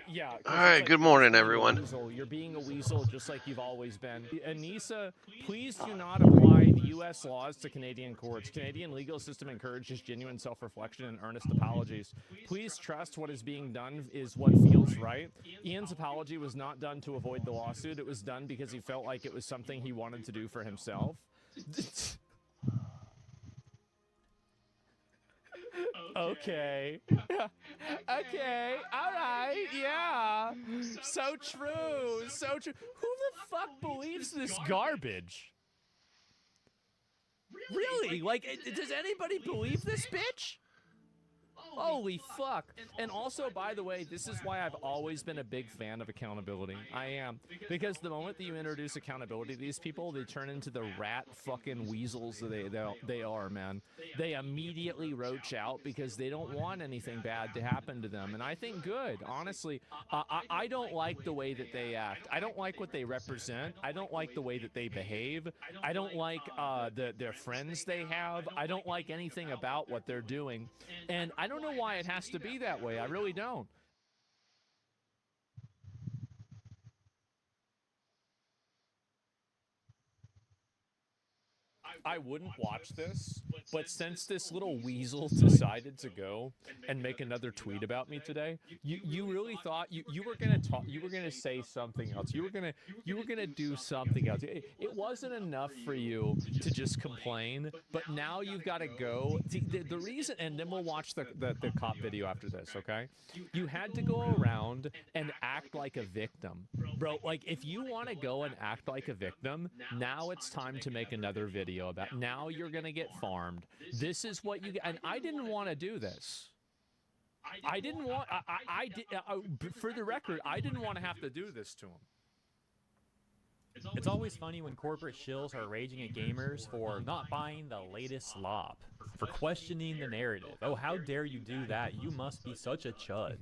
Yeah. All right, good morning, everyone. You're being a weasel just like you've always been. Anissa, please do not apply the U.S. laws to Canadian courts. Canadian legal system encourages genuine self-reflection and earnest apologies. Please trust what is being done is what feels right. Ian's apology was not done to avoid the lawsuit. It was done because he felt like it was something he wanted to do for himself. Okay. Okay. All right. Yeah. So true. So true. Who the fuck believes this garbage? Really? Like, does anybody believe this bitch? Holy fuck. And also, by the way, this is why I've always been a big fan of accountability. I am. Because the moment that you introduce accountability to these people, they turn into the rat fucking weasels that they are, man. They immediately roach out because they don't want anything bad to happen to them. And I think good, honestly. I don't like the way that they act. I don't like what they represent. I don't like the way that they behave. I don't like their friends they have. I don't like anything about what they're doing. And I don't know why it has to be that way. I really don't. I wouldn't watch this, but since this little weasel decided to go and make another tweet about me today, you really thought you were gonna talk, you were gonna say something else, you were gonna do something else. It wasn't enough for you to just complain, but now you've got to go. The reason, and then we'll watch the cop video after this. Okay, you had to go around and act like a victim, bro. Like if you want to go and act like a victim, now it's time to make another video about. Now you're gonna get farmed. This is what you get, and I didn't want to do this. I didn't want. I did. For the record, I didn't want to have to do this to him. It's always funny when corporate shills are raging at gamers for not buying the latest slop, for questioning the narrative. Oh, how dare you do that? You must be such a chud.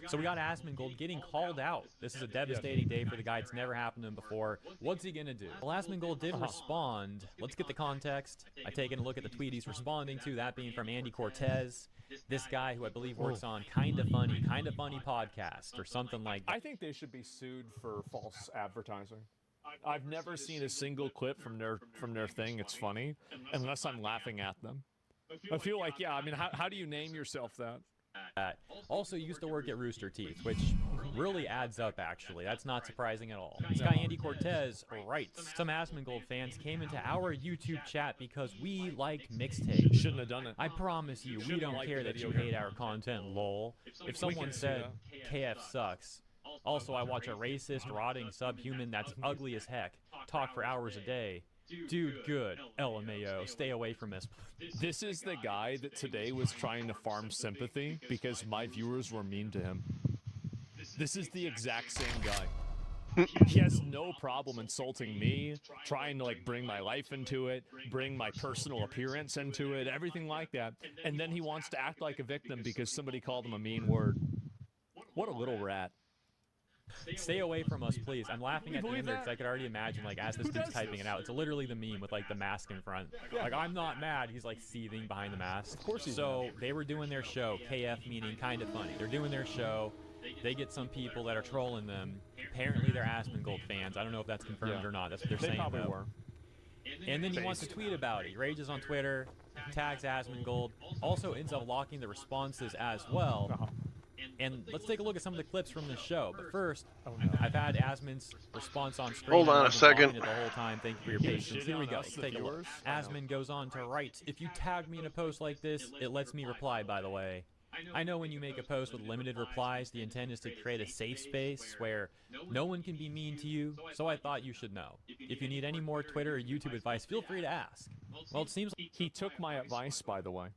So we got Asmongold getting called out. This is a devastating day for the guy. It's never happened to him before. What's he gonna do? Well, Asmongold did respond. Let's get the context. I taken a look at the tweet he's responding to, that being from Andy Cortez. This guy who I believe works on Kinda Funny podcast or something like that. I think they should be sued for false advertising. I've never seen a single clip from their thing. It's funny, unless I'm laughing at them. I feel like, yeah, I mean, how do you name yourself that? Also used to work at Rooster Teeth, which really adds up, actually. That's not surprising at all. This guy, Andy Cortez, writes, some Asmongold fans came into our YouTube chat because we like mixtapes. Shouldn't have done it. I promise you, we don't care that you hate our content, lol. If someone said, KF sucks. Also, I watch a racist, rotting subhuman that's ugly as heck talk for hours a day. Dude, good. LMAO. Stay away from this. This is the guy that today was trying to farm sympathy because my viewers were mean to him. This is the exact same guy. He has no problem insulting me, trying to like bring my life into it, bring my personal appearance into it, everything like that. And then he wants to act like a victim because somebody called him a mean word. What a little rat. Stay away from us, please. I'm laughing at the end there because I could already imagine, like, as this dude's typing it out, it's literally the meme with, like, the mask in front. Like, I'm not mad. He's, like, seething behind the mask. Of course he's So they were doing their show, KF meaning Kinda Funny. They're doing their show. They get some people that are trolling them. Apparently they're Asmongold fans. I don't know if that's confirmed or not. That's what they're saying, probably though. were. And then he wants to tweet about it. He rages on Twitter, tags Asmongold, also ends up locking the responses as well. And let's take a look at some of the clips from the show. But first, I've had Asmon's response on screen. Hold on a second. The whole time. Thank you for your patience. Here we go. Let's take a look. Asmon goes on to write, if you tag me in a post like this, it lets me reply, by the way. I know when you make a post with limited replies, the intent is to create a safe space where no one can be mean to you, so I thought you should know. If you need any more Twitter or YouTube advice, feel free to ask. Well, it seems like He took my advice, by the way.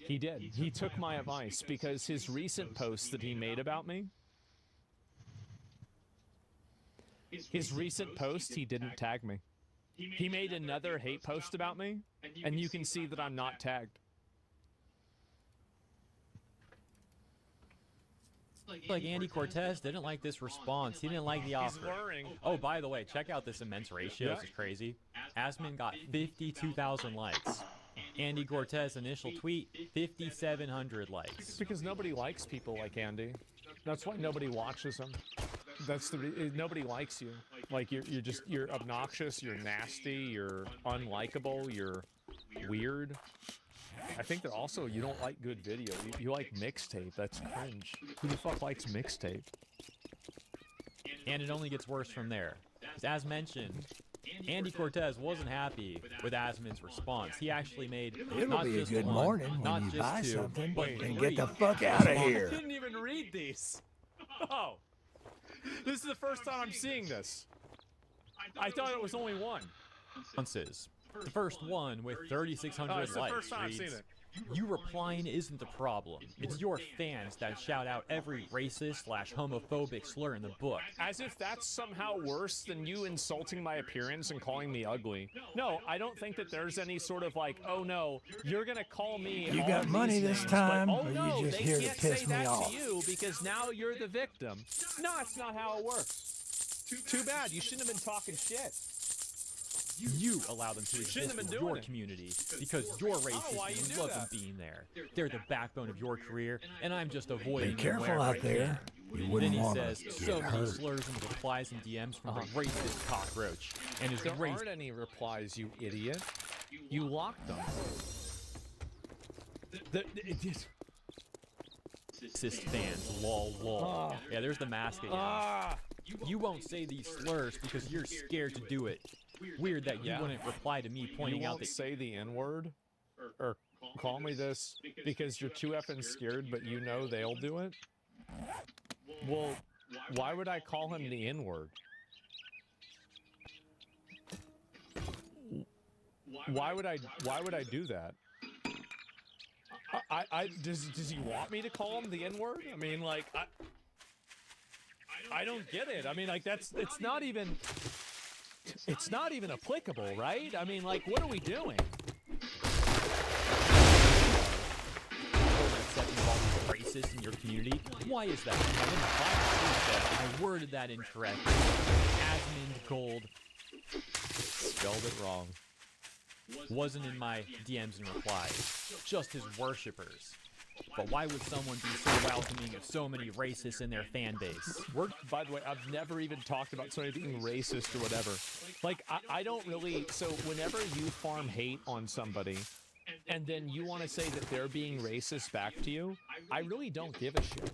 He did. He took my advice because his recent posts that he made about me, his recent post, he didn't tag me. He made another hate post about me, and you can see that I'm not tagged. like Andy Cortez didn't like this response. He didn't like the offer. Oh, by the way, check out this immense ratio. This is crazy. Asmon got 52,000 likes. Andy Cortez initial tweet, 5,700 likes. Because nobody likes people like Andy. That's why nobody watches him. Nobody likes you. Like you're obnoxious, you're nasty, you're unlikable, you're weird. I think that also you don't like good video. You like mixtape. That's cringe. Who the fuck likes mixtape? And it only gets worse from there. As mentioned, Andy Cortez wasn't happy with Asmon's response. He actually made It'll not be a just good one, morning not when you just buy two, something but and three get the fuck out of I here. didn't even read these. Oh, this is the first time I'm seeing this. I thought it was only one. responses. The first one with 3,600 It's the likes first time I've seen reads, it. "You replying isn't the problem. It's your fans that shout out every racist/homophobic slur in the book." As if that's somehow worse than you insulting my appearance and calling me ugly. No, I don't think that there's any sort of like, oh no, you're gonna call me. You all got these money this names, time, but, oh or you no, just they here to can't piss say me that off? to you because now you're the victim. No, that's not how it works. Too bad. You shouldn't have been talking shit. You allow them to shouldn't exist have been in doing your it. community because you're racist why you and you do love them that? being there. They're the backbone of your career, and I'm just avoiding Be them careful wherever out I there. can." You Then wouldn't he want says to so get many hurt. slurs in the replies and DMs from the racist cockroach, and his There racist aren't any replies, you idiot. You locked them. fans. Lol, lol. Yeah, there's the mask again. Ah. You won't say these slurs because you're scared to do it. Weird that you Yeah. wouldn't reply to me You pointing out won't that say the N-word or call me this because you're too effing scared, but you know they'll do it? Well, why would I call him the N-word? Why would I do that? Does he want me to call him the N-word? I mean, like, I don't get it. I mean, like, it's not even applicable, right? I mean, like, what are we doing? racist in your community. Why is that? I worded that incorrectly. Asmund Gold Spelled it wrong. wasn't in my DMs and replies, just his worshippers. But why would someone be so welcoming of so many racists in their fan base? By the way, I've never even talked about somebody being racist or whatever. Like, I don't really... So whenever you farm hate on somebody, and then you want to say that they're being racist back to you, I really don't give a shit.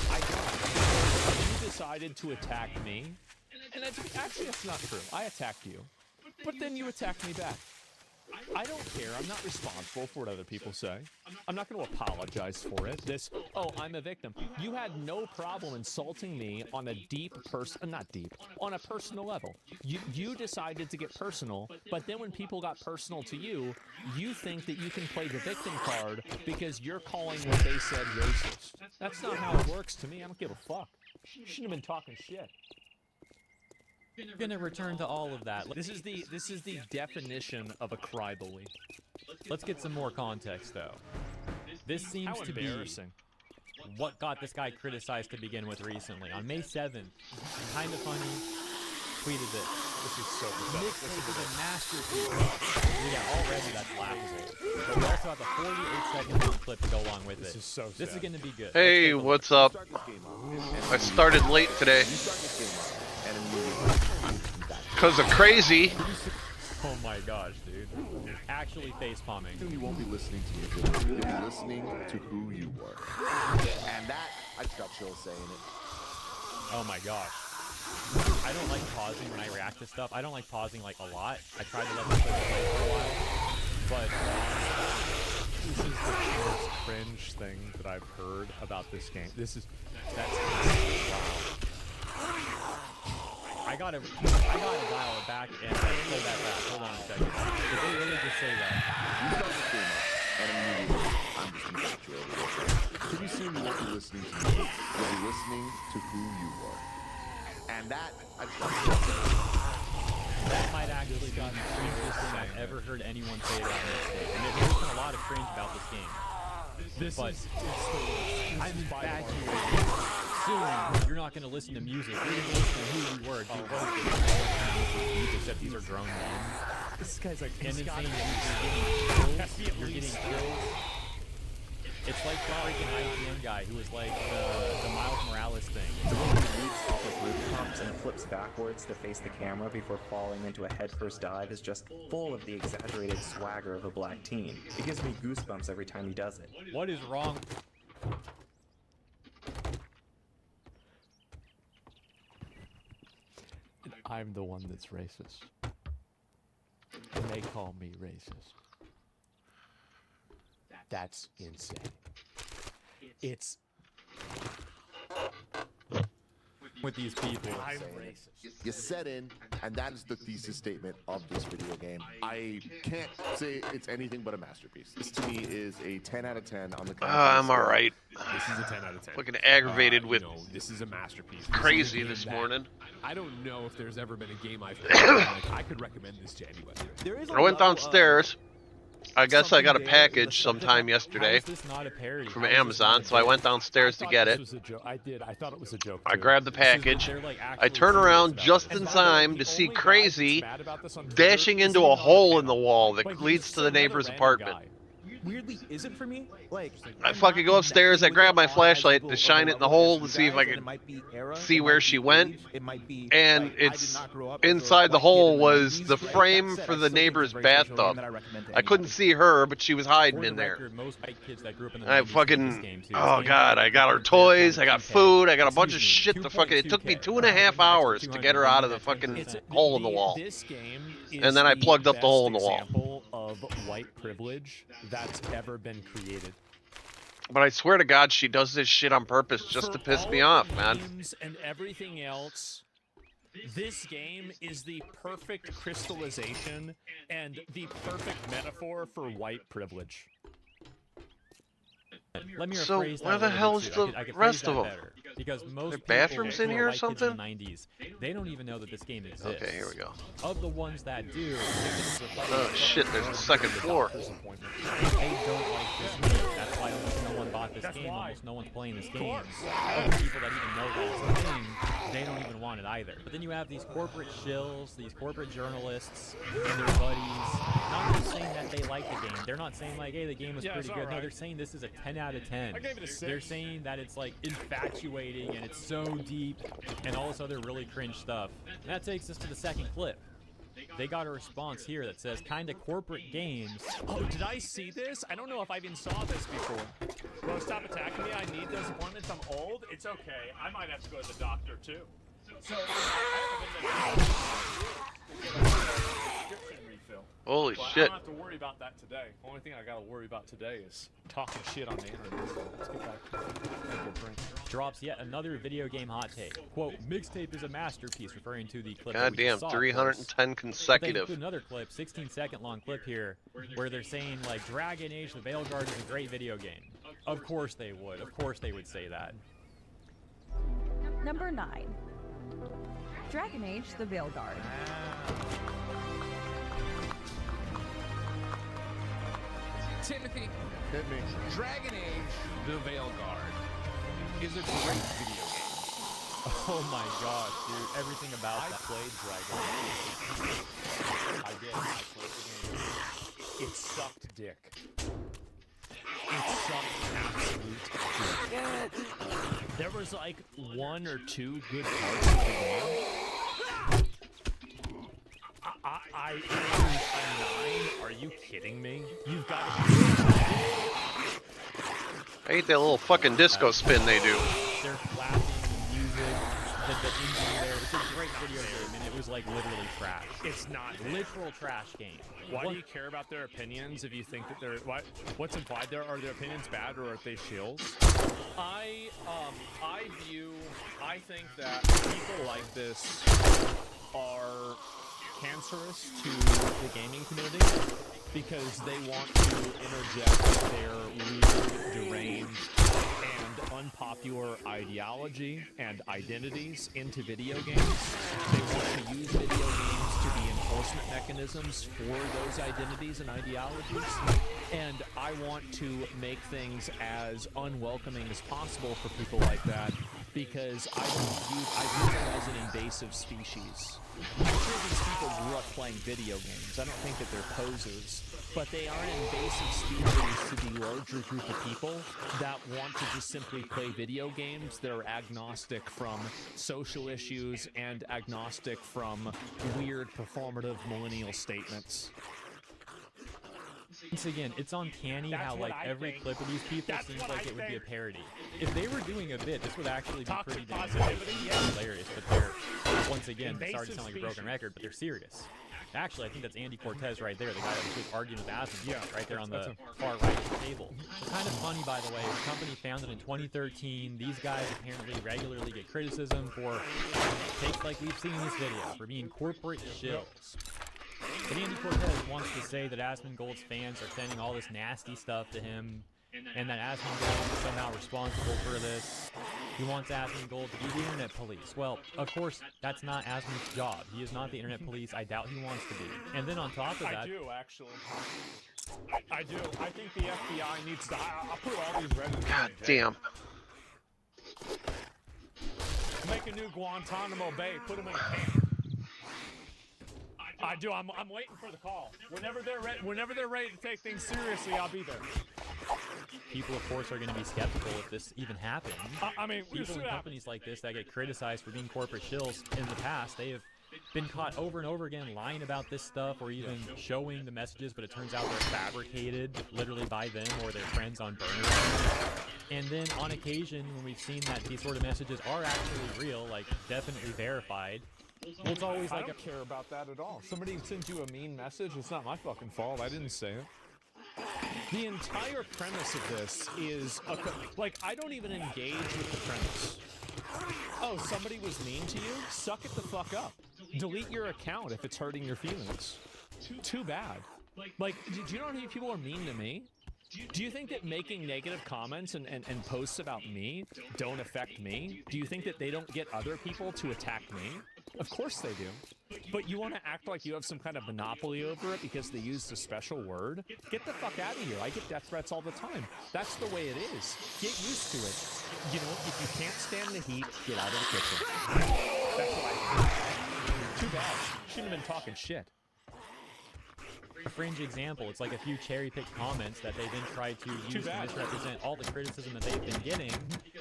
I don't. You decided to attack me, and actually that's not true. I attacked you, but then you attacked me back. I don't care. I'm not responsible for what other people say. I'm not going to apologize for it. I'm a victim. You had no problem insulting me on a on a personal level. You decided to get personal, but then when people got personal to you, you think that you can play the victim card because you're calling what they said racist. That's not how it works to me. I don't give a fuck. You shouldn't have been talking shit. I'm gonna return to all of that. This is the definition of a crybaby. Let's get some more context, though. This seems How to be embarrassing. what got this guy criticized to begin with recently. On May 7th, kind of funny, tweeted this. This is so pathetic. Mixtape is a masterpiece. Yeah, already that's laughable. But we also have a 48-second clip to go along with it. This is so This is sad. gonna be good. Hey, what's up? I started late today. Because of crazy. Oh my gosh, dude. Actually face palming. You won't be listening to music. You'll be listening to who you were. And that, I just got chills saying it. Oh my gosh. I don't like pausing when I react to stuff. I don't like pausing like a lot. I tried to let the clip play for a while, but This is the most cringe thing that I've heard about this game. That's wow. I gotta dial it back and play that back. Hold on a second. Did they really just say that? You start the game up, and immediately, I'm just infatuated. Pretty soon you won't be listening to music. You'll be listening to who you were. And that, I just got chills saying it. That might actually be the cringiest thing I've ever heard anyone say about this game. And there's been a lot of cringe about this game. But I'm infatuated. Soon, you're not going to listen to music. You're going to listen to who you were. Except these are grown men. This guy's like, And he's then gotta saying that be you're getting kills. It's like the freaking IGN guy who was like the Miles Morales thing. The way he leaps off of rooftops and flips backwards to face the camera before falling into a headfirst dive is just full of the exaggerated swagger of a black teen. It gives me goosebumps every time he does it. What is wrong? I'm the one that's racist. And they call me racist. That's insane. It's With these people. I'm saying racist. You set in, and that is the thesis statement of this video game. I can't say it's anything but a masterpiece. This to me is a 10 out of 10 on the I'm all right. This is a 10 out of 10. Fucking aggravated with This is a masterpiece. This is a crazy game this that morning. I don't know if there's ever been a game I've played where, like, I could recommend this to anybody. There is I went downstairs. I guess I got a package sometime How yesterday is this not a parody? from How is this Amazon, not a so I joke? went downstairs to get it. I did. I thought it was a joke. I too. grabbed the This is what package. they're, like, I actually turn serious around about just it. in And by the way, time the to see only guy Crazy that's mad about this on Twitter dashing is into the a other hole in the panel. wall that But leads he's to the another neighbor's random apartment. guy. Weirdly, is it for me? Like, I fucking go upstairs, I grab my flashlight to shine it in the hole to see if I could see where she went, and it's inside the hole was the frame for the neighbor's bathtub. I couldn't see her, but she was hiding For in the there. record, most white kids that grew up in the I 90s played this fucking, game, too. oh This god, game I got her is toys, I got 2K. food, I got a bunch of Excuse shit me, to fucking, it took me 2.2K. 2.5 hours to get her out of the 200, fucking it's- hole in the wall. This game is And then I the plugged up the hole in the best wall. example of white privilege that's ever been created. But I swear to god, she does this shit on purpose just to For piss all me of off, the man. memes and everything else, this game is the perfect crystallization and the perfect metaphor for white privilege. Let me So rephrase that where a the little hell bit, is too. the I could rest phrase of that 'em? better. Because most There people bathrooms in who are here or white kids in something? the 90s, they don't even know that this game exists. Okay, here we go. Of the ones that do, they think it's a Oh shit, there's a second floor. They don't like this game. That's why almost no one bought this game. Almost no one's playing this game. Of the people that even know that it's a thing, they don't even want it either. But then you have these corporate shills, these corporate journalists, and their buddies, not just saying that they like the game. They're not saying like, hey, the game was Yeah, pretty it's good. No, alright. they're saying this is a 10 out of 10. I gave it a 6. They're saying that it's like infatuating and it's so deep and all this other really cringe stuff. And that takes us to the second clip. They got a response here that says, kinda corporate games. Oh, did I see this? I don't know if I even saw this before. Bro, stop attacking me. I need those appointments. I'm old. It's okay. I might have to go to the doctor, too. So, I haven't been to get a prescription refill. Holy Well, I shit. don't have to worry about that today. The only thing I gotta worry about today is talking shit on the internet. So let's get back to the drink. Drops yet another video game hot take. Quote, mixtape is a masterpiece, referring to the clip that we Goddamn, just saw, of course. 310 But they consecutive. include another clip, 16-second long clip here, where they're saying like Dragon Age: The Veilguard is a great video game. Of course they would. Of course they would say that. Number 9. Dragon Age: The Veilguard. Timothy, Dragon Age: The Veilguard is a great video game. Oh my gosh, dude! Everything about I that. played Dragon Age. I did. I played the game. It sucked dick. It sucked absolute dick. There was like 1 or 2 good parts of the game. I'm 9. Are you kidding me? You've got to I hate that little fucking disco spin they do. They're clapping, the music, the engine there. It's a great video game, and it was like literally trash. It's not. Literal trash game. Why do you care about their opinions if you think that they're what's implied there? Are their opinions bad or are they shills? I think that people like this are cancerous to the gaming community because they want to interject their weird, deranged, and unpopular ideology and identities into video games. They want to use video games to be enforcement mechanisms for those identities and ideologies. And I want to make things as unwelcoming as possible for people like that. because I view them as an invasive species. I'm sure these people grew up playing video games. I don't think that they're posers, but they are an invasive species to the larger group of people that want to just simply play video games that are agnostic from social issues and agnostic from weird performative millennial statements. Once again, it's uncanny how like every clip of these people seems like it would be a parody. If they were doing a bit, this would actually be pretty damn hilarious. But they're, once again, sorry to sound like a broken record, but they're serious. Actually, I think that's Andy Cortez right there, the guy that was just arguing with Asmund, right there on the far right of the table. It's kind of funny, by the way, the company founded in 2013. These guys apparently regularly get criticism for takes like we've seen in this video, for being corporate shills. But Andy Cortez wants to say that Asmongold's fans are sending all this nasty stuff to him, and that Asmongold is somehow responsible for this. He wants Asmongold to be the internet police. Well, of course, that's not Asmon's job. He is not the internet police. I doubt he wants to be. And then on top of that... I do, actually. I do. I think the FBI needs to... I'll put all these Reddit... God damn. Make a new Guantanamo Bay. Put them in a camp. I do. I'm waiting for the call. Whenever they're ready to take things seriously, I'll be there. People, of course, are going to be skeptical if this even happens. I mean, people in companies like this that get criticized for being corporate shills in the past, they have been caught over and over again lying about this stuff or even showing the messages, but it turns out they're fabricated literally by them or their friends on burner. And then on occasion, when we've seen that these sort of messages are actually real, like definitely verified, well, it's always like I don't care about that at all. Somebody sends you a mean message, it's not my fucking fault. I didn't say it. The entire premise of this is, like, I don't even engage with the premise. Oh, somebody was mean to you? Suck it the fuck up. Delete your account if it's hurting your feelings. Too bad. Like, do you know how many people are mean to me? Do you think that making negative comments and posts about me don't affect me? Do you think that they don't get other people to attack me? Of course they do. But you want to act like you have some kind of monopoly over it because they used a special word? Get the fuck out of here. I get death threats all the time. That's the way it is. Get used to it. You know, if you can't stand the heat, get out of the kitchen. That's what I think. Too bad. Shouldn't have been talking shit. A fringe example, it's like a few cherry-picked comments that they then try to use to misrepresent all the criticism that they've been getting,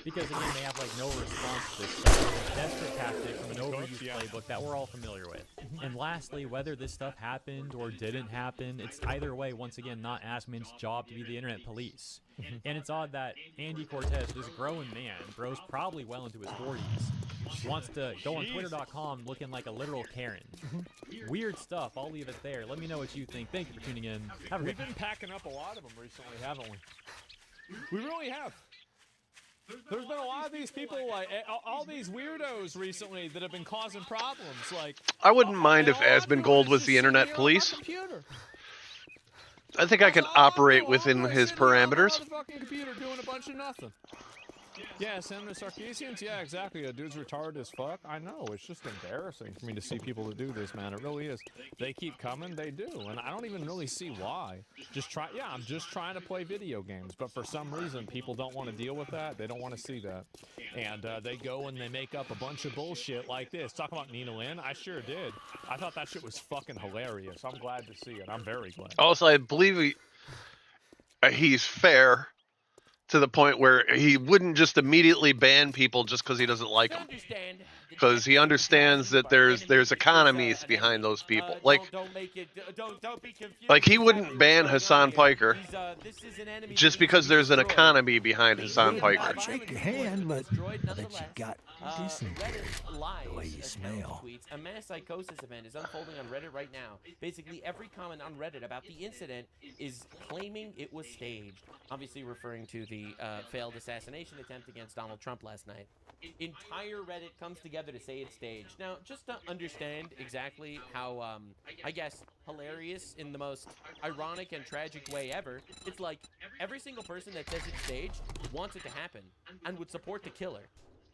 because again, they have like no response to this stuff. It's a desperate tactic from an overused playbook that we're all familiar with. And lastly, whether this stuff happened or didn't happen, it's either way, once again, not Asmon's job to be the internet police. And it's odd that Andy Cortez, this grown man, bro's probably well into his 40s, wants to go on Twitter.com looking like a literal Karen. Weird stuff. I'll leave it there. Let me know what you think. Thank you for tuning in. We've been packing up a lot of them recently, haven't we? We really have. There's been a lot of these people, like all these weirdos recently that have been causing problems. Like, I wouldn't mind if Asmongold was the internet police. I think I can operate within his parameters. On the fucking computer doing a bunch of nothing. Yeah, send the Sarkeesians? Yeah, exactly. A dude's retarded as fuck. I know. It's just embarrassing for me to see people that do this, man. It really is. They keep coming. They do. And I don't even really see why. Yeah, I'm just trying to play video games. But for some reason, people don't want to deal with that. They don't want to see that. And they go and they make up a bunch of bullshit like this. Talk about Nina Lynn? I sure did. I thought that shit was fucking hilarious. I'm glad to see it. I'm very glad. Also, I believe he's fair. To the point where he wouldn't just immediately ban people just because he doesn't like them. Because he understands that there's economies behind those people. Like he wouldn't ban Hassan Piker just because there's an economy behind Hassan Piker. I'd shake your hand, but I bet you got decent the way you smell. A mass psychosis event is unfolding on Reddit right now. Basically, every comment on Reddit about the incident is claiming it was staged. Obviously referring to the failed assassination attempt against Donald Trump last night. Entire Reddit comes together to say it's staged. Now, just to understand exactly how, I guess, hilarious in the most ironic and tragic way ever, it's like every single person that says it's staged wants it to happen and would support the killer.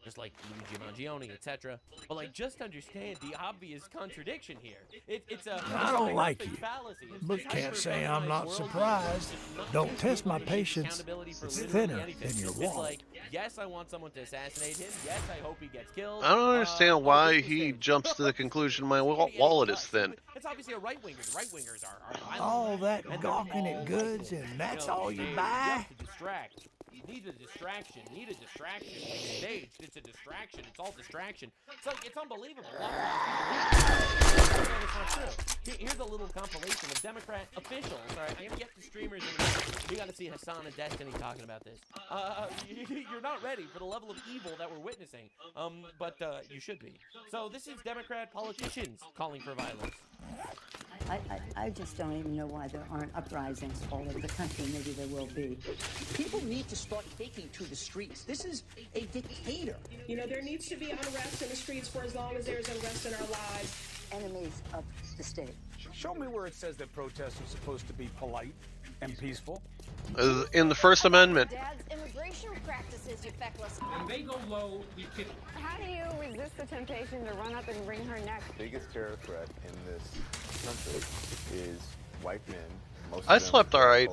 just like Luigi Mangione, etc. But like, just understand the obvious contradiction here. It's a I don't like perfect you, fallacy. It's but this can't say I'm hyper-personalized not worldview surprised. that's not Don't gonna test give my you any patience. accountability for It's literally thinner anything. than your It's wallet. like, yes, I want someone to assassinate him. Yes, I hope he gets killed. I don't understand Oh, why this was he staged. jumps to the conclusion my This could be any wallet of is us. thin. It's obviously a right-winger. The right-wingers are violent. All that And they're gawking all at goods, like this. and that's You know, all you staged buy? just to distract. Need a distraction. Need a distraction. It's staged. It's a distraction. It's all distraction. It's like, it's unbelievable. A lot of times people it's not true. Here's a little compilation of Democrat officials. All right, I'm gonna get to streamers in a minute. We got to see Hassan and Destiny talking about this. You're not ready for the level of evil that we're witnessing. But you should be. So this is Democrat politicians calling for violence. I just don't even know why there aren't uprisings all over the country. Maybe there will be. People need to start taking to the streets. This is a dictator. You know, there needs to be unrest in the streets for as long as there's unrest in our lives. Enemies of the state. Show me where it says that protests are supposed to be polite and peaceful. In the First Amendment. Dad's immigration practices, you feckless. When they go low, we kick them. How do you resist the temptation to run up and wring her neck? The biggest terror threat in this country is white men. Most I of them slept all right.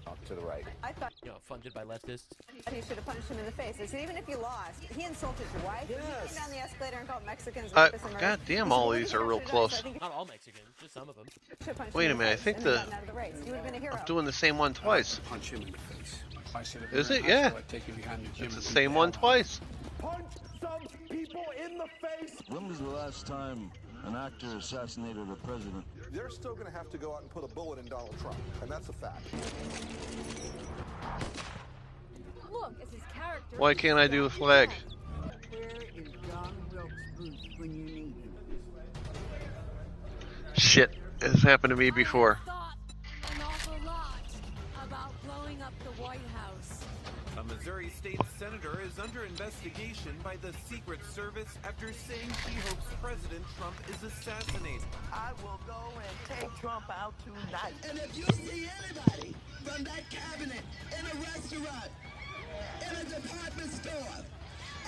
Up to the right. I thought, funded by leftists. You should have punched him in the face. I said, even if you lost, he insulted your wife. Yes. He came down the escalator and called Mexicans rapists and God damn, all these are real close. Not all Mexicans, just some of them. Wait a minute, I think I'm doing the same one twice. Punch him in the face. Is it? Yeah. It's the same one twice. Punch some people in the face. When was the last time an actor assassinated a president? They're still going to have to go out and put a bullet in Donald Trump, and that's a fact. Look, it's his character. Why can't I do a flag? Where is John Wilkes Booth when you need him? Shit, it's happened to me before. An awful lot about blowing up the White House. A Missouri state senator is under investigation by the Secret Service after saying she hopes President Trump is assassinated. I will go and take Trump out tonight. And if you see anybody from that cabinet in a restaurant, in a department store,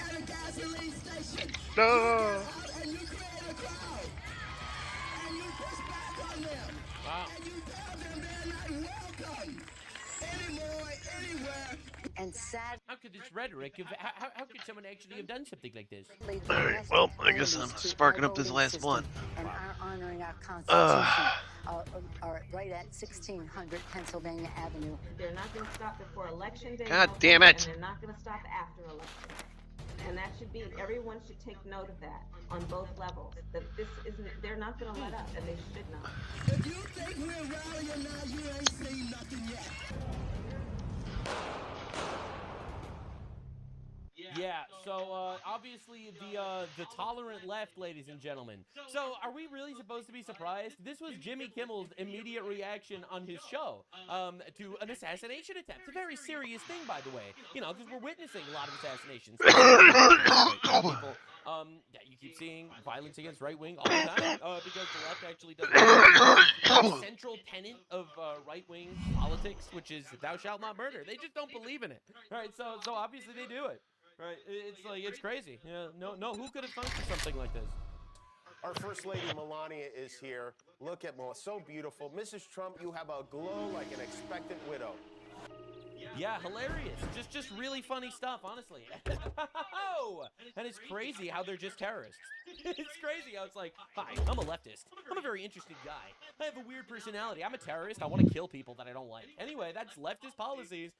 at a gasoline station, you get out and you create a crowd, and you push back on them, and you tell them they're not welcome anymore, anywhere. And sad. How could this rhetoric have, how could someone actually have done something like this? Alright, well, I guess I'm sparking up this last blunt. And are honoring our Constitution are right at 1600 Pennsylvania Avenue. They're not going to stop before Election Day. God damn it. And they're not going to stop after election. And that should be, everyone should take note of that on both levels. That this isn't, they're not going to let up, and they should not. If you think we're rallying now, you ain't seen nothing yet. Yeah, so obviously the tolerant left, ladies and gentlemen. So are we really supposed to be surprised? This was Jimmy Kimmel's immediate reaction on his show to an assassination attempt. It's a very serious thing, by the way. You know, because we're witnessing a lot of assassinations. People, you keep seeing violence against right wing all the time because the left actually doesn't. The central tenet of right wing politics, which is thou shalt not murder. They just don't believe in it. All right, so obviously they do it. Right, it's like, it's crazy. Yeah, no, who could have thought of something like this? Our First Lady Melania is here. Look at Melania, so beautiful. Mrs. Trump, you have a glow like an expectant widow. Yeah, hilarious. Just really funny stuff, honestly. And it's crazy how they're just terrorists. It's crazy how it's like, hi, I'm a leftist. I'm a very interesting guy. I have a weird personality. I'm a terrorist. I want to kill people that I don't like. Anyway, that's leftist policies.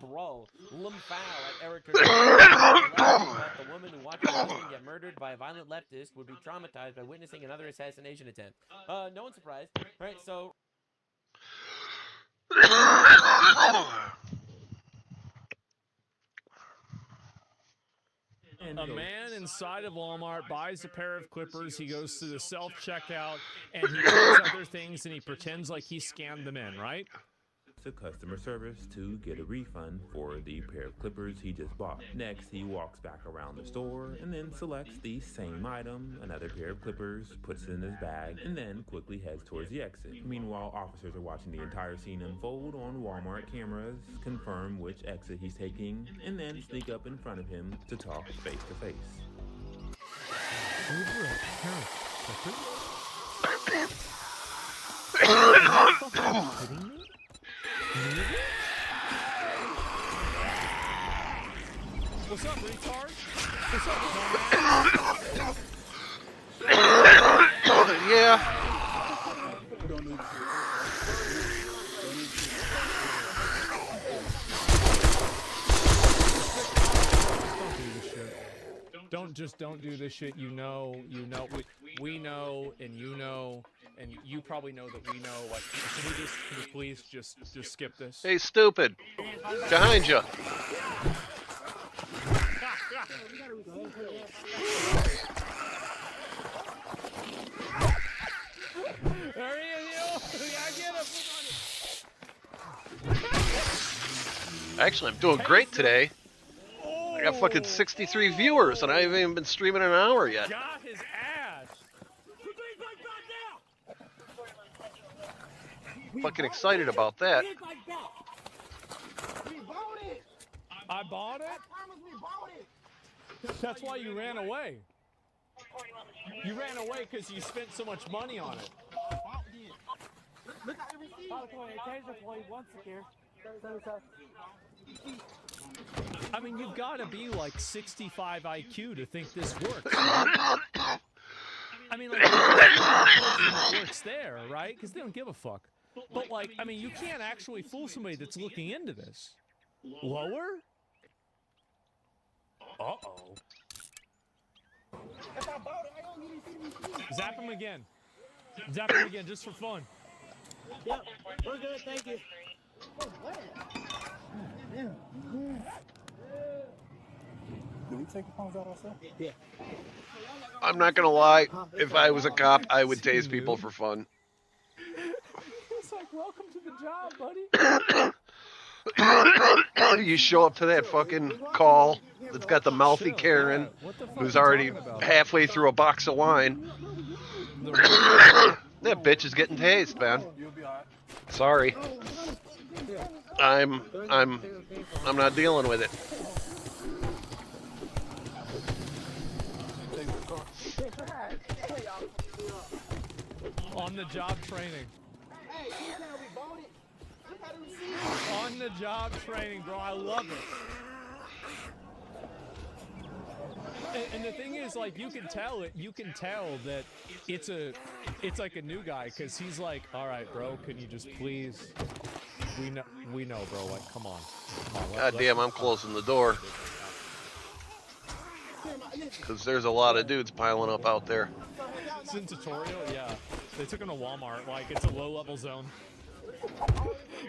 Bro, Lumfow at Erica. The woman who watched her husband get murdered by a violent leftist would be traumatized by witnessing another assassination attempt. No one's surprised. All right, so... A man inside of Walmart buys a pair of clippers. He goes to the self-checkout and he does other things and he pretends like he scanned them in, right? to customer service to get a refund for the pair of clippers he just bought. Next, he walks back around the store and then selects the same item, another pair of clippers, puts it in his bag, and then quickly heads towards the exit. Meanwhile, officers are watching the entire scene unfold on Walmart cameras, confirm which exit he's taking, and then sneak up in front of him to talk face to face. What's up, retard? What's up, Yeah. Don't do this shit. You know, we know, and you probably know that we know. Like, can we please just skip this? Hey, stupid! Behind you. There he is, I get him. Actually, I'm doing great today. I got fucking 63 viewers, and I haven't even been streaming an hour yet. Got his ass. Fucking excited about that. I bought it? That's why you ran away. You ran away because you spent so much money on it. Look at the receipt. Once again. I mean, you've got to be like 65 IQ to think this works. Right? I mean, like, it works there, right? Because they don't give a fuck. But, like, I mean, you can't actually fool somebody that's looking into this. Lower? Uh-oh. Zap him again. Zap him again, just for fun. Yep, we're good, thank you. Did we take the phones out ourselves? Yeah. I'm not gonna lie. If I was a cop, I would tase people for fun. It's like, welcome to the job, buddy. You show up to that fucking call that's got the mouthy Karen who's already halfway through a box of wine. That bitch is getting tased, man. Sorry. I'm not dealing with it. On the job training. On the job training, bro. I love it. And the thing is, like, you can tell that it's like a new guy, because he's like, all right, bro, can you just please, we know, bro, like, come on. God damn, I'm closing the door. Because there's a lot of dudes piling up out there. It's in tutorial, yeah. They took him to Walmart, like, it's a low-level zone.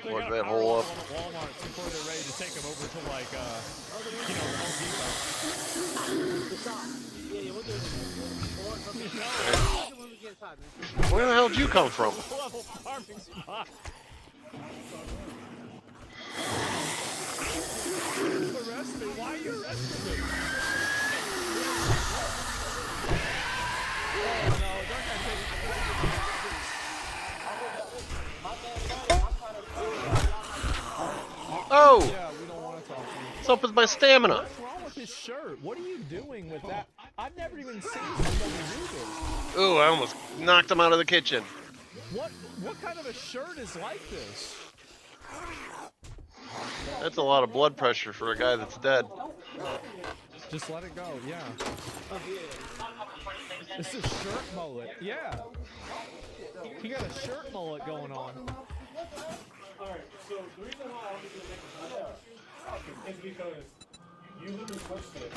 Plug that hole up. Walmart before they're ready to take him over to, like, Home Depot. Where the hell did you come from? Level farming spot. Arrest me? Why are you arresting me? Oh no, don't get taken. Oh! Yeah, we don't want to talk to you. What's up with my stamina? What's wrong with his shirt? What are you doing with that? I've never even seen somebody do this. Ooh, I almost knocked him out of the kitchen. What kind of a shirt is like this? That's a lot of blood pressure for a guy that's dead. Just let it go, yeah. It's a shirt mullet, yeah. He got a shirt mullet going on. Alright, so the reason why I was going to make is because you literally purchased it.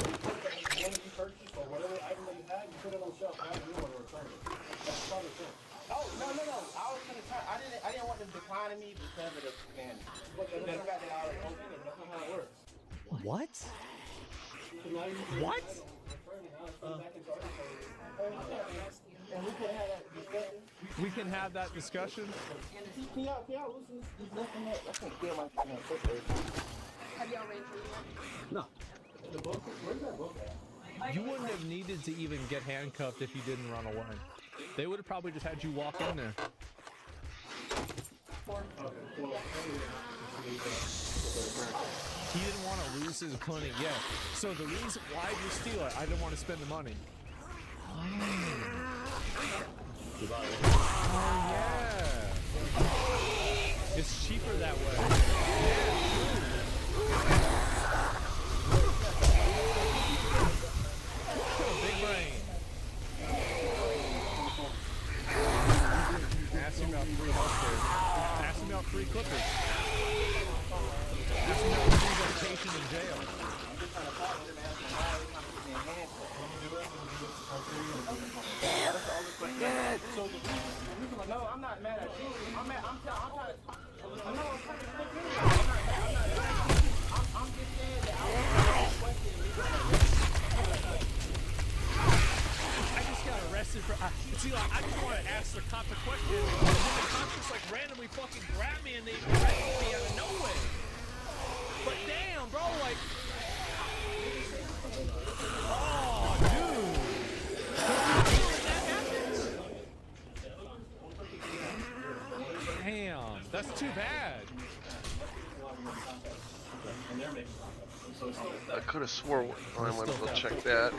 When you purchased or whatever item that you had, you put it on the shelf. Now you want to return it. That's part of the thing. Oh, no. I was going to try. I didn't want them declining me because of the man. But the fact that I was open, and that's not how it works. What? What? And we could have that discussion. We can have that discussion. Can y'all listen to that? I can't feel my Have y'all ran through yet? No. The book? Where's that book at? You wouldn't have needed to even get handcuffed if you didn't run away. They would have probably just had you walk in there. He didn't want to lose his money, yeah. So the reason why did you steal it? I didn't want to spend the money. Oh yeah. It's cheaper that way. Big brain. Ask him about free healthcare. Ask him about free clippers. Ask him about free vacation in jail. No, I'm not mad at you. I'm trying to. I'm just saying that I just got arrested for. See, like, I just want to ask the cop the question, and then the cop just like randomly fucking grabbed me and they arrested me out of nowhere. But damn, bro, like, oh, dude. Damn, that's too bad. I could have swore I went to check that. So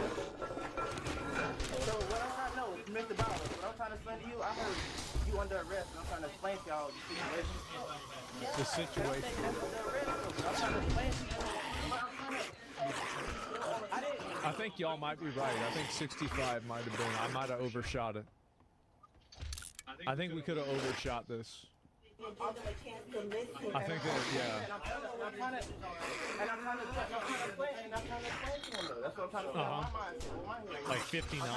what I'm trying to know is Mr. Bowers. What I'm trying to explain to you, I heard you under arrest, and I'm trying to explain to y'all The situation. I'm trying to explain to you. I think y'all might be right. I think 65 might have been. I might have overshot it. I think we could have overshot this. I think that, yeah. And I'm trying to explain to him though. That's what I'm trying to explain with my head. Like 59.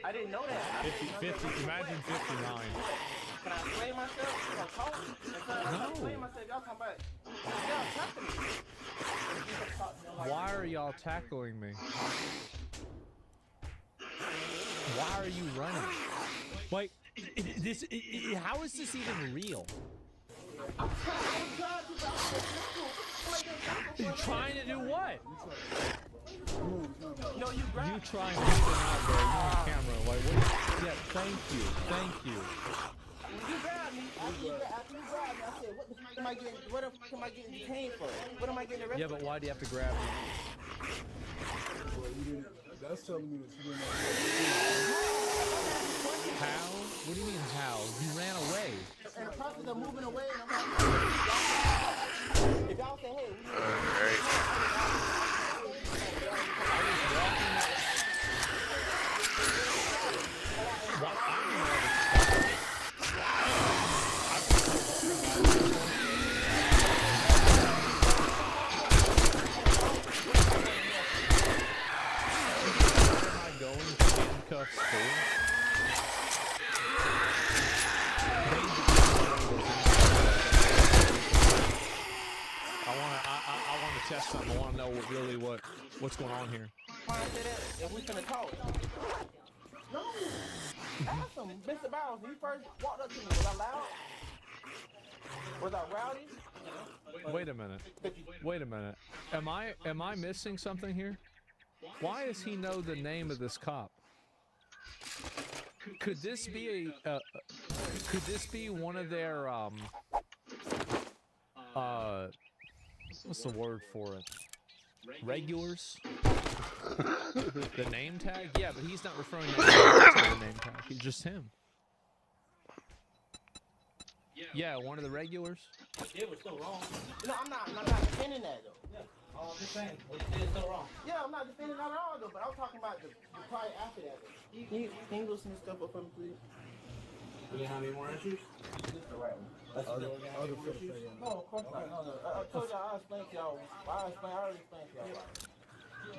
I didn't know that. 50, imagine 59. Can I explain myself? Can I talk? Can I explain myself? Y'all talking about y'all tackling me. Why are y'all tackling me? Why are you running? Like, how is this even real? You're trying to do what? No, you trying to get out there. You're on camera. Like, what? Yeah, thank you. Thank you. When you grabbed me, after you grabbed me, I said, what am I getting detained for? What am I getting arrested for? Yeah, but why do you have to grab me? That's telling me that you didn't How? What do you mean how? You ran away. In the process of moving away, and I'm like, if y'all say, hey, Test something. I want to know what's going on here. If we finna talk. No. Ask him, Mr. Bowers, when you first walked up to me, was I loud? Was I rowdy? Wait a minute. Wait a minute. Am I missing something here? Why does he know the name of this cop? Could this be could this be one of their what's the word for it? Regulars? The name tag? Yeah, but he's not referring to the name tag. He's just him. Yeah, one of the regulars. Yeah, we're still wrong. No, I'm not defending that though. Yeah. I'm just saying, what you did is still wrong. Yeah, I'm not defending that at all though, but I'm talking about the part after that though. Can you loosen this stuff up for me, please? Do you have any more issues? This is the right one. That's the issues? No, of course not. No. I told y'all, I explained to y'all. I already explained to y'all.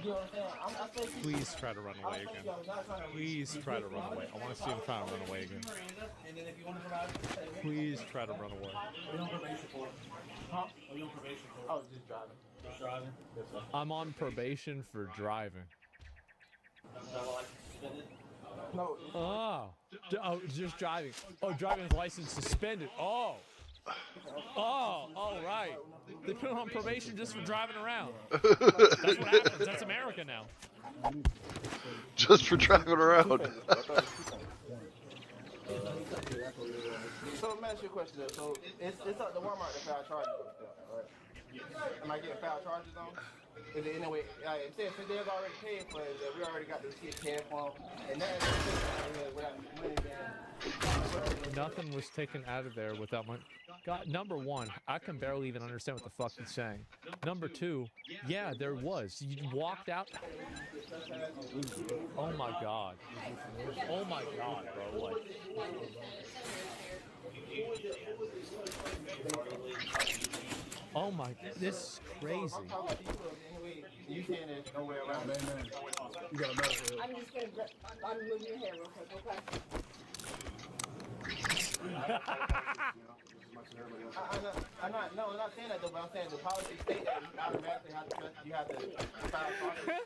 You know what I'm saying? Please try to run away again. Please try to run away. I want to see him try to run away again. Please try to run away. What are you on probation for? Huh? What are you on probation for? Oh, just driving. Just driving? Yes, sir. I'm on probation for driving. Oh, just driving. Oh, driving with license suspended. Oh, all right. They put him on probation just for driving around. That's what happens. That's America now. Just for driving around. So let me ask you a question though. So it's up to Walmart to file charges on stuff, right? Am I getting file charges on? Is it anyway? Like, if they've already paid for it, we already got this shit paid for, and that without money being. Nothing was taken out of there without money. God, number one, I can barely even understand what the fuck he's saying. Number two, yeah, there was. You walked out. Oh my god. Oh my god, bro. Like. Oh my, this is crazy. You saying there's no way around it? I'm just gonna. I'm moving your hair real quick. Okay. I'm not saying that though, but I'm saying the policy state that you automatically have to file charges.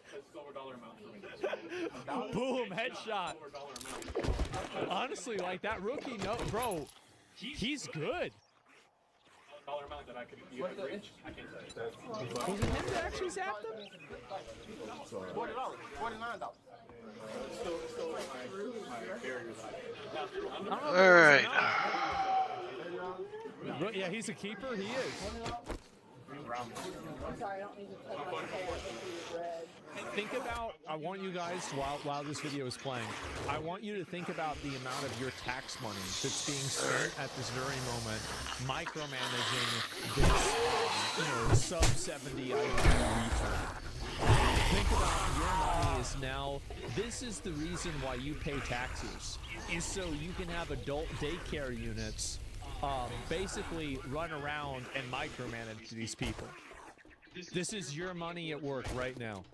Boom, headshot. Honestly, like that rookie, no, bro, he's good. Dollar amount that I could reach. I can't say. Was it him that actually zapped him? $40, $49. Still my barrier that I All right. Yeah, he's a keeper. He is. I'm sorry, I don't mean to touch my hair. Think about, I want you guys, while this video is playing, I want you to think about the amount of your tax money that's being spent at this very moment, micromanaging this, sub 70 IQ return. Think about your money is now, this is the reason why you pay taxes, is so you can have adult daycare units basically run around and micromanage these people. This is your money at work right now.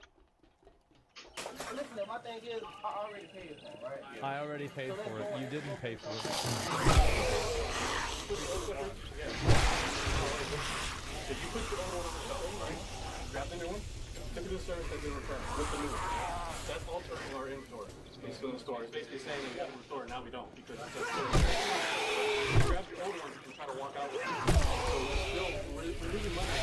Listen, my thing is, I already paid for it, right? I already paid for it. You didn't pay for it. If you put your own order on the shelf, right? Grab the new one. Take it to the service that they return with the new one. That's altering our inventory. It's still in the store. It's basically saying that we have to restore it. Now we don't because it's a store. You grab your older ones and try to walk out with it. So we're losing money.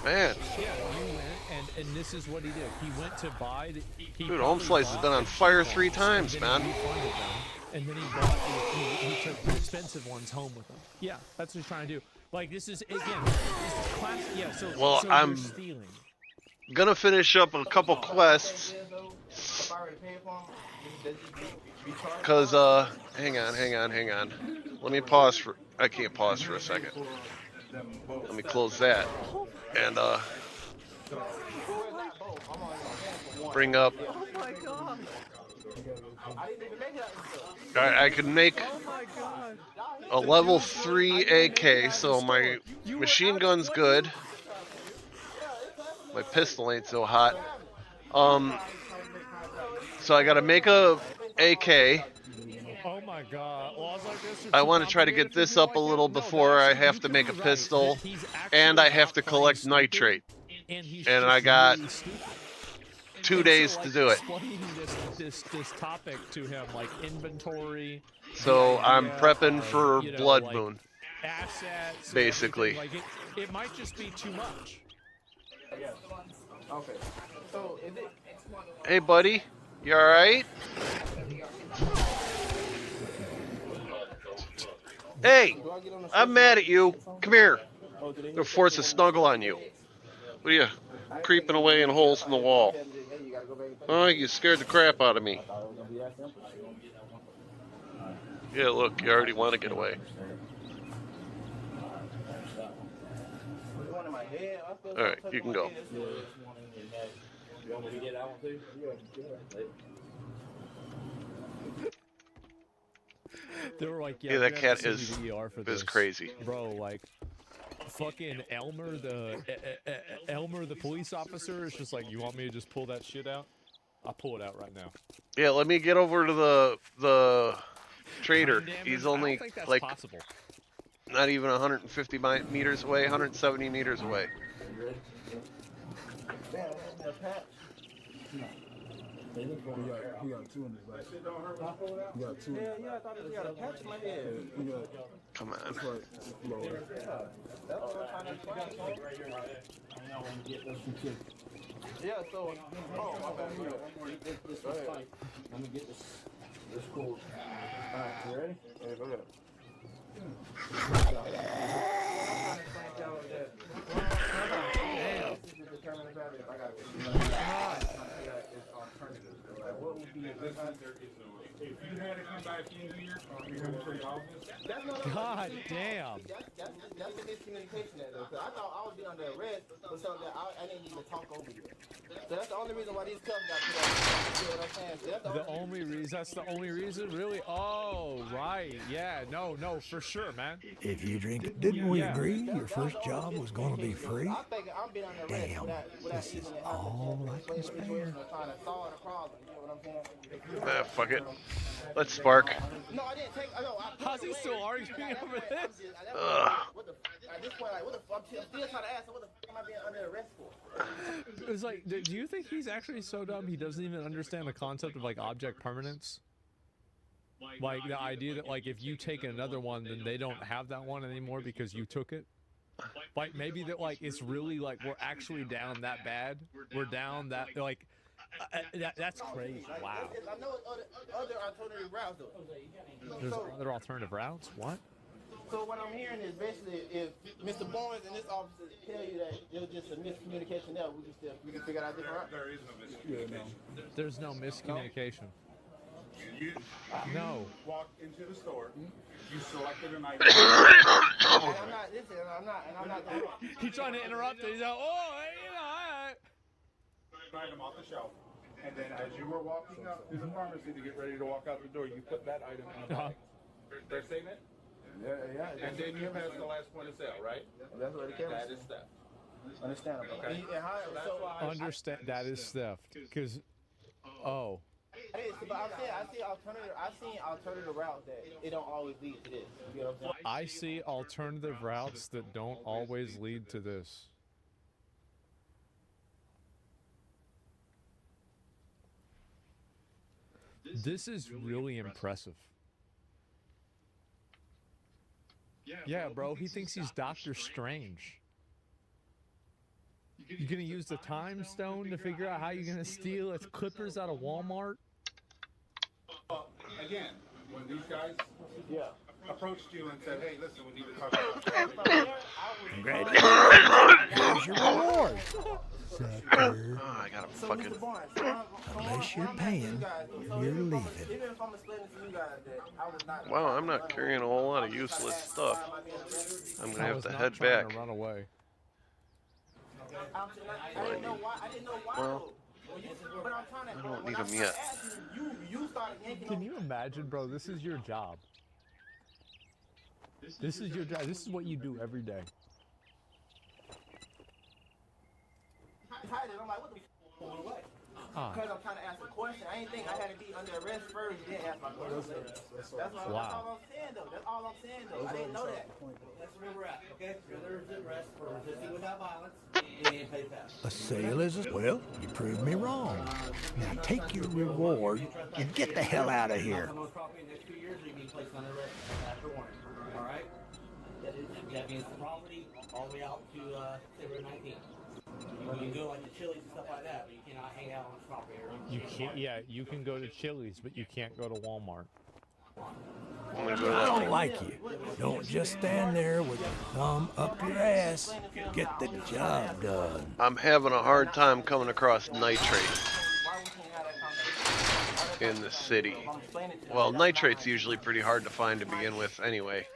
Man. Yeah, you went, and this is what he did. He went to buy. Dude, Home Slice has been on fire 3 times, man. And then he bought. He took the expensive ones home with him. Yeah, that's what he's trying to do. Like this is again, this is classic. Yeah. So. Well, so I'm stealing. Gonna finish up a couple quests. Cause hang on. Let me pause for. I can't pause for a second. Let me close that. And bring up. Oh my god. Alright, I can make a level 3 AK, so my machine gun's good. My pistol ain't so hot. So I gotta make a AK. Oh my god. I want to try to get this up a little before I have to make a pistol, and I have to collect nitrate. And I got 2 days to do it. Explaining this topic to him, like inventory. So I'm prepping for Blood like Moon, assets, basically. Like it might just be too much. Okay. So is it? Hey, buddy, you all right? Hey, I'm mad at you. Come here. I'm gonna force a snuggle on you. What are you creeping away in holes in the wall? Oh, you scared the crap out of me. Yeah, look, you already want to get away. Alright, you can go. They were like, Yeah, that we have cat to send is you the ER for this. crazy. Bro, like, fucking Elmer, the police officer, is just like, you want me to just pull that shit out? I'll pull it out right now. Yeah, let me get over to the trader. He's only I don't think that's like possible. not even 150 meters away, 170 meters away. He got 2 in his back. He got 2. Yeah, I thought he got a patch in my head. Come on. That's right. Lower. That's what I'm trying to explain. Yeah, so, oh, my bad. This fight. Let me get this cool. Alright, you ready? Yeah, go ahead. This is the determining factor. I got what would be a good time? If you had to come back in here, you're going to pretty obvious. God damn. That's the miscommunication there, though. Cause I thought I would be under arrest for something that I didn't even talk over you. So that's the only reason why these cuffs got put on. You know what I'm saying? So That's the only reason, really? Oh, right. Yeah, no, for sure, man. If you drink it, didn't we agree your first job was going to be free? I think I'm being under arrest Damn, this is all I can spare. trying to solve the problem. You know what I'm saying? Fuck it. Let's spark. No, I didn't take. How's he still arguing over this? At this point, like, what the fuck? I'm still trying to ask him, what the fuck am I being under arrest for? It's like, do you think he's actually so dumb he doesn't even understand the concept of like object permanence? Like the idea that like if you take another one, then they don't have that one anymore because you took it. Like maybe that like it's really like we're actually down that bad. We're down that like. That's crazy. Wow. I know other alternative routes though. There's other alternative routes? What? So what I'm hearing is basically if Mr. Barnes and this officer tell you that it was just a miscommunication there, we can figure out a different route. There is no miscommunication. There's no miscommunication. You walked into the store. You selected an item. I'm not. Listen, I'm not. He's trying to interrupt it. He's like, oh, hey, you know, item off the shelf, and then as you were walking up to the pharmacy to get ready to walk out the door, you put that item in a bag. Fair statement? Yeah. And then you passed the last point of sale, right? That's what it counts. That is theft. Understandable. Okay. understand that is theft. Because, oh. But I see alternative routes that it don't always lead to this. You know what I'm saying? I see alternative routes that don't always lead to this. This is really impressive. Yeah, bro, he thinks he's Doctor Strange. You gonna use the time stone to figure out how you're gonna steal its clippers out of Walmart? Again, when these guys approached you and said, hey, listen, we need to talk about Congratulations. Here's your reward. Sucker. Oh, I gotta fucking... Unless you're paying, you're leaving. Wow, I'm not carrying a whole lot of useless stuff. I'm gonna have to head back. Run away. Well, I don't need them yet. Can you imagine, bro? This is your job. This is your job. This is what you do every day. I'm like, what the f*** because I'm trying to ask a question. I didn't think I had to be under arrest first, then ask my question. That's all I'm saying, though. That's all I'm saying, though. I didn't know that. That's where we're at, okay? You're under arrest for resisting without violence and pay theft. A sale is a... Well, you proved me wrong. Now take your reward and get the hell out of here. Someone's property in the next 2 years, you're being placed under arrest after warning. All right? That means the property all the way out to February 19th. You can go like the Chili's and stuff like that, but you cannot hang out on this property. You can't. Yeah, you can go to Chili's, but you can't go to Walmart. I don't like you. Don't just stand there with your thumb up your ass. Get the job done. I'm having a hard time coming across nitrate in the city. Well, nitrate's usually pretty hard to find to begin with anyway.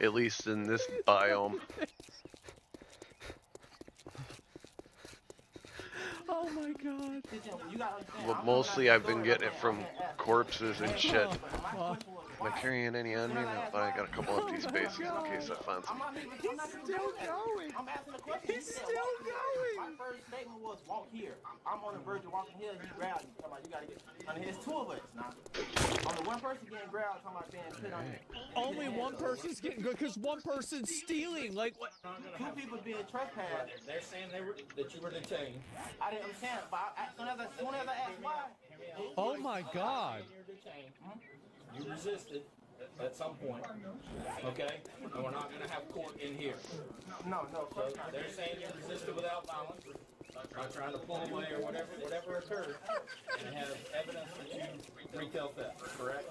At least in this biome. Oh my god. But mostly I've been getting it from corpses and shit. Am I carrying any on me? No, but I got a couple empty spaces in case I find some. He's still going. I'm asking a question. He's still going. My first statement was walk here. I'm on the verge of walking here. He grabbed me. Talking about you gotta get. I mean, there's two of us now. Only one person getting grabbed. Talking about being put on. Only one person's getting good because one person's stealing. Like what? Two people being trespassed. They're saying that you were detained. I didn't understand. But as soon as I asked why. Oh my God. You resisted at some point, okay? And we're not going to have court in here. No. So they're saying you resisted without violence, not trying to pull away or whatever occurred, and have evidence that you retail theft, correct?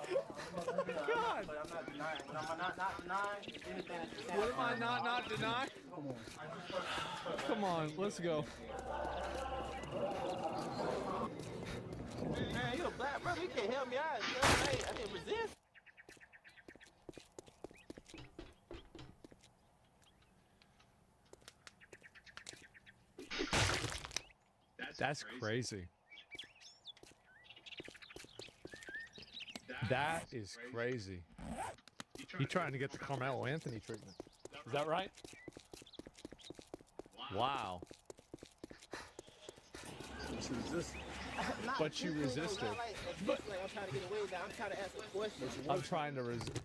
God. But I'm not denying. I'm not denying anything that you're saying. What am I not denying? Come on, let's go. Man, you a black brother. You can't help me out. Hey, I didn't resist. That's crazy. That is crazy. You trying to get the Carmelo Anthony treatment. Is that right? Wow. But you resisted. I'm trying to get away with that. I'm trying to ask a question. I'm trying to resist.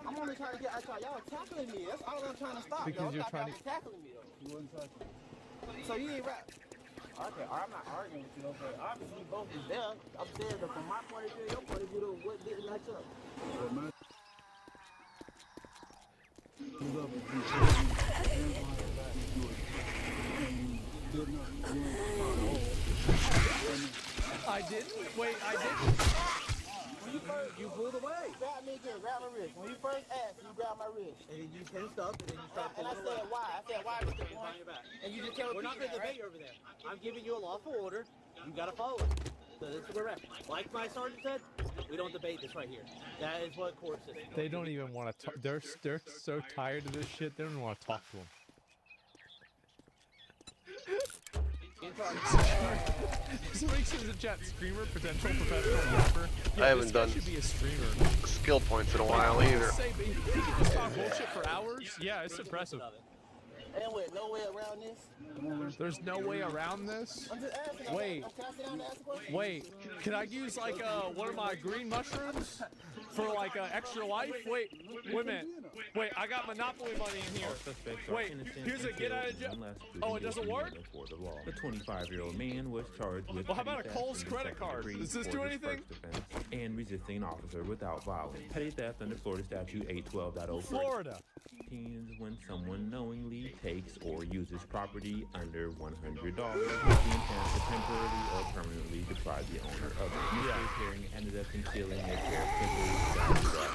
I'm only trying to get. Y'all tackling me. That's all I'm trying to stop. Because you're trying to tackling me though. You wasn't tackling. So you ain't rap. Okay, I'm not arguing with you though, but obviously both is there. I'm saying that from my point of view, your point of view, though, what didn't match up? I didn't? Wait, I didn't? When you first, you pulled away. Grab me again, grab my wrist. When you first asked, you grabbed my wrist. And then you tensed up, and then you started pulling away. And I said, why? I said, why, Mr. One? And you just kept repeating. We're not going to debate over there. I'm giving you a lawful order. You got to follow it. So this is where we're at. Like my sergeant said, we don't debate this right here. That is what court says. They don't even want to talk. They're so tired of this shit, they don't even want to talk to them. Somebody says in the chat, streamer, potential professional rapper. Yeah, I haven't done should be a streamer. skill points in a while either. He can just talk bullshit for hours. Yeah, it's impressive. And wait, no way around this? There's no way around this? I'm just asking. Wait. Can I sit down and ask a question? Wait, can I use like one of my green mushrooms for like extra life? Wait a minute. Wait, I got Monopoly money in here. Wait, here's a get out of jail. Oh, it doesn't work? The 25-year-old man was charged with Well, how about a Kohl's credit card? Does this do anything? And resisting an officer without violence. Petty theft under Florida Statute 812.04. Florida. Is when someone knowingly takes or uses property under $100 with the intent to temporarily or permanently deprive the owner of it. Mr. Herring ended up concealing a pair of clippers valued at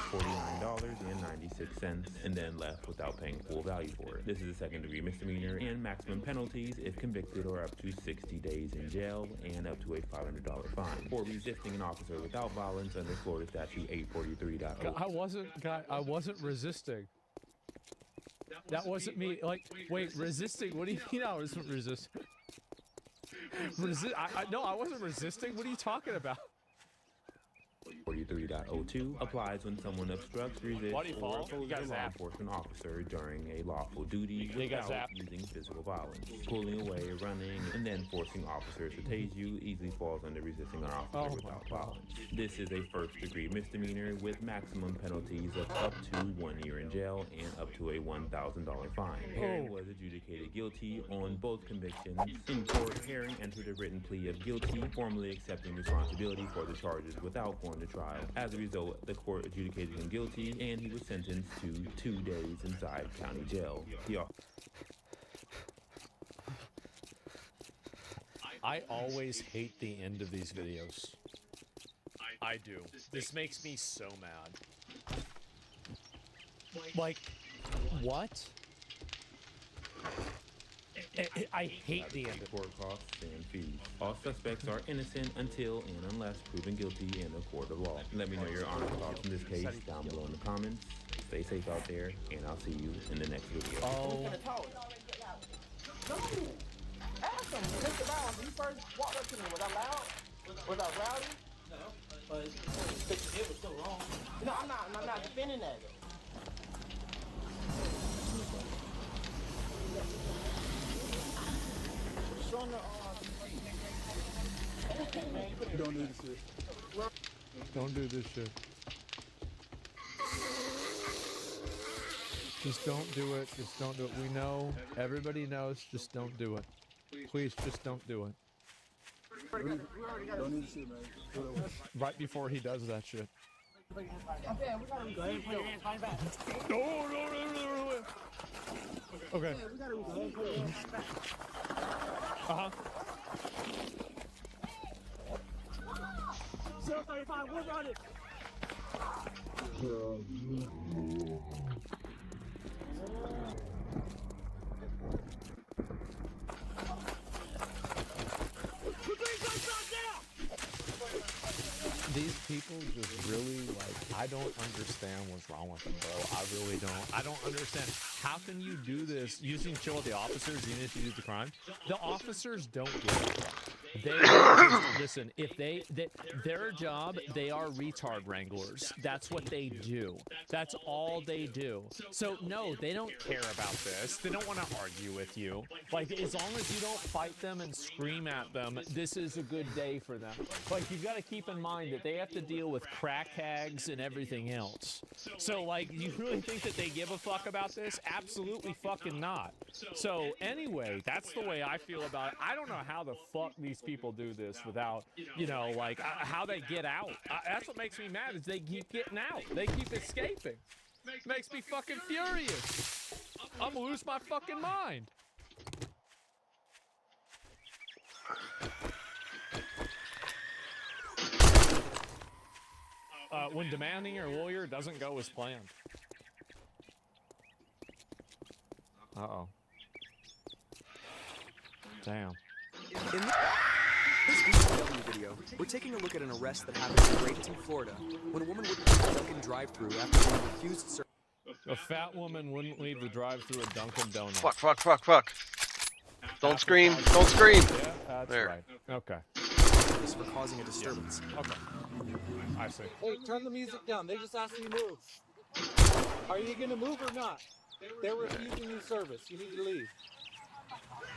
$49.96 and then left without paying full value for it. This is a second-degree misdemeanor, and maximum penalties, if convicted, are up to 60 days in jail and up to a $500 fine. For resisting an officer without violence under Florida Statute 843.0. I wasn't resisting. That wasn't me. Like, wait, resisting? What do you mean I wasn't resisting? No, I wasn't resisting. What are you talking about? 43.02 applies when someone obstructs, resists, or opposes a law enforcement officer during a lawful duty without using physical violence. Pulling away, running, and then forcing officers to tase you easily falls under resisting an officer without violence. This is a first-degree misdemeanor with maximum penalties of up to 1 year in jail and up to a $1,000 fine. Herring was adjudicated guilty on both convictions. In court, Herring entered a written plea of guilty, formally accepting responsibility for the charges without going to trial. As a result, the court adjudicated him guilty, and he was sentenced to 2 days inside county jail. I always hate the end of these videos. I do. This makes me so mad. Like, what? I hate the end of court costs and fees. All suspects are innocent until and unless proven guilty in a court of law. Let me know your honest thoughts in this case down below in the comments. Stay safe out there, and I'll see you in the next video. No. Ask him, Mr. Bowers, when you first walked up to me, was I loud? Was I rowdy? No. but what you did was still wrong. No, I'm not defending that. Don't do this shit. Don't do this shit. Just don't do it. Just don't do it. We know. Everybody knows. Just don't do it. Please, just don't do it. Don't do this shit, man. Right before he does that shit. Okay, we gotta go ahead and put your hands behind back. No. Okay. We gotta go ahead and put your hands back. Uh-huh. 035, we're running. These people just really, like, I don't understand what's wrong with them, bro. I really don't. I don't understand. How can you do this using chill with the officers even if you do the crime? The officers don't give a fuck. They listen, if their job, they are retard wranglers. That's what they do. That's all they do. So no, they don't care about this. They don't want to argue with you. Like, as long as you don't fight them and scream at them, this is a good day for them. Like, you've got to keep in mind that they have to deal with crack hags and everything else. So, like, you really think that they give a fuck about this? Absolutely fucking not. So anyway, that's the way I feel about it. I don't know how the fuck these people do this without, you know, like, how they get out. That's what makes me mad, is they keep getting out. They keep escaping. Makes me fucking furious. I'm gonna lose my fucking mind. When demanding your lawyer doesn't go as planned. Uh-oh. Damn. In this VCW video, we're taking a look at an arrest that happened in Bradenton, Florida, when a woman wouldn't leave a Dunkin' drive-thru after being refused service. A fat woman wouldn't leave the drive-thru at Dunkin' Donuts. Fuck. Don't scream. Don't scream. Yeah, that's there. Right. Okay. For causing a disturbance. Okay. I see. Hey, turn the music down. They just asked you to move. Are you gonna move or not? They're refusing you service. You need to leave.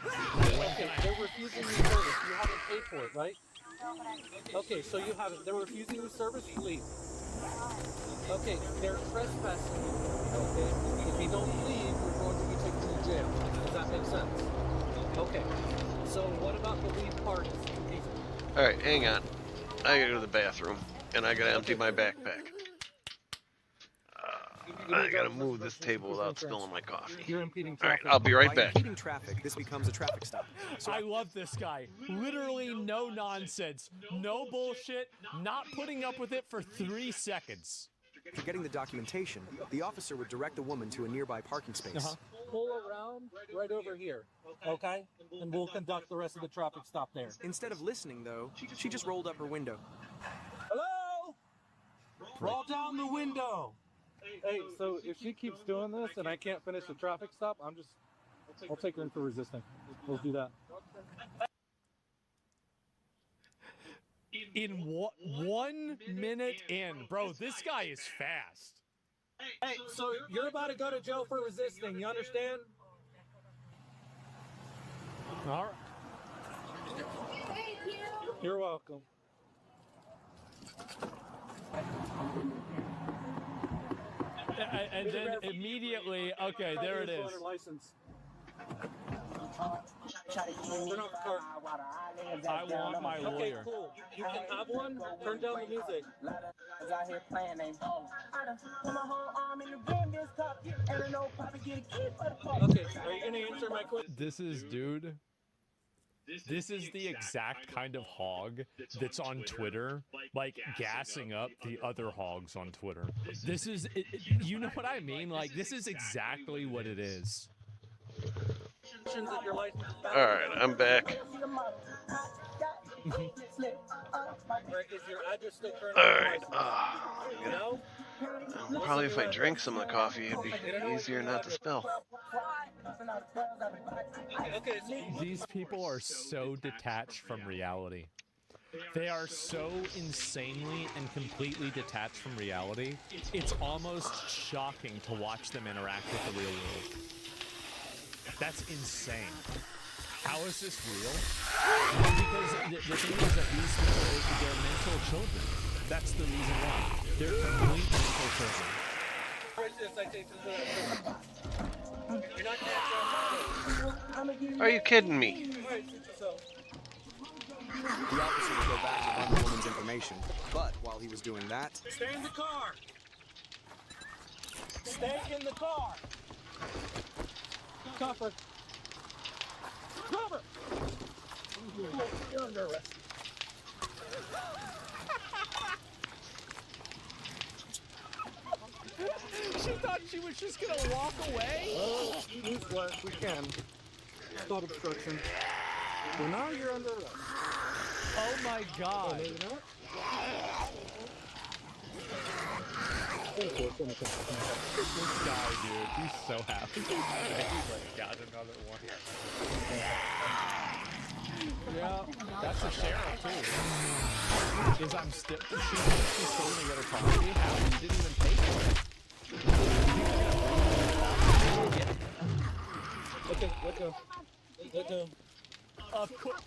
Okay, they're refusing you service. You haven't paid for it, right? Okay, so you haven't. They're refusing you service. You leave. Okay, they're trespassing you. Okay, if you don't leave, you're going to be taken to jail. Does that make sense? Okay. So what about the leave part? All right, hang on. I gotta go to the bathroom, and I gotta empty my backpack. I gotta move this table without spilling my coffee. You're impeding All right, traffic. I'll be right By back. impeding traffic, this becomes a traffic stop. So I love this guy. Literally no nonsense, no bullshit, not putting up with it for 3 seconds. for getting the documentation, the officer would direct the woman to a nearby parking space. Pull around right over here, okay? And we'll conduct the rest of the traffic stop there. Instead of listening, though, she just rolled up her window. Hello? Roll down the window. Hey, so if she keeps doing this and I can't finish the traffic stop, I'll take her in for resisting. We'll do that. In 1 minute in, bro, this guy is fast. Hey, so you're about to go to jail for resisting, you understand? All right. Thank you. You're welcome. And then immediately, okay, there it is. License. Turn off the car. I want my lawyer. Okay, cool. You can have one. Turn down the music. Okay, are you gonna answer my question? This is, dude. This is the exact kind of hog that's on Twitter, like gassing up the other hogs on Twitter. This is, you know what I mean? Like, this is exactly what it is. Alright, I'm back. Alright, probably if I drink some of the coffee, it'd be easier not to spill. These people are so detached from reality. They are so insanely and completely detached from reality. It's almost shocking to watch them interact with the real world. That's insane. How is this real? Because the thing is that these people, they're mental children. That's the reason why. They're complete mental children. Are you kidding me? The officer would go back and run the woman's information, but while he was doing that... Stay in the car! Stay in the car! Cover! Cover! You're under arrest. She thought she was just gonna walk away? Newsflash, we can. Stop obstruction. So now you're under arrest. Oh my god. Maybe not. This guy, dude, he's so happy. He's like, got another one. Yeah, that's the sheriff too. Is she's still gonna get her property? How? She didn't even pay for it. Okay, let go. Let go. Of course.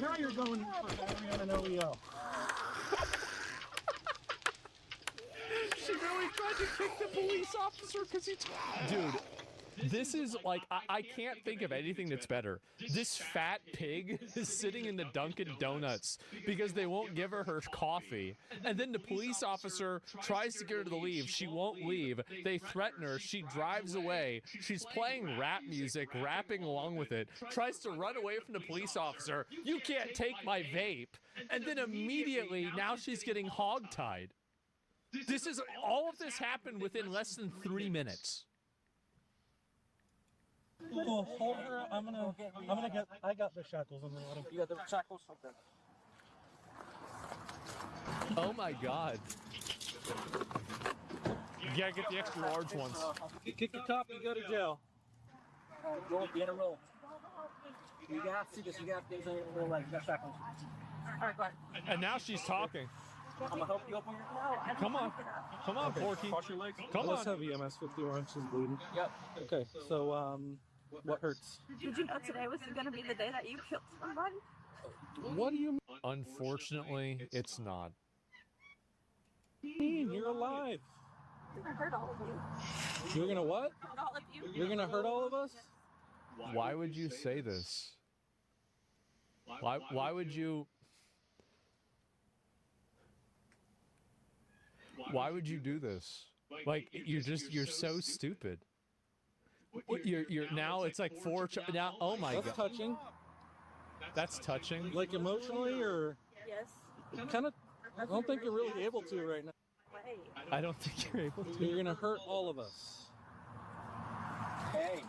Now you're going on an OEO. She really tried to kick the police officer because he... Dude, this is like... I can't think of anything that's better. This fat pig is sitting in the Dunkin' Donuts because they won't give her coffee. And then the police officer tries to get her to leave. She won't leave. They threaten her. She drives away. She's playing rap music, rapping along with it. Tries to run away from the police officer. You can't take my vape. And then immediately, now she's getting hogtied. All of this happened within less than 3 minutes. Oh, hold her. I got the shackles. I'm gonna let him. You got the shackles? Okay. Oh my god. You gotta get the extra large ones. Kick the top, you go to jail. Roll, get a roll. You got to see this. You got these little legs. You got shackles. Alright, go ahead. And now she's talking. I'm gonna help you open your... Come on. Come on, Porky. Cross your legs. Come Let's on. have EMS 51 inches bleeding. Yep. Okay, so, what hurts? Did you know today was going to be the day that you killed somebody? What do you Unfortunately, it's not. mean? You're alive. I'm gonna hurt all of you. You're gonna what? Hurt all of you. You're gonna hurt all of us? Why would you say this? Why would you... Why would you do this? Like, you're so stupid. You're now it's like now. Oh my god. That's touching. That's touching. Like emotionally, or Yes. kind of. I don't think you're really able to right now. Wait. I don't think you're able to. You're gonna hurt all of us. Hey.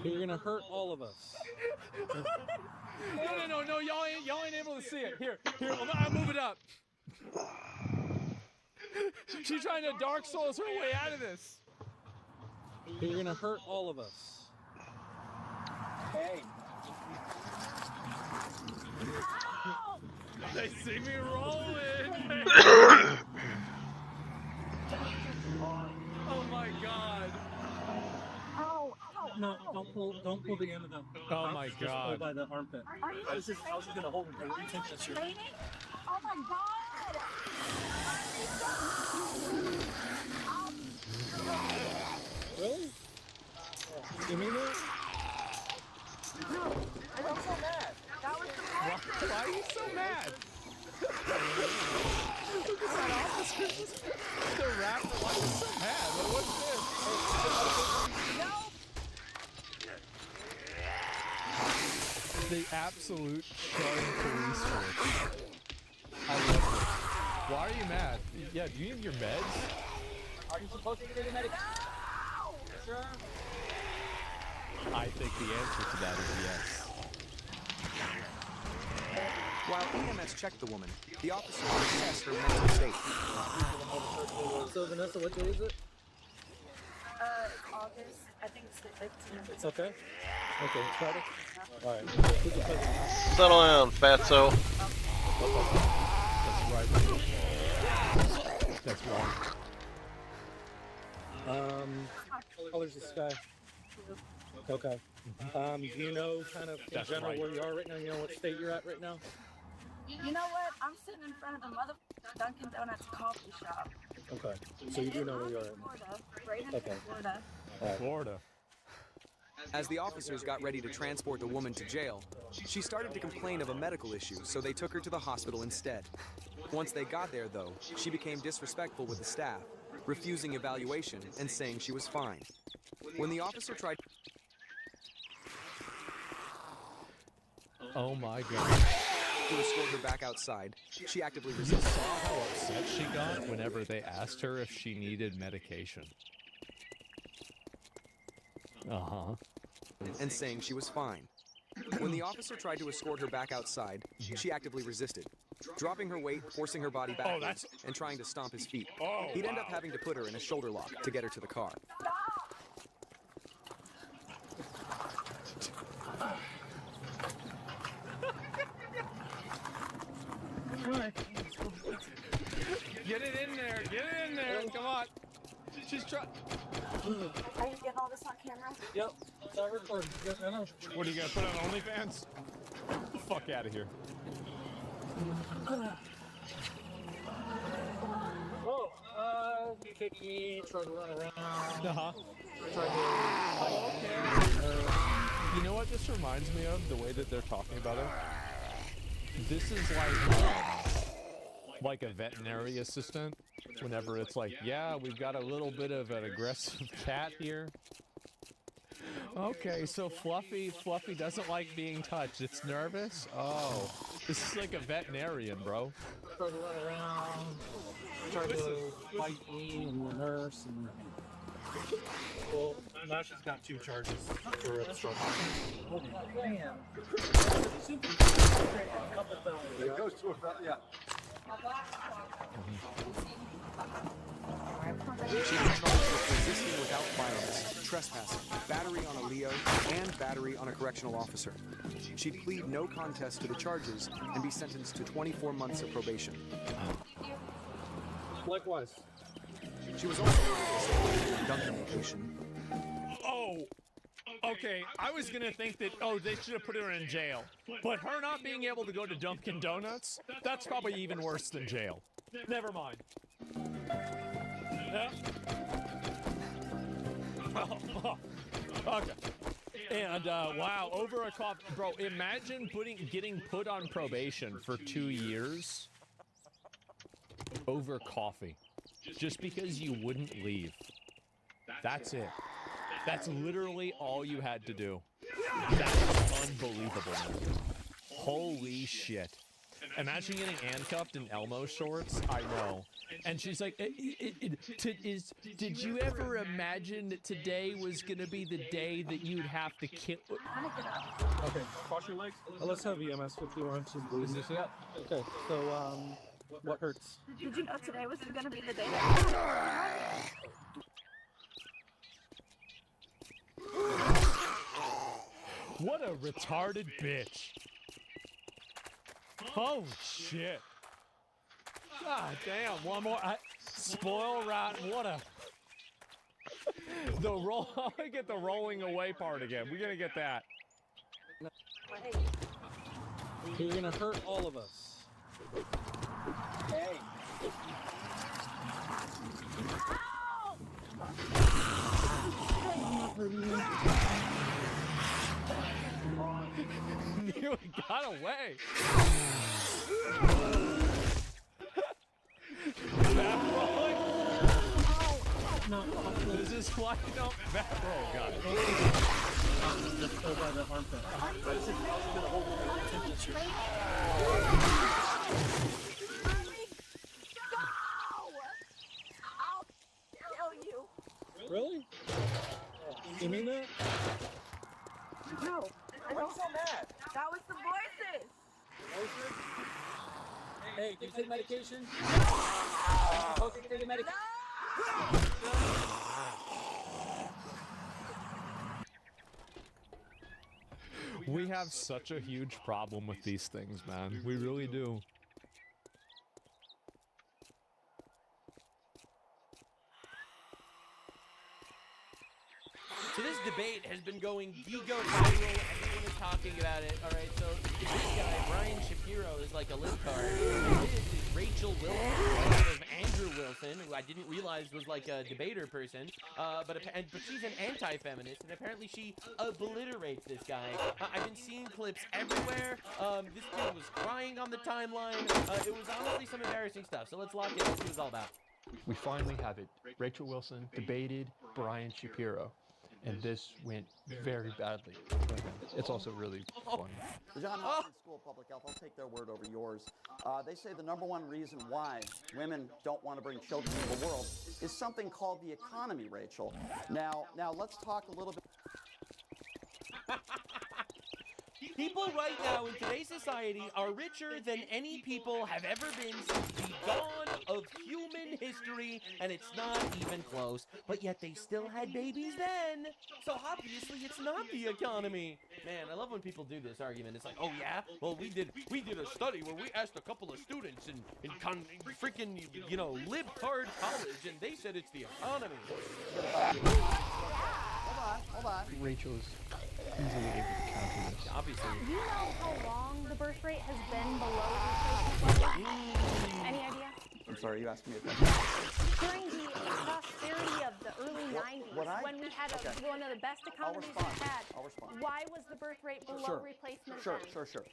You're gonna hurt all of us. No, y'all ain't able to see it. Here, I'll move it up. She's trying to Dark Souls her way out of this. You're gonna hurt all of us. Hey. They see me rolling. Oh my god. No, don't pull the end of them. Oh my Just god. pull by the armpit. I was just gonna hold him. What do you think this is? Oh my god! Really? You mean that? I was so mad. That was the point. Why are you so mad? Look at that officer. The rapper. Why are you so mad? What's this? No. The absolute charring police force. I love this. Why are you mad? Yeah, do you need your meds? Are you supposed to get a medic? Sure. I think the answer to that is yes. While EMS checked the woman, the officer would assess her mental state. So Vanessa, what day is it? It's August. I think it's the 15th. It's okay? Okay, it's Friday? Alright. Settle down, fatso. That's right. That's wrong. What color's the sky? Okay. Do you know kind of in That's general right. where you are right now? You know what state you're at right now? You know what? I'm sitting in front of the mother Dunkin' Donuts coffee shop. Okay. So you do know where you are right now? Florida. Right in Okay. Florida. Florida. As the officers got ready to transport the woman to jail, she started to complain of a medical issue, so they took her to the hospital instead. Once they got there, though, she became disrespectful with the staff, refusing evaluation and saying she was fine. When the officer tried Oh my god. to escort her back outside, she actively resisted. Saw how upset she got whenever they asked her if she needed medication. Uh-huh. And saying she was fine. When the officer tried to escort her back outside, she actively resisted, dropping her weight, forcing her body backwards, and trying to stomp his feet. He'd end up having to put her in a shoulder lock to get her to the car. Get it in there! Get it in there! Come on! She's trying. Are you getting all this on camera? Yep. It's not recording. I know. What are you gonna put on OnlyFans? Get the fuck out of here. Oh, kicky, try to run around. Uh-huh. Try to... Oh, okay. You know what this reminds me of? The way that they're talking about it? This is like a veterinary assistant. Whenever it's like, yeah, we've got a little bit of an aggressive cat here. Okay, so Fluffy doesn't like being touched. It's nervous? Oh, this is like a veterinarian, bro. Try to run around. Try to fight me and the nurse. And... Well, now she's got 2 charges for obstruction. Oh, man. It goes to a yeah. She was charged with resisting without violence, trespassing, battery on a Leo, and battery on a correctional officer. She'd plead no contest to the charges and be sentenced to 24 months of probation. Likewise. She was also arrested at a Dunkin' location. Oh, okay. I was gonna think that, oh, they should have put her in jail. But her not being able to go to Dunkin' Donuts, that's probably even worse than jail. Never mind. Yeah. Okay. And wow, over a coffee, bro. Imagine getting put on probation for 2 years over coffee, just because you wouldn't leave. That's it. That's literally all you had to do. That's unbelievable, man. Holy shit. Imagine getting handcuffed in Elmo shorts. I know. And she's like, did you ever imagine that today was going to be the day that you'd have to kill? Okay, cross your legs. Let's have EMS 51, please. Yeah. Okay, so, what hurts? Did you know today was going to be the day that... What a retarded bitch. Oh, shit. God damn, one more. Spoil rotten, what a... I get the rolling away part again. We're gonna get that. You're gonna hurt all of us. Hey. You got away. No, this is why you don't back roll, guys. Just go by the armpit. I'll kill you. Really? You mean that? No. I'm so mad. That was the voices. Hey, do you take medication? Okay, take the medication. We have such a huge problem with these things, man. We really do. So this debate has been going giga viral. Everyone is talking about it. All right, so this guy, Brian Shapiro, is like a libtard. This is Rachel Wilson, wife of Andrew Wilson, who I didn't realize was like a debater person. But she's an anti-feminist, and apparently she obliterates this guy. I've been seeing clips everywhere. This dude was crying on the timeline. It was honestly some embarrassing stuff. So let's lock in. Let's see what it's all about. We finally have it. Rachel Wilson debated Brian Shapiro. And this went very badly for him. It's also really funny. The John Hopkins School of Public Health, I'll take their word over yours. They say the #1 reason why women don't want to bring children into the world is something called the economy, Rachel. Now let's talk a little bit. People right now in today's society are richer than any people have ever been since the dawn of human history, and it's not even close. But yet they still had babies then. So obviously it's not the economy. Man, I love when people do this argument. It's like, oh yeah? Well, we did a study where we asked a couple of students in freaking, you know, libtard college, and they said it's the economy. Hold on. Rachel is easily able to counter this. Obviously. Do you know how long the birth rate has been below replacement level? Any idea? I'm sorry, you asked me a question. During the prosperity of the early 90s, when we had one of the best economies we've had, why was the birth rate below replacement then? Sure.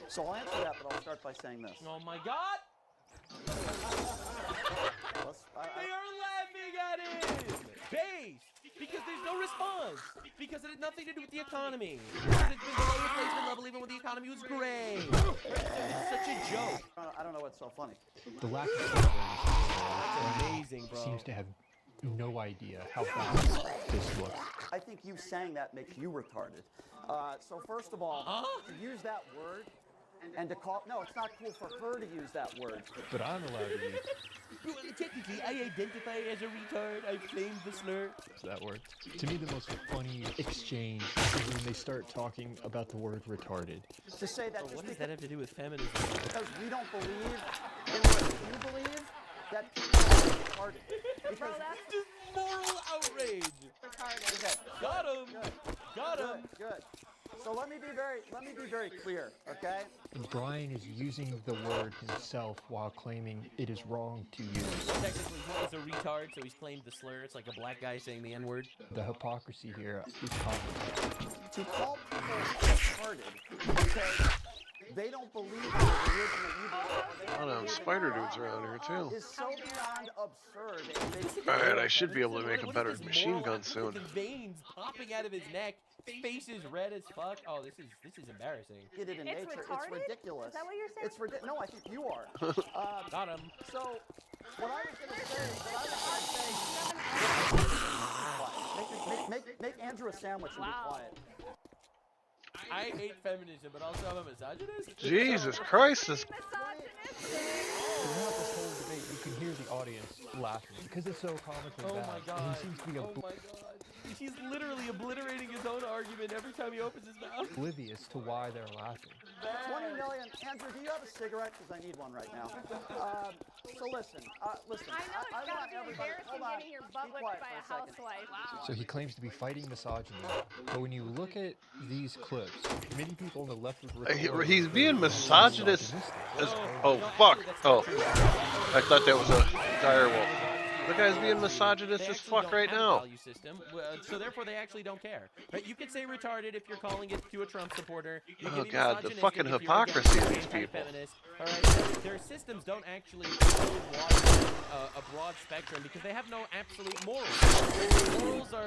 So I'll answer that, but I'll start by saying this. Oh my God! They are laughing at him! Base! Because there's no response! Because it had nothing to do with the economy! Because it's been below replacement level even when the economy was great! It's such a joke! I don't know what's so funny. The lack of awareness That's amazing, bro. seems to have no idea how bad this looks. I think you saying that makes you retarded. So first of all, to use that word and to call... No, it's not cool for her to use that word. But I'm allowed to use Well, technically, I identify as a retard. I've claimed the slur. that word. To me, the most funny exchange is when they start talking about the word retarded. To say that what does that have to do with feminism? Because we don't believe in what you believe, that people are retarded. Because that's just moral outrage. Retarded. Okay. Got him. Got him. Good. So let me be very clear, okay? And Brian is using the word himself while claiming it is wrong to use. Technically, he is a retard, so he's claimed the slur. It's like a black guy saying the N-word. The hypocrisy here is common. To call people retarded because they don't believe in the religion that you believe. Oh no, spider dudes around here too. Is so beyond absurd. Alright, I should be able to make a better machine gun soon. With the veins popping out of his neck, face is red as fuck. Oh, this is embarrassing. It in nature. It's ridiculous. Is that what you're saying? It's ridiculous. No, I think you are. Got him. So, what I was going to say, make Andrew a sandwich and be quiet. I hate feminism, but also I'm a misogynist. Jesus Christ, this... Throughout this whole debate, you can hear the audience laughing because it's so comically Oh bad. my God. And he seems to be Oh my God. He's literally obliterating his own argument every time he opens his mouth. oblivious to why they're laughing. 20 million. Andrew, do you have a cigarette? Because I need one right now. So listen. I know it's gotta be embarrassing getting your butt whipped by a housewife. Wow. So he claims to be fighting misogyny, but when you look at these clips, many people on the left of the He's being misogynist as... Oh, fuck. Oh. I thought that was a dire wolf. The guy's being misogynist as fuck right now. System, so therefore they actually don't care. Right? You could say retarded if you're calling it to a Trump supporter. You Oh can be God, the misogynistic fucking if you're hypocrisy of against these people. anti-feminist. All right, their systems don't actually widen a broad spectrum because they have no absolute morals. Their morals are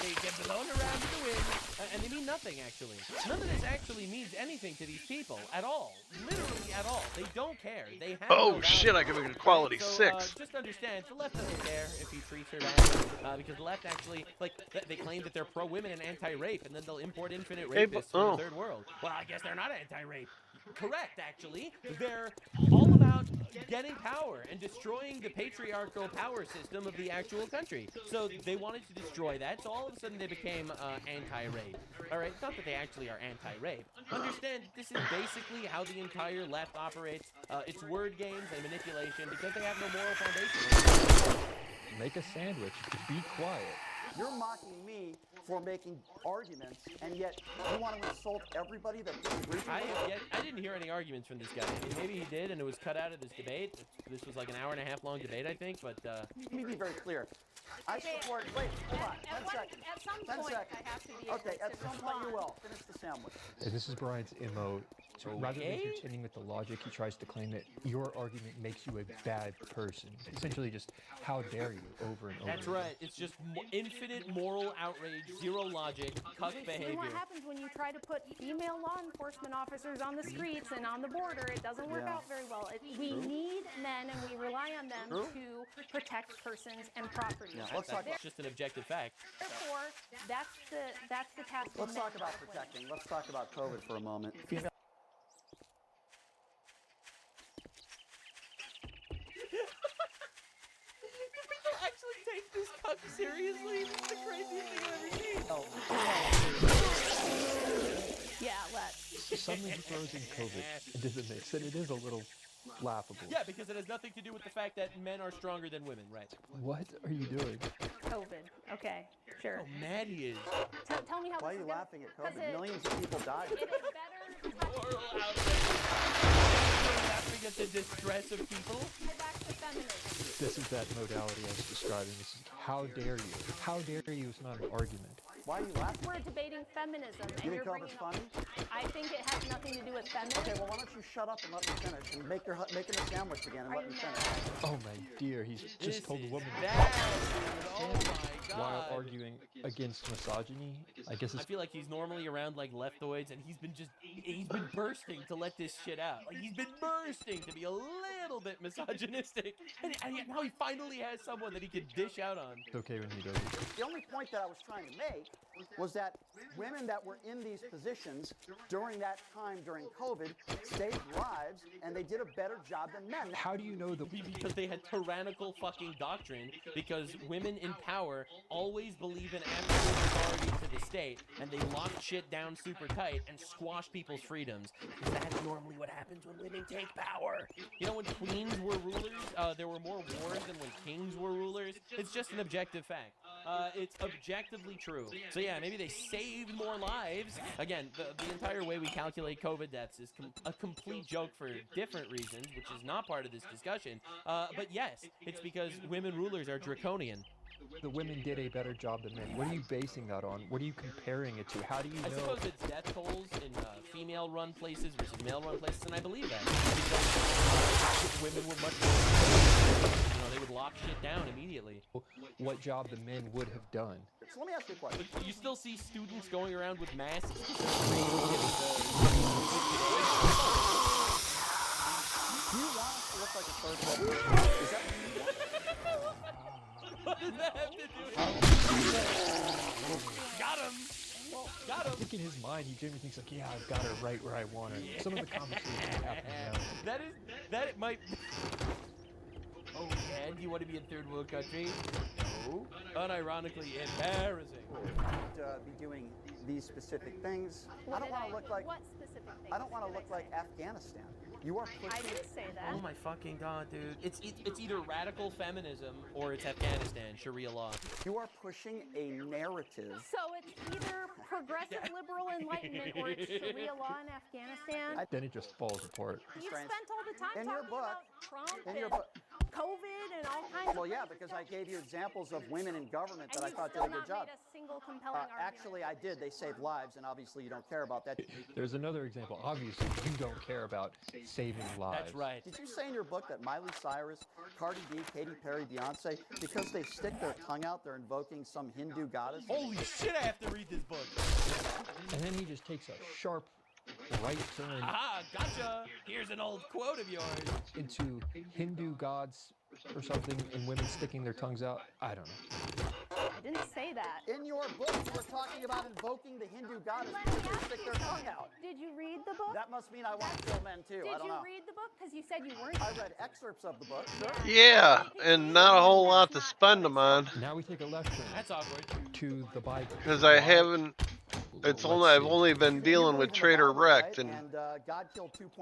they get blown around in the wind, and they mean nothing actually. None of this actually means anything to these people at all. Literally at all. They don't care. They have Oh no shit, I values. can make it quality So, 6. Just understand, the left doesn't care if he treats her badly, because the left actually, like, they claim that they're pro-women and anti-rape, and then they'll import infinite Hey, rapists oh. from the third world. Well, I guess they're not anti-rape. Correct, actually. They're all about getting power and destroying the patriarchal power system of the actual country. So they wanted to destroy that. It's all all of a sudden they became anti-rape. All right, not that they actually are anti-rape. Understand, this is basically how the entire left operates. It's word games and manipulation because they have no moral foundation. Make a sandwich. Be quiet. You're mocking me for making arguments, and yet you want to insult everybody that disagrees with you? I didn't hear any arguments from this guy. I mean, maybe he did, and it was cut out of this debate. This was like an hour-and-a-half long debate, I think, but... Let me be very clear. I support... Wait, hold on. 10 seconds. At some 10 point, seconds. I have to be able Okay, at some point you will. Finish the sandwich. And this is Brian's MO. So rather than contending with the logic, he tries to claim that your argument makes you a bad person. Essentially just, how dare you, over and over. That's right. It's just infinite moral outrage, zero logic, cuck behavior. And what happens when you try to put female law enforcement officers on the streets and on the border? It doesn't work out very well. We need men, and we rely on them to protect persons and property. That's just an objective fact. Therefore, that's the task. Let's talk about protecting. Let's talk about COVID for a moment. Actually take this cuck seriously? This is the craziest thing I've ever seen. Yeah, let's. Suddenly he throws in COVID into the mix, and it is a little laughable. Yeah, because it has nothing to do with the fact that men are stronger than women, right? What are you doing? COVID. Okay, sure. Oh, mad he is. Tell me how. Why are you laughing at COVID? Millions of people died. It is better. Moral outrage. Laughing at the distress of people. Go back to feminism. This is that modality I was describing. This is, how dare you? How dare you is not an argument. Why are you laughing? We're debating feminism, and You you're think bringing COVID's funny? I think it has nothing to do with feminism. Okay, well, why don't you shut up and let me finish and make him a sandwich again and let me finish. Oh my dear, he's just told the woman Oh my God. while arguing against misogyny. I guess it's I feel like he's normally around like leftoids, and he's been bursting to let this shit out. Like he's been bursting to be a little bit misogynistic, and yet now he finally has someone that he can dish out on. It's okay when he does it. The only point that I was trying to make was that women that were in these positions during that time, during COVID, saved lives, and they did a better job than men. How do you know the... Because they had tyrannical fucking doctrine, because women in power always believe in absolute authority to the state, and they lock shit down super tight and squash people's freedoms. Because that's normally what happens when women take power. You know, when queens were rulers, there were more wars than when kings were rulers. It's just an objective fact. It's objectively true. So yeah, maybe they saved more lives. Again, the entire way we calculate COVID deaths is a complete joke for different reasons, which is not part of this discussion. But yes, it's because women rulers are draconian. The women did a better job than men. What are you basing that on? What are you comparing it to? How do you know? I suppose it's death tolls in female-run places versus male-run places, and I believe that. Because women were much more, they would lock shit down immediately. What job the men would have done? So let me ask you a question. But you still see students going around with masks. Do you want us to look like a third world country? Is that what you want? What does that have to do with it? Got him! Got him! I think in his mind, he genuinely thinks like, yeah, I've got her right where I want her. Some of the conversations happening now. That it might... Oh, and you want to be in third world country? No. Unironically embarrassing. Be doing these specific things. I don't want to look like... What specific things? I don't want to look like Afghanistan. You are pushing... I didn't say that. Oh my fucking God, dude. It's either radical feminism or it's Afghanistan, Sharia law. You are pushing a narrative. So it's either progressive liberal enlightenment or it's Sharia law in Afghanistan. Then it just falls apart. You spent all the time In your talking book, about Trump in your and book. COVID and all kinds of Well, yeah, because I gave you examples of women in government that I thought did a good job. Made a single compelling argument. Actually, I did. They saved lives, and obviously you don't care about that. There's another example. Obviously, you don't care about saving lives. That's right. Did you say in your book that Miley Cyrus, Cardi B, Katy Perry, Beyonce, because they stick their tongue out, they're invoking some Hindu goddess? Holy shit, I have to read this book. And then he just takes a sharp right turn. Aha, gotcha. Here's an old quote of yours. Into Hindu gods or something, and women sticking their tongues out. I don't know. I didn't say that. In your book, you were talking about invoking the Hindu goddess before they stick their tongue out. Did you read the book? That must mean I want to kill men too. I Did don't you know. read the book? Because you said you weren't. I read excerpts of the book. Sure. Yeah, and not a whole lot to spend them on. Now we take a left turn. That's awkward. To the Bible. Because I haven't. I've only been dealing with Trader Rekt, and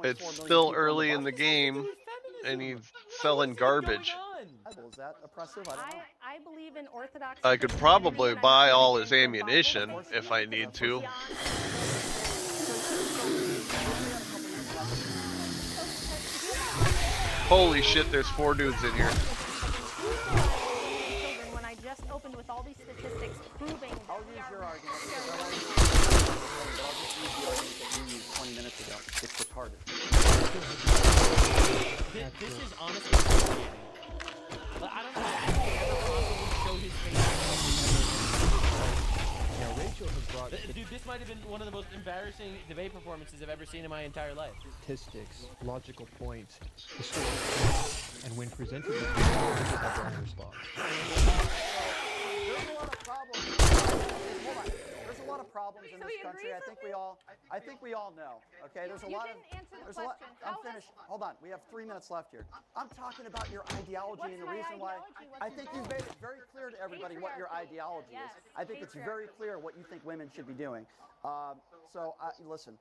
it's still early in the game, and he's selling garbage. Is that oppressive? I don't know. I believe in Orthodox. I could probably buy all his ammunition if I need to. Holy shit, there's 4 dudes in here. When I just opened with all these statistics proving that I'll use your argument. I'll just use the argument that you used 20 minutes ago. It's retarded. This is honestly fascinating. But I don't know how he ever possibly showed his face. Now, Rachel has brought... Dude, this might have been one of the most embarrassing debate performances I've ever seen in my entire life. Statistics, logical points, historical facts, and when presented with people, have their own response. There's a lot of problems. Hold on. There's a lot of problems in this country. I think we all know. Okay, there's a lot of. There's a lot. I'm finished. Hold on. We have 3 minutes left here. I'm talking about your ideology and the reason why. I think you've made it very clear to everybody what your ideology is. I think it's very clear what you think women should be doing. Listen.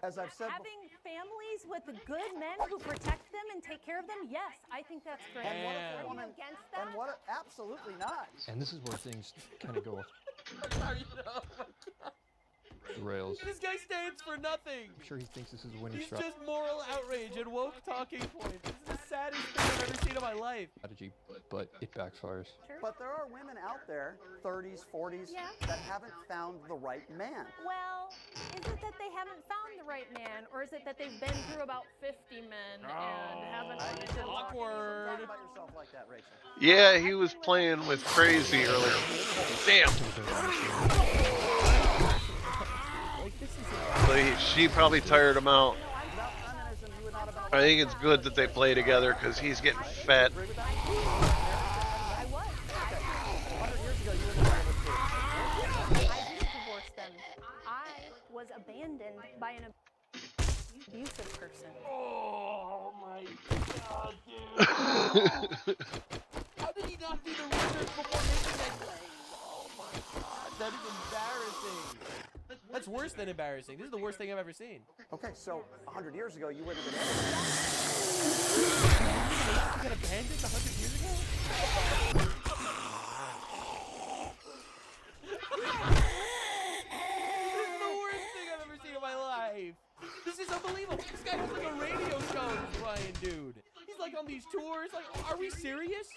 As I've said, having families with good men who protect them and take care of them, yes, I think that's great. And what if a woman against that? And what? Absolutely not. And this is where things kind of go off the rails. This guy stands for nothing. I'm sure he thinks this is a winning He's strategy. just moral outrage and woke talking points. This is the saddest thing I've ever seen in my life. But it backfires. But there are women out there, 30s, 40s, that haven't found the right man. Well, is it that they haven't found the right man, or is it that they've been through about 50 men and haven't wanted to awkward. Talk about yourself like that, Rachel. Yeah, he was playing with crazy earlier. Damn. So she probably tired him out. I think it's good that they play together because he's getting fat. I didn't divorce them. I was abandoned by an abusive person. Oh my god, dude. How did he not do the research before making that claim? Oh my god, that is embarrassing. That's worse than embarrassing. This is the worst thing I've ever seen. Okay, so 100 years ago, you wouldn't have been You got abandoned 100 years ago? This is the worst thing I've ever seen in my life. This is unbelievable. This guy has like a radio show, this Ryan dude. He's like on these tours. Like, are we serious?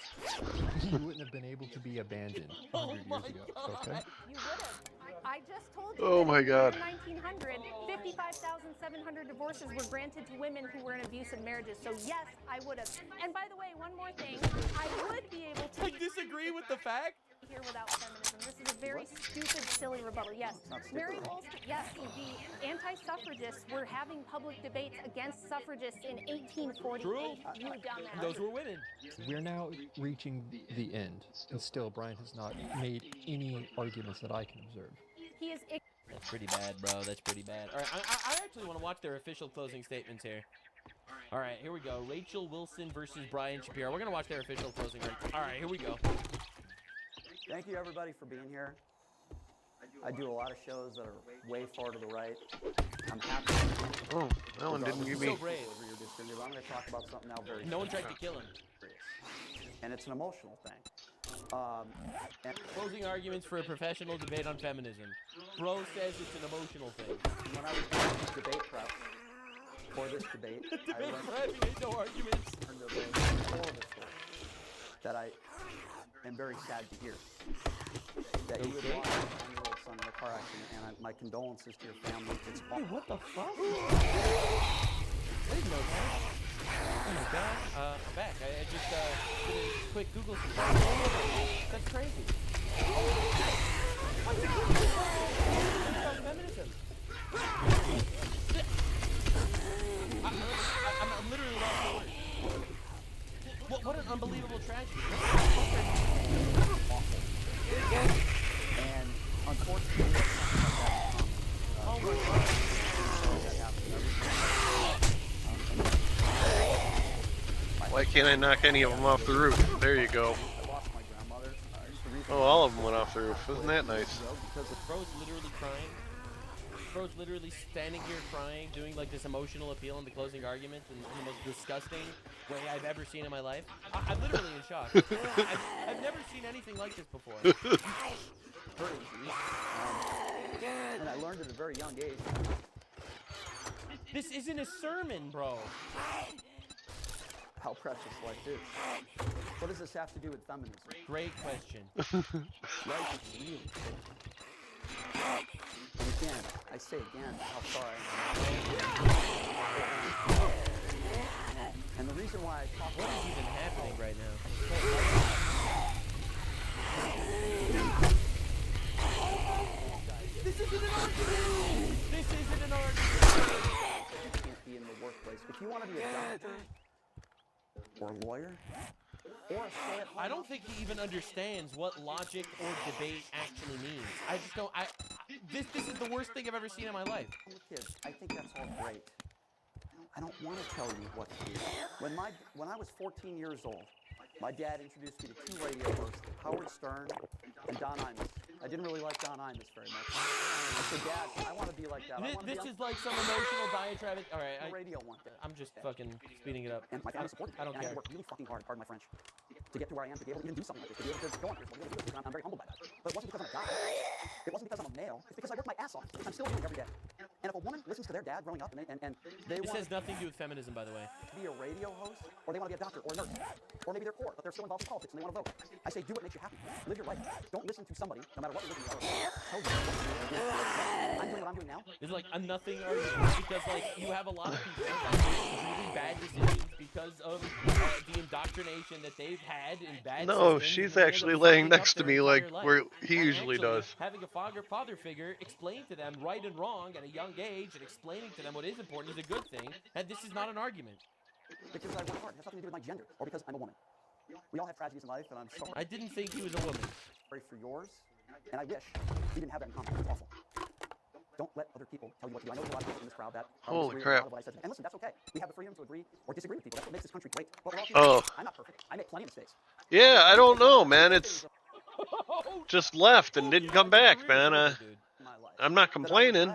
You wouldn't have been able to be abandoned 100 years ago. Okay? You would have. I just told you. Oh my god. In 1900, 55,700 divorces were granted to women who were in abusive marriages. So yes, I would have. And by the way, one more thing. I would be able to disagree with the fact here without feminism. This is a very stupid, silly rebuttal. Yes, Mary Wollstonecraft. Yes, the anti-suffragists were having public debates against suffragists in 1848. True. You dumbass. Those were women. We're now reaching the end, and still Brian has not made any arguments that I can observe. He is. That's pretty bad, bro. That's pretty bad. All right, I actually want to watch their official closing statements here. All right, here we go. Rachel Wilson versus Brian Shapiro. We're gonna watch their official closing. All right, here we go. Thank you, everybody, for being here. I do a lot of shows that are way far to the right. I'm happy. Oh, that one didn't give me. So brave over your discrimination. I'm going to talk about something now very. No one tried to kill him. And it's an emotional thing. Closing arguments for a professional debate on feminism. Bro says it's an emotional thing. When I was doing debate prep for this debate, I learned no arguments. Horrible story that I am very sad to hear. That you had lost your 9-year-old son in a car accident, and my condolences to your family. It's awful. What the fuck? I didn't know that. Oh my god. I'm back. I just did a quick Google some stuff. That's crazy. What's it about feminism? I'm literally lost for words. What an unbelievable tragedy. It unfortunately, Oh my God. Why can't I knock any of them off the roof? There you go. Oh, all of them went off the roof. Isn't that nice? Bro's literally crying. Bro's literally standing here crying, doing like this emotional appeal in the closing argument in the most disgusting way I've ever seen in my life. I'm literally in shock. I've never seen anything like this before. And I learned at a very young age. This isn't a sermon, bro. How precious life is. What does this have to do with feminism? Great question. Life is real. And again, I say again, how sorry I am. And the reason why I talk what is even happening right now? This isn't an argument! This isn't an argument! You can't be in the workplace. If you want to be a doctor or a lawyer or a stay-at-home, I don't think he even understands what logic or debate actually means. I just don't. This is the worst thing I've ever seen in my life. Kids, I think that's all great. I don't want to tell you what to do. When I was 14 years old, my dad introduced me to 2 radio hosts, Howard Stern and Don Imus. I didn't really like Don Imus very much. I said, Dad, I want to be like that. This is like some emotional diatribe. All right, radio one day. I'm just fucking speeding it up. And my family supported me. I don't and care. I worked really fucking hard, pardon my French, to get to where I am, to be able to even do something like this, to be able to go on here, to be able to do this. I'm very humbled by that. But it wasn't because I'm a guy. It wasn't because I'm a male. It's because I worked my ass off, which I'm still doing every day. And if a woman listens to their dad growing up and they This want has nothing to do with feminism, by the way. to be a radio host, or they want to be a doctor or a nurse, or maybe they're poor, but they're still involved in politics and they want to vote, I say do what makes you happy. Live your life. Don't listen to somebody, no matter what religion you are. Tell them what to do. I'm doing what I'm doing now. It's like a nothing argument because like you have a lot of people that make really bad decisions because of the indoctrination that they've had in bad No, systems, she's and they end actually up laying fucking next up to their me like entire life. where he And usually actually, does. Having a father figure explain to them right and wrong at a young age and explaining to them what is important is a good thing, and this is not an argument. Because I work hard. It has nothing to do with my gender, or because I'm a woman. We all have tragedies in life, and I'm sorry. I didn't think he was a woman. Sorry for yours, and I wish we didn't have that in common. It's awful. Don't let other people tell you what to do. I know there's a lot of people in this crowd that Holy disagree with a crap. lot of what I said. And listen, that's okay. We have the freedom to agree or disagree with people. That's what makes this country great. But we're all Oh. human. I'm not perfect. I make plenty of mistakes. Yeah, I don't know, man. It's just left and didn't come back, man. I'm not complaining,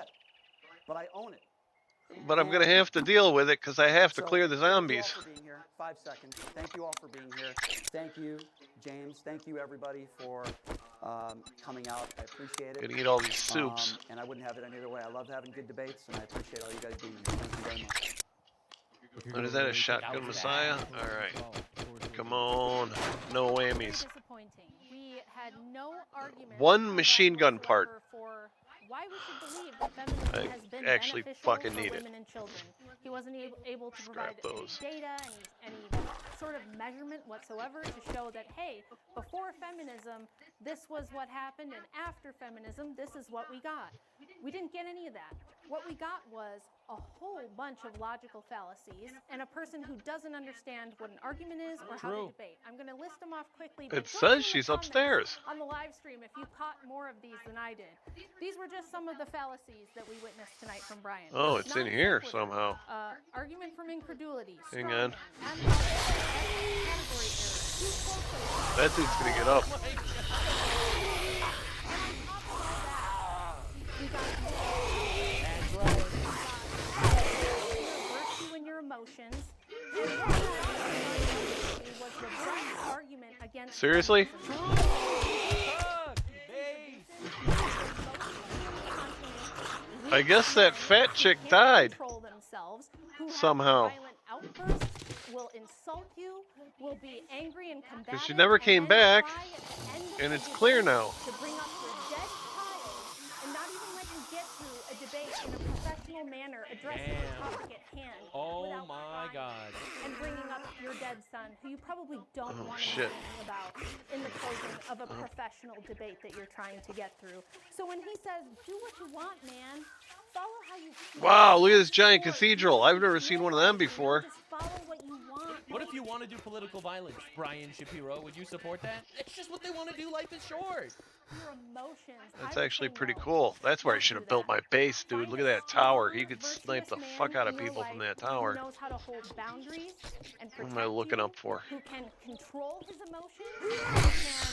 But I own it. but I'm gonna have to deal with it because I have to clear the zombies. Thank you all for being here. 5 seconds. Thank you all for being here. Thank you, James. Thank you, everybody, for coming out. I appreciate it. Gonna eat all these soups. And I wouldn't have it any other way. I love having good debates, and I appreciate all you guys being here. Thank you very much. What is that, a shotgun messiah? Alright. Come on. No whammies. We had no argument. One machine gun part. For why we should believe that feminism has been actually beneficial fucking for need it. women and children. He wasn't able to provide Scrap those. any data, any sort of measurement whatsoever to show that, hey, before feminism, this was what happened, and after feminism, this is what we got. We didn't get any of that. What we got was a whole bunch of logical fallacies and a person who doesn't understand what an argument is or how True. to debate. I'm going to list them off quickly. It but says join in the she's comments upstairs. on the live stream if you caught more of these than I did. These were just some of the fallacies that we witnessed tonight from Brian. Oh, it's in here somehow. Argument from incredulity. Hang on. Category error. Too closely. That dude's gonna get up. Reverse you in your emotions. And what was the best argument against Seriously? I guess that fat chick died. Somehow. Will insult you, will be angry and combative, Because she never came back, and it's clear now. to bring up your dead child and not even let you get through a debate in a professional manner addressing the topic at hand. Oh my God. And bringing up your dead son, who you probably don't Oh, want to shit. know anything about in the closing of a professional debate that you're trying to get through. So when he says, do what you want, man, follow how you feel. Wow, look at this giant cathedral. I've never seen one of them before. Just follow what you want. What if you want to do political violence, Brian Shapiro? Would you support that? It's just what they want to do. Life is short. your emotions. That's actually pretty cool. That's where I should have built my base, dude. Look at that tower. You could snipe the fuck out of people from that tower. Who knows how to hold boundaries and What protect am I looking you, up for? who can control his emotions, who can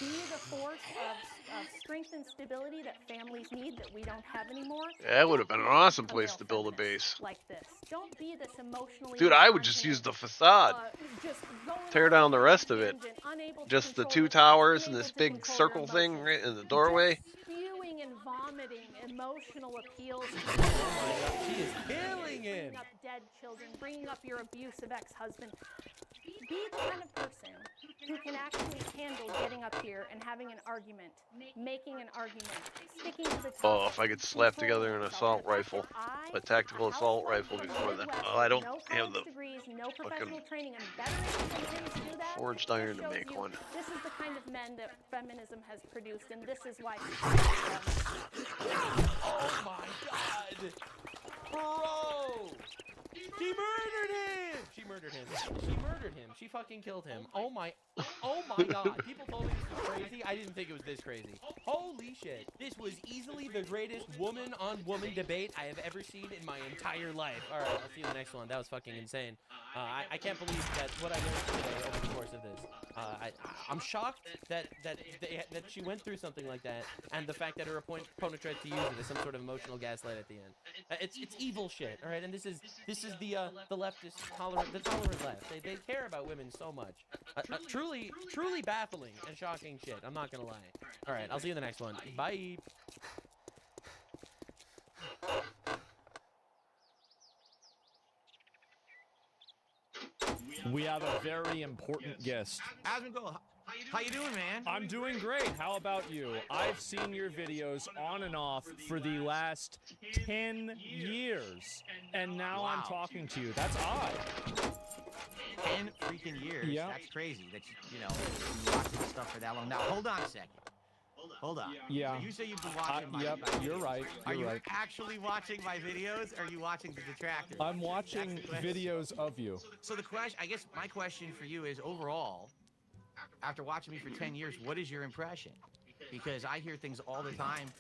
be the force of strength and stability that families need that we don't have anymore. That would have been an awesome place to build a base. Like this. Don't be this emotionally Dude, I would just use the facade. Tear down the rest of it. Just the two towers and this big circle thing right in the doorway. Spewing and vomiting emotional appeals. Oh my God, she is killing him. Bringing up dead children, bringing up your abusive ex-husband. Be the kind of person who can actually handle getting up here and having an argument, making an argument, sticking to the topic. Oh, if I could slap together an assault rifle, a tactical assault rifle before then. Oh, I don't have the fucking forged iron to make one. This is the kind of men that feminism has produced, and this is why. Oh my God, bro! She murdered him! She murdered him. She murdered him. She fucking killed him. Oh my God. People told me this was crazy. I didn't think it was this crazy. Holy shit. This was easily the greatest woman-on-woman debate I have ever seen in my entire life. All right, I'll see you in the next one. That was fucking insane. I can't believe that what I learned today over the course of this. I'm shocked that she went through something like that, and the fact that her opponent tried to use it as some sort of emotional gaslight at the end. It's evil shit, all right? And this is the leftist tolerant left. They care about women so much. Truly baffling and shocking shit. I'm not gonna lie. All right, I'll see you in the next one. Bye. We have a very important guest. Asmongold, how you doing, man? I'm doing great. How about you? I've seen your videos on and off for the last 10 years, and now I'm talking to you. That's odd. 10 freaking years. Yeah. That's crazy that you watch this stuff for that long. Now, hold on a second. Hold on. Yeah. So you say you've been watching my Yep, videos. you're right. Are you right. actually watching my videos, or are you watching the detractors? I'm watching videos of you. So the question, I guess my question for you is, overall, after watching me for 10 years, what is your impression? Because I hear things all the time.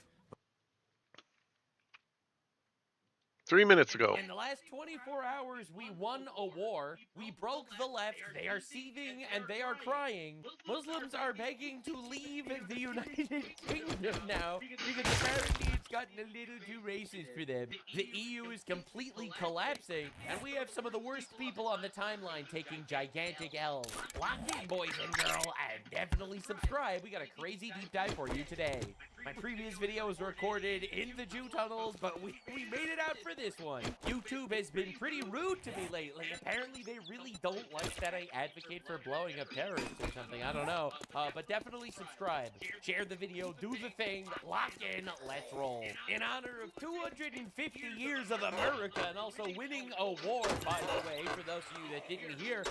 3 minutes ago. In the last 24 hours, we won a war. We broke the left. They are seething and they are crying. Muslims are begging to leave the United Kingdom now because apparently it's gotten a little too racist for them. The EU is completely collapsing, and we have some of the worst people on the timeline taking gigantic L's. Lock in, boys and girls, and definitely subscribe. We got a crazy deep dive for you today. My previous video was recorded in the Jew tunnels, but we made it out for this one. YouTube has been pretty rude to me lately. Apparently, they really don't like that I advocate for blowing up terrorists or something. I don't know. But definitely subscribe. Share the video. Do the thing. Lock in. Let's roll. In honor of 250 years of America and also winning a war, by the way, for those of you that didn't hear,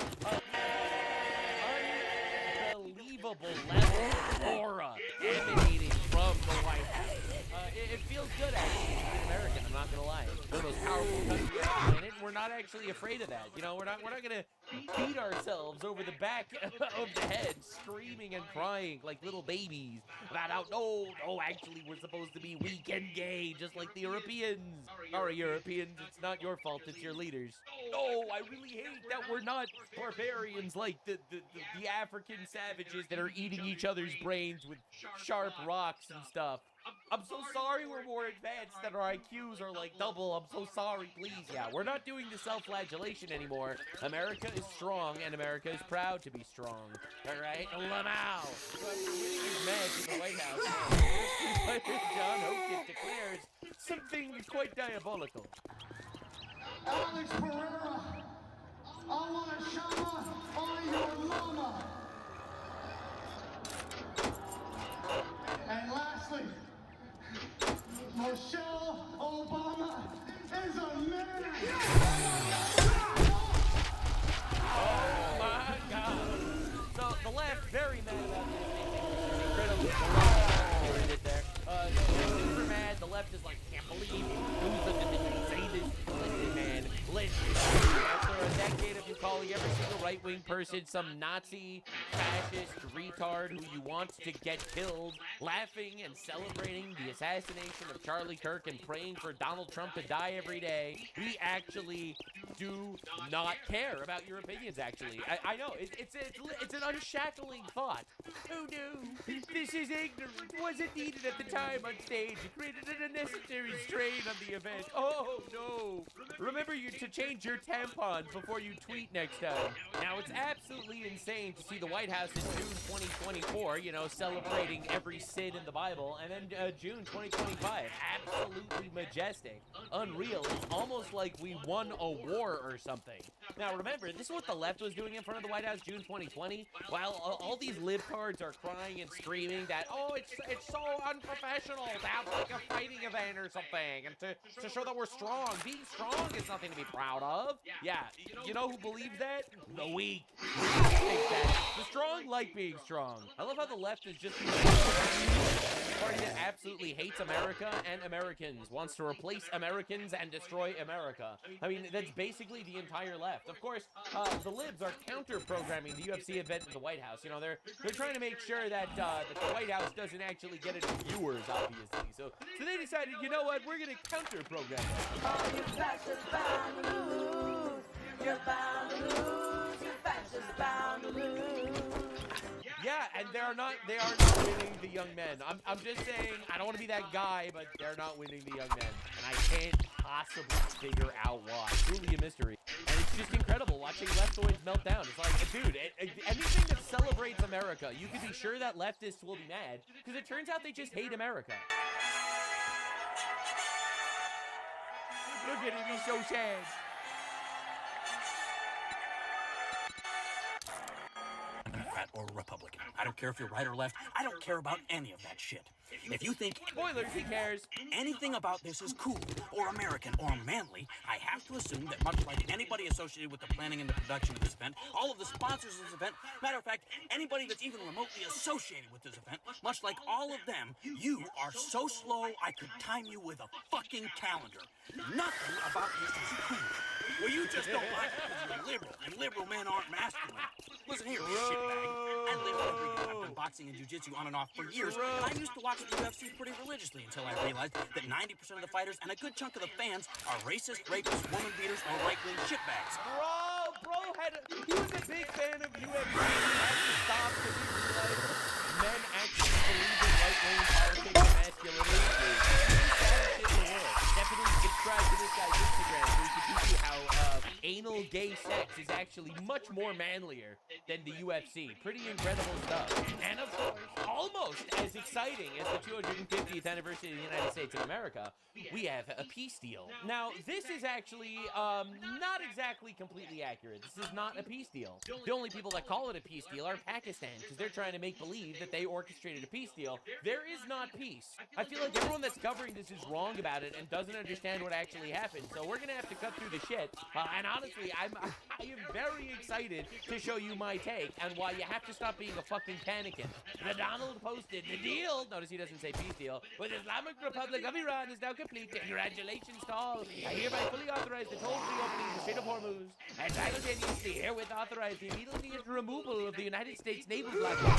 unbelievable level of aura emanating from the White House. It feels good actually to be an American, I'm not gonna lie. We're the most powerful country on the planet. We're not actually afraid of that. You know, we're not gonna beat ourselves over the back of the head, screaming and crying like little babies about how no, actually we're supposed to be weak and gay, just like the Europeans. Sorry, Europeans, it's not your fault, it's your leaders. No, I really hate that we're not barbarians like the African savages that are eating each other's brains with sharp rocks and stuff. I'm so sorry we're more advanced, that our IQs are like double. I'm so sorry, please. Yeah, we're not doing the self-flagellation anymore. America is strong, and America is proud to be strong. All right? Lamau, who after winning his match in the White House, John Hogan declares something quite diabolical. Alex Pereira, I want a shama on your mama. And lastly, Michelle Obama is a man. Oh my God! So the left very mad about this. Incredibly what did there. Super mad. The left is like, can't believe who's the say this. Listen, man. Listen. After a decade of you calling every single right-wing person some Nazi, fascist, retard who you want to get killed, laughing and celebrating the assassination of Charlie Kirk and praying for Donald Trump to die every day. We actually do not care about your opinions, actually. I know, it's an unshackling thought. Oh no, this is ignorant. Wasn't needed at the time on stage. It created an unnecessary strain on the event. Oh no. Remember to change your tampons before you tweet next time. Now, it's absolutely insane to see the White House in June 2024, you know, celebrating every sin in the Bible, and then June 2025. Absolutely majestic. Unreal. It's almost like we won a war or something. Now, remember, this is what the left was doing in front of the White House June 2020. While all these libtards are crying and screaming that, oh, it's so unprofessional to have like a fighting event or something, and to show that we're strong. Being strong is nothing to be proud of. Yeah, you know who believes that? The weak. Think that. The strong like being strong. I love how the left is just a party that absolutely hates America and Americans, wants to replace Americans and destroy America. I mean, that's basically the entire left. Of course, the libs are counter-programming the UFC event in the White House. You know, they're trying to make sure that the White House doesn't actually get any viewers, obviously. So they decided, you know what, we're going to counter-program it. Oh, you fascists bound to lose. You're bound to lose. You fascists bound to lose. Yeah, and they are not winning the young men. I'm just saying, I don't want to be that guy, but they're not winning the young men. And I can't possibly figure out why. Truly a mystery. And it's just incredible watching leftoids melt down. It's like, dude, anything that celebrates America, you can be sure that leftists will be mad, because it turns out they just hate America. Look at him, he's so sad. Democrat or Republican. I don't care if you're right or left. I don't care about any of that shit. If you think spoilers, he cares. Anything about this is cool or American or manly, I have to assume that much like anybody associated with the planning and the production of this event, all of the sponsors of this event, matter of fact, anybody that's even remotely associated with this event, much like all of them, you are so slow I could time you with a fucking calendar. Nothing about this is cool. Well, you just don't like it because you're liberal, and liberal men aren't masculine. Listen here, shitbag. I live over here. I've been boxing and jiu-jitsu on and off for years, and I used to watch the UFC pretty religiously until I realized that 90% of the fighters and a good chunk of the fans are racist, rapists, woman beaters, or right-wing shitbags. Bro he was a big fan of UFC. He had to stop because he realized men actually believe in right-wing politics and masculinity. Definitely subscribe to this guy's Instagram so he can teach you how anal gay sex is actually much more manlier than the UFC. Pretty incredible stuff. And of course, almost as exciting as the 250th anniversary of the United States of America, we have a peace deal. Now, this is actually not exactly completely accurate. This is not a peace deal. The only people that call it a peace deal are Pakistan, because they're trying to make believe that they orchestrated a peace deal. There is not peace. I feel like everyone that's covering this is wrong about it and doesn't understand what actually happened. So we're gonna have to cut through the shit. And honestly, I am very excited to show you my take and why you have to stop being a fucking panicking. The Donald posted the deal. Notice he doesn't say peace deal. With Islamic Republic of Iran is now complete. Congratulations to all. I hereby fully authorize the toll-free opening of the Strait of Hormuz and simultaneously herewith authorize the immediate removal of the United States naval blockade.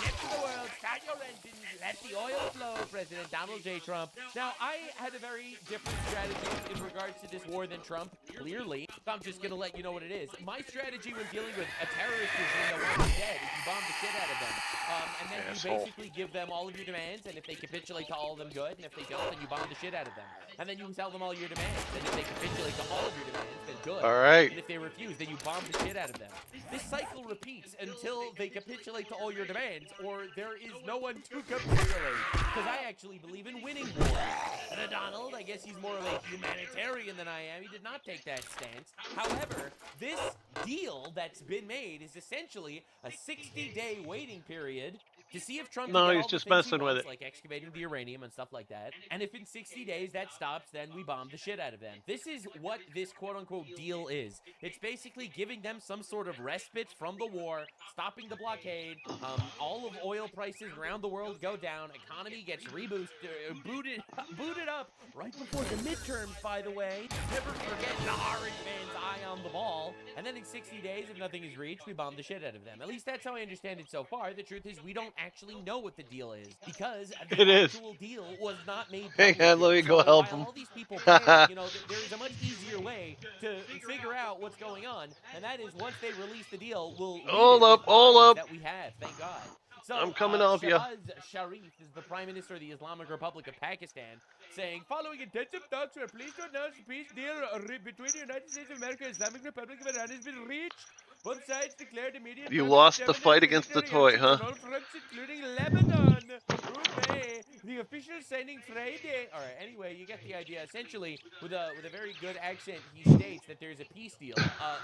Ships of the world, start your engines. Let the oil flow, President Donald J. Trump. Now, I had a very different strategy in regards to this war than Trump, clearly. I'm just going to let you know what it is. My strategy when dealing with a terrorist regime that wants you dead is you bomb the shit out of them. And then you basically give them all of your demands, and if they capitulate to all of them, good. And if they don't, then you bomb the shit out of them. And then you tell them all your demands. And if they capitulate to all of your demands, then good. All right. And if they refuse, then you bomb the shit out of them. This cycle repeats until they capitulate to all your demands, or there is no one to capitulate. Because I actually believe in winning war. And Donald, I guess he's more of a humanitarian than I am. He did not take that stance. However, this deal that's been made is essentially a 60-day waiting period to see if Trump No, can get he's all just the things he messing with wants, it. like excavating the uranium and stuff like that. And if in 60 days that stops, then we bomb the shit out of them. This is what this quote-unquote deal is. It's basically giving them some sort of respite from the war, stopping the blockade, all of oil prices around the world go down, economy gets booted up right before the midterms, by the way. Never forget the orange man's eye on on the ball, and then in 60 days, if nothing is reached, we bomb the shit out of them. At least that's how I understand it so far. The truth is we don't actually know what the deal is, because the actual deal was not made public. Hang on, let me go help him. All these people panic, there is a much easier way to figure out what's going on, and that is once they release the deal, we'll hold up. That we have, thank God. So, I'm coming to help you. Shahbaz Sharif is the Prime Minister of the Islamic Republic of Pakistan, saying, following intensive talks, we are pleased to announce a peace deal between the United States of America and Islamic Republic of Iran has been reached. Both sides declared immediate... You lost the fight against Detroit, huh? On all fronts, including Lebanon. The official signing Friday. All right, anyway, you get the idea. Essentially, with a very good accent, he states that there's a peace deal.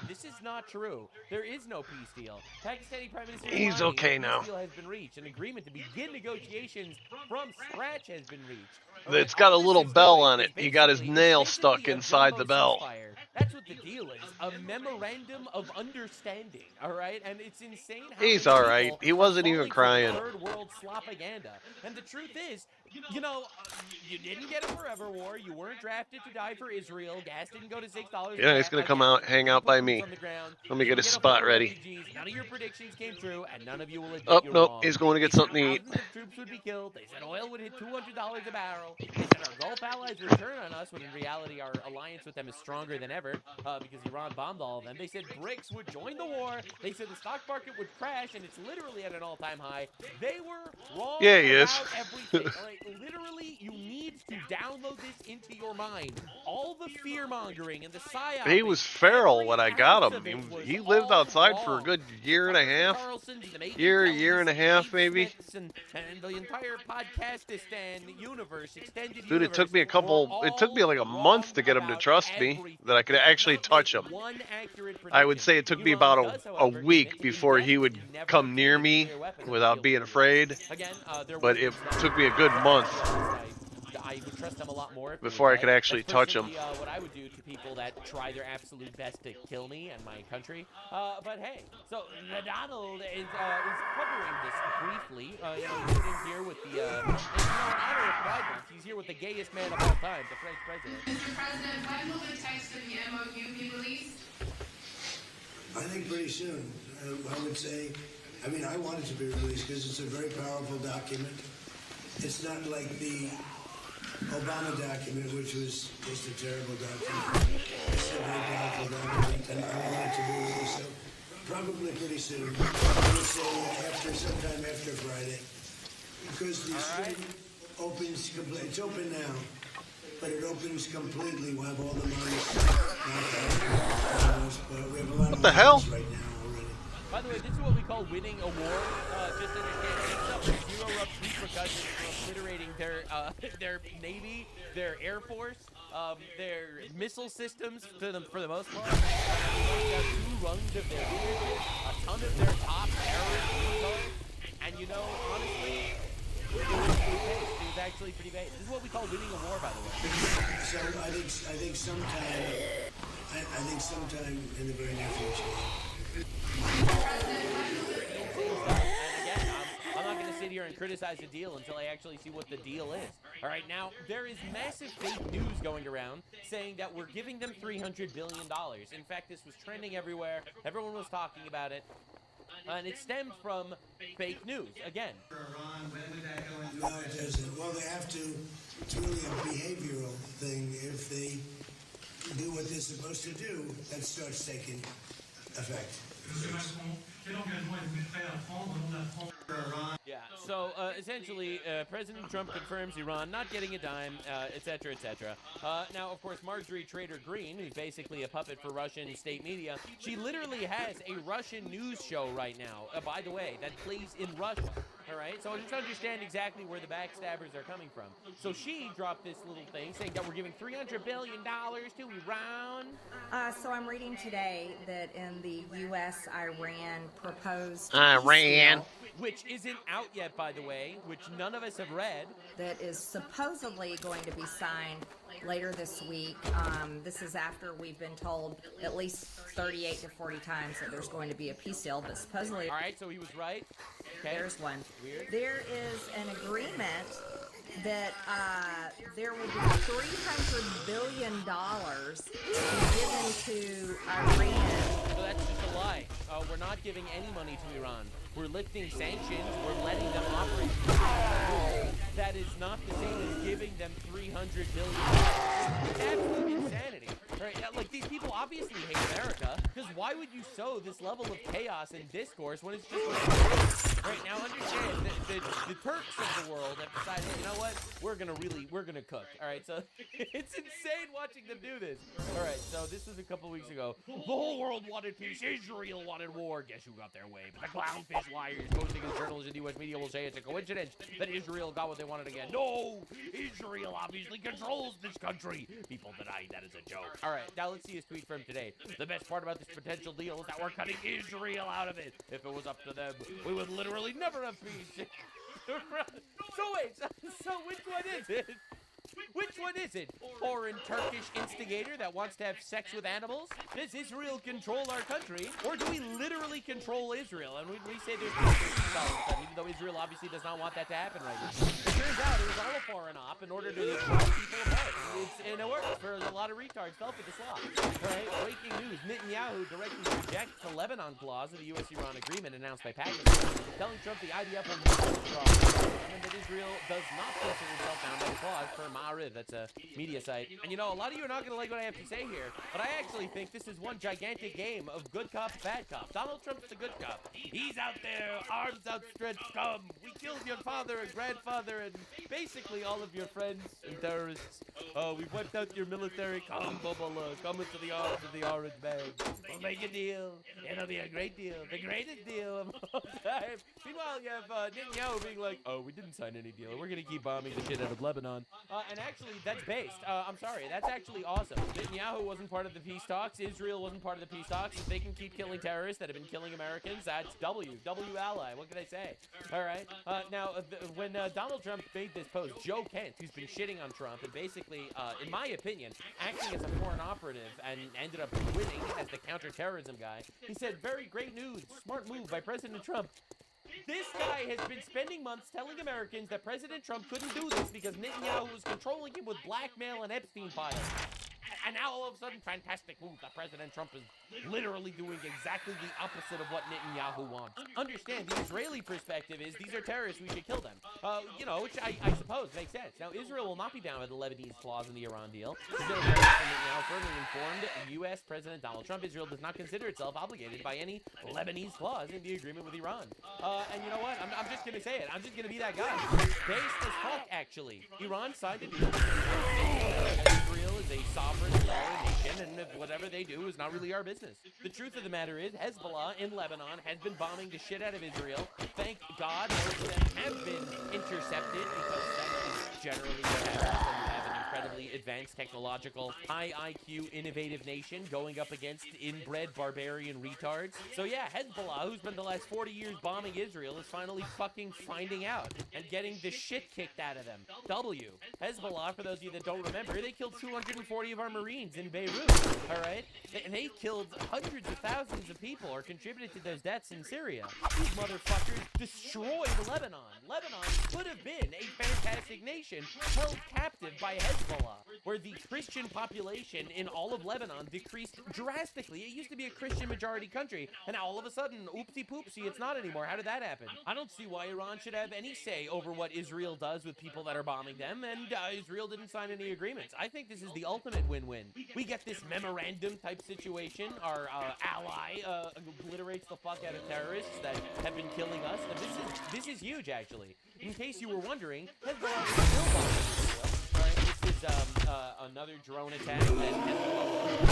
This is not true. There is no peace deal. Pakistani Prime Minister... He's okay now. A peace deal has been reached. An agreement to begin negotiations from scratch has been reached. It's got a little bell on it. He got his nail stuck inside the bell. That's what the deal is. A memorandum of understanding, all right? And it's insane how he's all right. He wasn't even crying. Third world propaganda. And the truth is, you didn't get a forever war. You weren't drafted to die for Israel. Gas didn't go to $6. Yeah, he's going to come out, hang out by me. Let me get his spot ready. None of your predictions came true, and none of you will admit you're wrong. He's going to get something to eat. Troops would be killed. They said oil would hit $200 a barrel. They said our Gulf allies would turn on us, when in reality our alliance with them is stronger than ever, because Iran bombed all of them. They said BRICS would join the war. They said the stock market would crash, and it's literally at an all-time high. They were wrong yeah, he is. about everything. Literally, you need to download this into your mind. All the fear-mongering and the psyop. He was feral when I got him. He lived outside for a good year and a half. Year and a half, maybe. And the entire Podcastistan universe, extended Dude, it took me like a month to get him to trust me, that I could actually touch him. I would say it took me about a week before he would come near me without being afraid. But it took me a good month I would trust them a lot more before I could actually touch him. What I would do to people that try their absolute best to kill me and my country. But hey, so Donald is covering this briefly. He's sitting here with the, in honor of Pride Month, he's here with the gayest man of all time, the French president. Mr. President, when will the text of the MOU be released? I think pretty soon. I would say, I want it to be released because it's a very powerful document. It's not like the Obama document, which was just a terrible document. It's a very powerful document, and I want it to be released. So probably pretty soon. I would say sometime after Friday, because the street opens completely. It's open now, but it opens completely. We'll have all the money. But we have a lot of money right now. By the way, this is what we call winning a war. Just understand, it's up to zero repercussions for obliterating their Navy, their Air Force, their missile systems for the most part. They got 2 rungs of their leadership, a ton of their top terrorists, and honestly, it was actually pretty bad. This is what we call winning a war, by the way. So I think sometime in the very near future. And again, I'm not going to sit here and criticize the deal until I actually see what the deal is. All right, now, there is massive fake news going around saying that we're giving them $300 billion. In fact, this was trending everywhere. Everyone was talking about it. And it stemmed from fake news, again. No, it doesn't. Well, they have to. It's really a behavioral thing. If they do what they're supposed to do, that starts taking effect. Yeah, so essentially, President Trump confirms Iran not getting a dime, etc., etc. Now, of course, Marjorie Trader Green, who's basically a puppet for Russian state media, she literally has a Russian news show right now, by the way, that plays in Russia. All right, so just understand exactly where the backstabbers are coming from. So she dropped this little thing saying that we're giving $300 billion to Iran. So I'm reading today that in the U.S.-Iran proposed Iran, which isn't out yet, by the way, which none of us have read, that is supposedly going to be signed later this week. This is after we've been told at least 38 to 40 times that there's going to be a peace deal, but supposedly... All right, so he was right. Okay. There's one. Weird. There is an agreement that there will be $300 billion given to Iran we're not giving any money to Iran. We're lifting sanctions. We're letting them operate. That is not the same as giving them $300 billion. It's absolute insanity. Right? Like, these people obviously hate America, because why would you sow this level of chaos and discourse when it's just right now? Understand that the Turks of the world have decided, you know what, we're gonna cook. All right, so it's insane watching them do this. All right, so this was a couple weeks ago. The whole world wanted peace. Israel wanted war. Guess who got their way? But the clownfish liars posting as journalists in the U.S. media will say it's a coincidence that Israel got what they wanted again. No, Israel obviously controls this country. People deny that is a joke. All right, now let's see his tweet from today. The best part about this potential deal is that we're cutting Israel out of it. If it was up to them, we would literally never have peace. So wait, so which one is it? Which one is it? Foreign Turkish instigator that wants to have sex with animals? Does Israel control our country? Or do we literally control Israel? And we say there's even though Israel obviously does not want that to happen right now. It turns out it was all a foreign op in order to drive people apart. And it works for a lot of retards fell for the slop. Right? Breaking news, Netanyahu directly rejects the Lebanon clause of the U.S.-Iran agreement announced by Pakistan, telling Trump the IDF will not withdraw, and that Israel does not consider itself bound by the clause per Ma'ariv. That's a media site. And you know, a lot of you are not going to like what I have to say here, but I actually think this is one gigantic game of good cop, bad cop. Donald Trump's the good cop. He's out there, arms outstretched, come. We killed your father and grandfather and basically all of your friends and terrorists. Oh, we've wiped out your military. Come, Bubba, come into the arms of the orange man. We'll make a deal. It'll be a great deal. The greatest deal of all time. Meanwhile, you have Netanyahu being like, oh, we didn't sign any deal. We're going to keep bombing the shit out of Lebanon. And actually, that's based. I'm sorry. That's actually awesome. Netanyahu wasn't part of the peace talks. Israel wasn't part of the peace talks. If they can keep killing terrorists that have been killing Americans, that's W ally. What can I say? All right. Now, when Donald Trump made this post, Joe Kent, who's been shitting on Trump and basically, in my opinion, acting as a foreign operative and ended up winning as the counterterrorism guy, he said, very great news. Smart move by President Trump. This guy has been spending months telling Americans that President Trump couldn't do this because Netanyahu was controlling him with blackmail and Epstein files. And now all of a sudden, fantastic move that President Trump is literally doing exactly the opposite of what Netanyahu wants. Understand, the Israeli perspective is these are terrorists, we should kill them. You know, which I suppose makes sense. Now, Israel will not be bound by the Lebanese clause in the Iran deal. Netanyahu further informed U.S. President Donald Trump Israel does not consider itself obligated by any Lebanese clause in the agreement with Iran. And you know what? I'm just going to say it. I'm just going to be that guy. Based as fuck, actually. Iran signed a deal. Israel is a sovereign nation, and whatever they do is not really our business. The truth of the matter is, Hezbollah in Lebanon has been bombing the shit out of Israel. Thank God most of them have been intercepted, because that is generally what happens when you have an incredibly advanced technological, high IQ, innovative nation going up against inbred barbarian retards. So yeah, Hezbollah, who's been the last 40 years bombing Israel, is finally fucking finding out and getting the shit kicked out of them. Hezbollah, for those of you that don't remember, they killed 240 of our Marines in Beirut, all right? They killed hundreds of thousands of people or contributed to those deaths in Syria. These motherfuckers destroyed Lebanon. Lebanon could have been a fantastic nation held captive by Hezbollah, where the Christian population in all of Lebanon decreased drastically. It used to be a Christian majority country, and now all of a sudden, oopsie poopsie, it's not anymore. How did that happen? I don't see why Iran should have any say over what Israel does with people that are bombing them, and Israel didn't sign any agreements. I think this is the ultimate win-win. We get this memorandum type situation. Our ally obliterates the fuck out of terrorists that have been killing us. And this is huge, actually. In case you were wondering, Hezbollah is still bombing Israel. All right, this is another drone attack that Hezbollah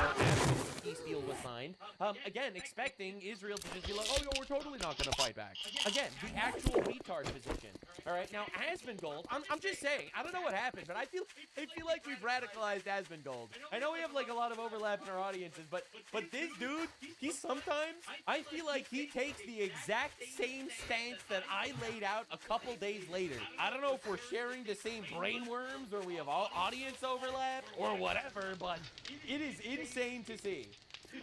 after the peace deal was signed. Again, expecting Israel to just be like, oh, yo, we're totally not going to fight back. Again, the actual retard position. All right, now, Asmongold, I'm just saying, I don't know what happened, but I feel like we've radicalized Asmongold. I know we have, like, a lot of overlap in our audiences, but this dude, he sometimes, I feel like he takes the exact same stance that I laid out a couple days later. I don't know if we're sharing the same brainworms, or we have audience overlap, or whatever, but it is insane to see.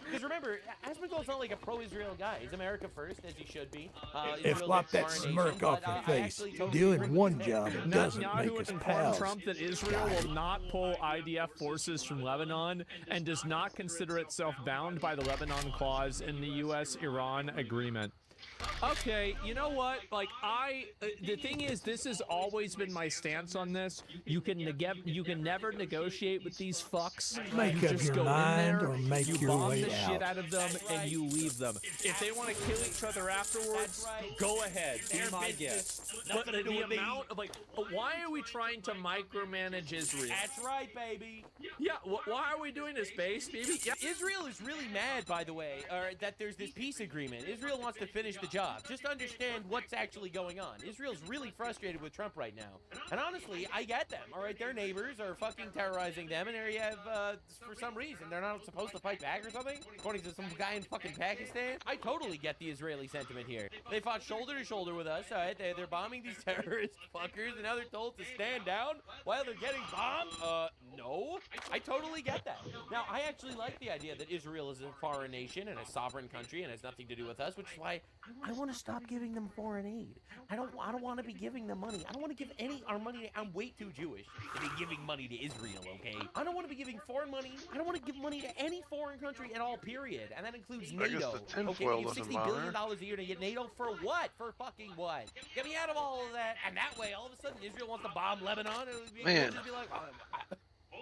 Because remember, Asmongold's not like a pro-Israel guy. He's America first, as he should be. If wipe that smirk off your face, doing one job doesn't make us informed pals. Trump that Israel will not pull IDF forces from Lebanon and does not consider itself bound by the Lebanon clause in the U.S.-Iran agreement. Okay, you know what? Like, the thing is, this has always been my stance on this. You can never negotiate with these fucks. Make You up just your go in mind there, or make you your bomb way the shit out. out of them, and you leave them. If they want to kill each other afterwards, go ahead. Be my guest. But the amount of, like, why are we trying to micromanage Israel? That's right, baby. Yeah, why are we doing this, baby? Yeah. Israel is really mad, by the way, that there's this peace agreement. Israel wants to finish the job. Just understand what's actually going on. Israel's really frustrated with Trump right now. And honestly, I get them, all right? Their neighbors are fucking terrorizing them, and there you have, for some reason, they're not supposed to fight back or something? According to some guy in fucking Pakistan? I totally get the Israeli sentiment here. They fought shoulder to shoulder with us, all right? They're bombing these terrorist fuckers, and now they're told to stand down while they're getting bombed? No. I totally get that. Now, I actually like the idea that Israel is a foreign nation and a sovereign country and has nothing to do with us, which is why I want to stop giving them foreign aid. I don't want to be giving them money. I don't want to give our money. I'm way too Jewish to be giving money to Israel, okay? I don't want to be giving foreign money. I don't want to give money to any foreign country at all, period. And that includes I guess NATO. the tinfoil Okay, we have doesn't $60 billion bother. a year to get NATO for what? For fucking what? Get me out of all of that. And that way, all of a sudden, Israel wants to bomb Lebanon. And Man. just be like,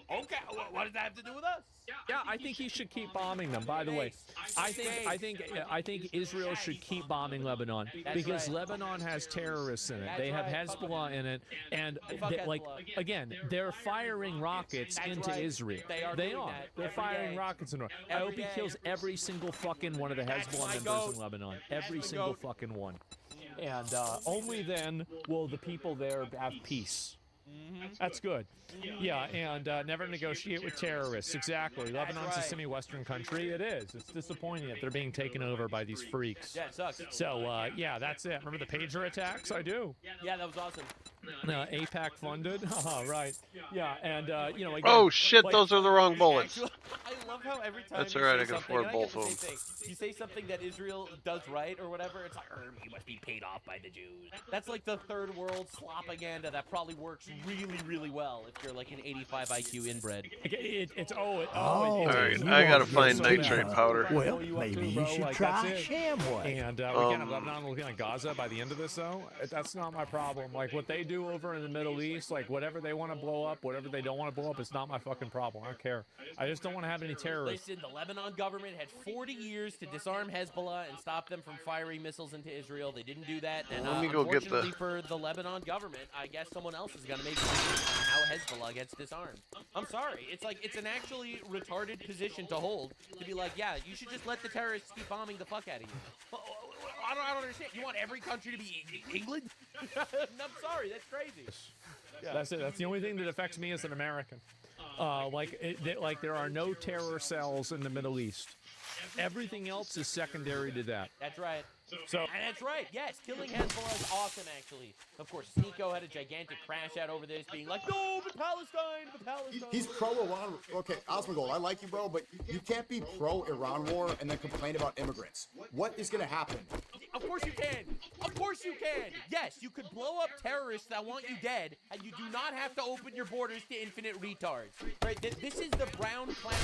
okay, what does that have to do with us? Yeah, I think he should keep bombing them. By the way, I think Israel should keep bombing Lebanon because Lebanon has terrorists in it. They have Hezbollah in it, and again, they're firing rockets into Israel. They are. They're firing rockets into. I hope he kills every single fucking one of the Hezbollah members in Lebanon. Every single fucking one. And only then will the people there have peace. That's good. Yeah, and never negotiate with terrorists. Exactly. Lebanon's a semi-Western country. It is. It's disappointing that they're being taken over by these freaks. Yeah, it sucks. So, yeah, that's it. Remember the pager attacks? I do. Yeah, that was awesome. APAC funded. Right. Yeah, and you know. Again, Oh shit! Those are the wrong bullets. I love how every time That's you alright. say I can something, afford and I get both the of same them. thing, you say something that Israel does right or whatever, it's like, you must be paid off by the Jews. That's like the third world slopaganda that probably works really, really well if you're like an 85 IQ inbred. Alright, I gotta find nitrate powder. Well, maybe you should try Shamway. And we can't have Lebanon looking like Gaza by the end of this, though. That's not my problem. Like, what they do over in the Middle East, like, whatever they want to blow up, whatever they don't want to blow up, it's not my fucking problem. I don't care. I just don't want to have any terrorists. Listen, the Lebanon government had 40 years to disarm Hezbollah and stop them from firing missiles into Israel. They didn't do that. And Let me go get unfortunately for the Lebanon government, I guess someone else is going to make a decision on how Hezbollah gets disarmed. I'm sorry. It's like, it's an actually retarded position to hold, to be like, yeah, you should just let the terrorists keep bombing the fuck out of you. I don't understand. You want every country to be England? I'm sorry. That's crazy. Yeah. That's it. That's the only thing that affects me as an American. Like there are no terror cells in the Middle East. Everything else is secondary to that. That's right. So, and that's right. Yes, killing Hezbollah is awesome, actually. Of course, Sneeko had a gigantic crash out over this, being like, no, but Palestine, but Palestine. He's pro-Iran. Okay, Osmongold, I like you, bro, but you can't be pro-Iran war and then complain about immigrants. What is going to happen? Of course you can. Of course you can. Yes, you could blow up terrorists that want you dead, and you do not have to open your borders to infinite retards. Right? This is the brown clown.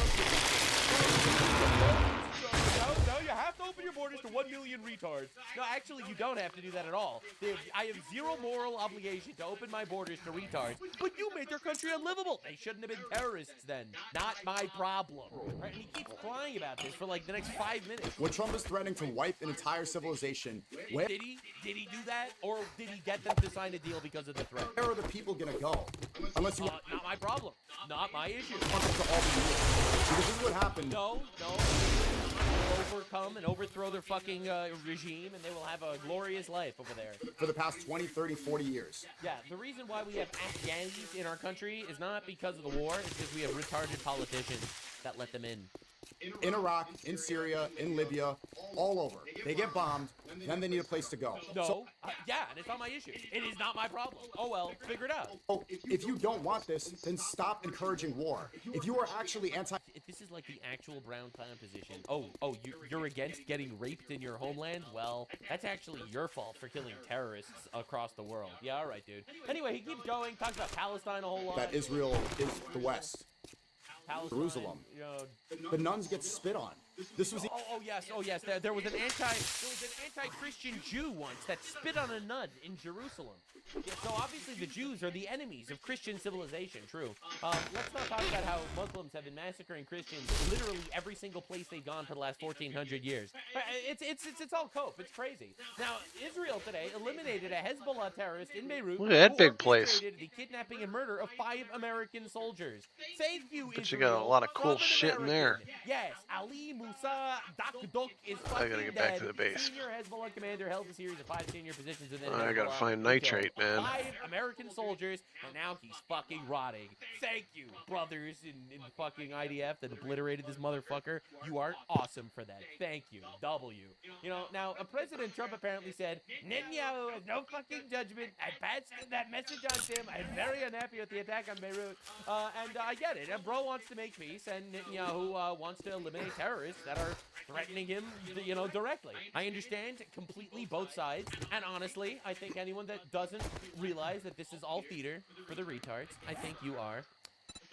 No, you have to open your borders to 1 million retards. No, actually, you don't have to do that at all. I have zero moral obligation to open my borders to retards, but you made their country unlivable. They shouldn't have been terrorists then. Not my problem. Right? And he keeps crying about this for like the next 5 minutes. When Trump is threatening to wipe an entire civilization, where did he do that, or did he get them to sign a deal because of the threat? Where are the people gonna go? Unless you not my problem, not my issue. Because this is what happened. No. They'll overcome and overthrow their fucking regime, and they will have a glorious life over there. For the past 20, 30, 40 years. Yeah, the reason why we have Afghanis in our country is not because of the war, it's because we have retarded politicians that let them in. In Iraq, in Syria, in Libya, all over. They get bombed, then they need a place to go. No, yeah, and it's not my issue. It is not my problem. Oh well, figure it out. Oh, if you don't want this, then stop encouraging war. If you are actually This This is like the actual brown clown position. Oh, you're against getting raped in your homeland? Well, that's actually your fault for killing terrorists across the world. Yeah, all right, dude. Anyway, he keeps going, talks about Palestine a whole lot. That Israel is the West. Palestine, Jerusalem. you know, The nuns get spit on. This was. Oh yes. There was an anti-Christian Jew once that spit on a nun in Jerusalem. Yeah, so obviously the Jews are the enemies of Christian civilization. True. Let's not talk about how Muslims have been massacring Christians literally every single place they've gone for the last 1,400 years. It's all cope. It's crazy. Now Israel today eliminated a Hezbollah terrorist in Beirut. Look at that who big place. orchestrated the kidnapping and murder of 5 American soldiers. Thank you, But Israel. you got a lot of cool from an shit in there. American. Yes, Ali Musa Dakdok is fucking I gotta get back to the base. Senior Hezbollah commander, held a series of 5 senior positions within I gotta Hezbollah. find He killed nitrate, man. 5 American soldiers, and now he's fucking rotting. Thank you, brothers in fucking IDF that obliterated this motherfucker. You are awesome for that. Thank you. W. You know, now, President Trump apparently said, Netanyahu has no fucking judgment. I passed that message on to him. I'm very unhappy with the attack on Beirut. And I get it. Bro wants to make peace, and Netanyahu wants to eliminate terrorists that are threatening him, you know, directly. I understand completely both sides, and honestly, I think anyone that doesn't realize that this is all theater for the retards, I think you are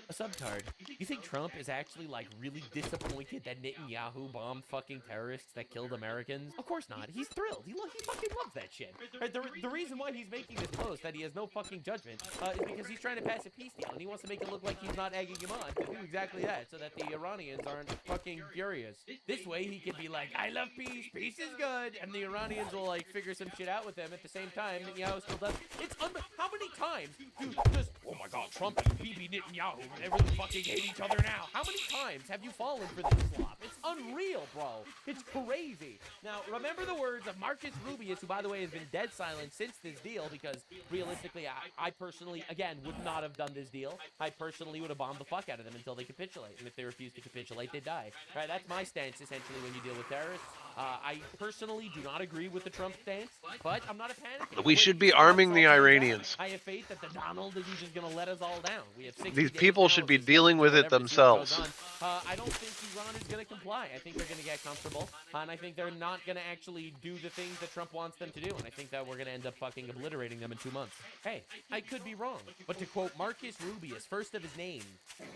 a subtard. You think Trump is actually, like, really disappointed that Netanyahu bombed fucking terrorists that killed Americans? Of course not. He's thrilled. He fucking loves that shit. Right, the reason why he's making this post that he has no fucking judgment is because he's trying to pass a peace deal, and he wants to make it look like he's not egging him on to do exactly that, so that the Iranians aren't fucking furious. This way, he can be like, I love peace. Peace is good. And the Iranians will, like, figure some shit out with them at the same time. Netanyahu still does. It's how many times do just, oh my god, Trump and Bibi Netanyahu, they really fucking hate each other now. How many times have you fallen for this slop? It's unreal, bro. It's crazy. Now, remember the words of Marcus Rubius, who, by the way, has been dead silent since this deal, because realistically, I personally, again, would not have done this deal. I personally would have bombed the fuck out of them until they capitulate. And if they refuse to capitulate, they die. Right? That's my stance, essentially, when you deal with terrorists. I personally do not agree with the Trump stance, but I'm not a panic. We should be arming the Iranians. I have faith that the Donald isn't just going to let us all down. We have 60 These days people now should to be see dealing with it whatever themselves. goes on. I don't think Iran is going to comply. I think they're going to get comfortable, and I think they're not going to actually do the things that Trump wants them to do, and I think that we're going to end up fucking obliterating them in 2 months. Hey, I could be wrong, but to quote Marcus Rubius, first of his name.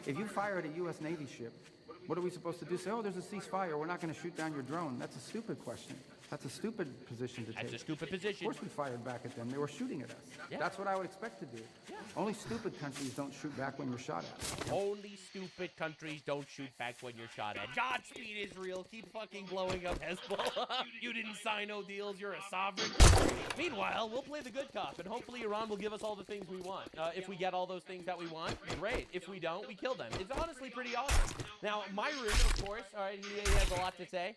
If you fire at a U.S. Navy ship, what are we supposed to do? Say, oh, there's a ceasefire. We're not going to shoot down your drone. That's a stupid question. That's a stupid position to take. That's a stupid position. Of course we fired back at them. They were shooting at us. Yeah. That's what I would expect to do. Yeah. Only stupid countries don't shoot back when you're shot at. Only stupid countries don't shoot back when you're shot at. Godspeed, Israel. Keep fucking blowing up Hezbollah. You didn't sign no deals. You're a sovereign country. Meanwhile, we'll play the good cop, and hopefully Iran will give us all the things we want. If we get all those things that we want, great. If we don't, we kill them. It's honestly pretty awesome. Now, my room, of course, all right, he has a lot to say,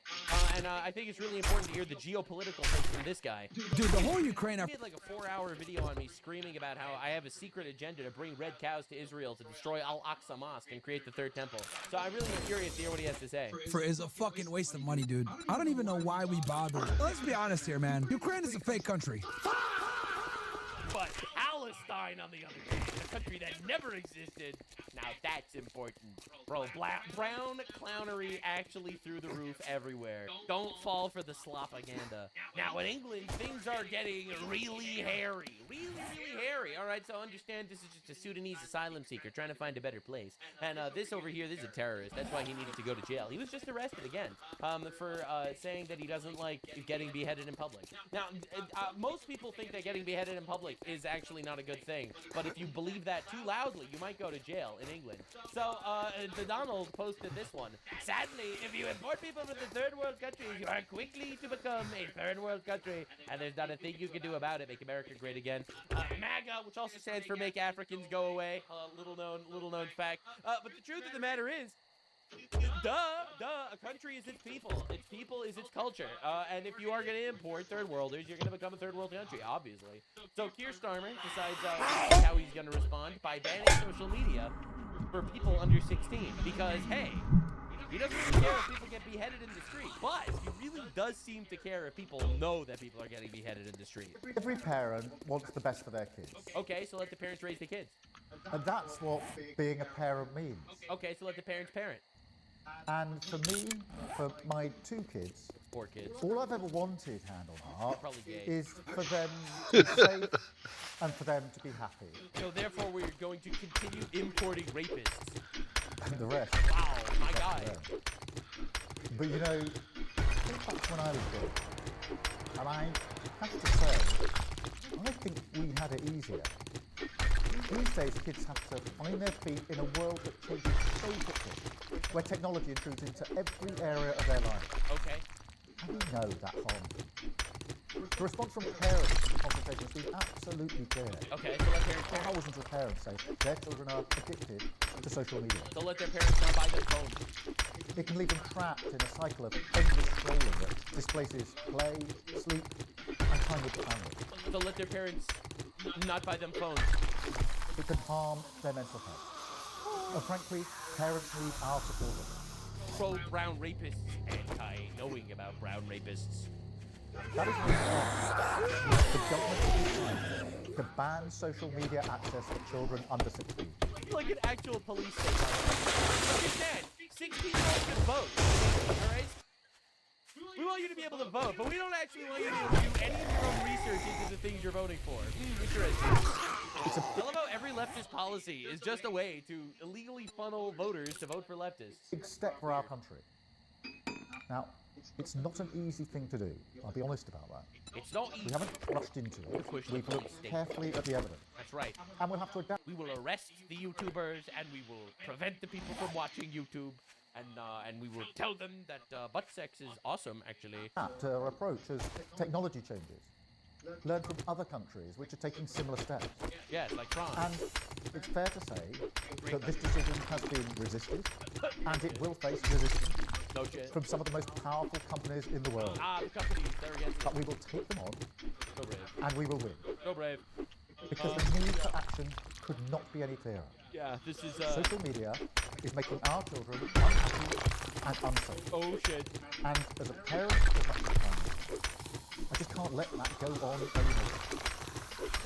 and I think it's really important to hear the geopolitical things from this guy. Dude, the whole Ukraine... He did like a 4-hour video on me screaming about how I have a secret agenda to bring red cows to Israel to destroy Al-Aqsa Mosque and create the third temple. So I really am curious to hear what he has to say. Is a fucking waste of money, dude. I don't even know why we bother. Let's be honest here, man. Ukraine is a fake country. But Palestine, on the other hand, a country that never existed, now that's important. Bro, brown clownery actually through the roof everywhere. Don't fall for the slopaganda. Now, in England, things are getting really hairy. Really, really hairy. All right, so understand this is just a Sudanese asylum seeker trying to find a better place. And this over here, this is a terrorist. That's why he needed to go to jail. He was just arrested again for saying that he doesn't like getting beheaded in public. Now, most people think that getting beheaded in public is actually not a good thing. But if you believe that too loudly, you might go to jail in England. So, the Donald posted this one. Sadly, if you import people from the third world countries, you are quickly to become a third world country, and there's not a thing you can do about it. Make America great again. MAGA, which also stands for Make Africans Go Away. Little known fact. But the truth of the matter is, a country is its people. Its people is its culture. And if you are going to import third worlders, you're going to become a third world country, obviously. So Keir Starmer decides how he's going to respond by banning social media for people under 16. Because, hey, he doesn't really care if people get beheaded in the street. But he really does seem to care if people know that people are getting beheaded in the street. Every parent wants the best for their kids. Okay, so let the parents raise the kids. And that's what being a parent means. Okay, so let the parents parent. And for me, for my 2 kids, 4 kids. all I've ever wanted, hand on heart, Probably gay. is for them to be safe and for them to be happy. So therefore, we're going to continue importing rapists. And the rest. Wow, my guy. But you know, think back to when I was young, and I have to say, I think we had it easier. These days, kids have to find their feet in a world that changes so quickly, where technology intrudes into every area of their life. Okay. And we know that harm. The response from parents to the consultation has been absolutely clear. Okay, so let parents. Thousands of parents say their children are addicted to social media. So let their parents not buy their phone. It can leave them trapped in a cycle of endless scrolling that displaces play, sleep, and time with the family. So let their parents not buy them phones. It can harm their mental health. And frankly, parents need our support. Pro-brown rapists, anti-knowing about brown rapists. That is why the government is trying to ban social media access for children under 16. Like an actual police state. Look at that. 16-year-olds can vote. All right? We want you to be able to vote, but we don't actually want you to be able to do any of your own research into the things you're voting for. Interesting. I love how every leftist policy is just a way to illegally funnel voters to vote for leftists. Big step for our country. Now, it's not an easy thing to do. I'll be honest about that. It's not easy. We haven't rushed into it. We've looked carefully at the evidence. That's right. And we'll have to adapt. We will arrest the YouTubers, and we will prevent the people from watching YouTube, and we will tell them that butt sex is awesome, actually. Adapt our approach as technology changes. Learn from other countries which are taking similar steps. Yes, like France. And it's fair to say that this decision has been resisted, and it will face resistance from some of the most powerful companies in the world. The companies, they're against it. But we will take them on, Go Brave. and we will win. Go Brave. Because the need for action could not be any clearer. Yeah, this is, Social media is making our children unhappy and unsafe. Oh, shit. And as a parent of that family, I just can't let that go on anymore.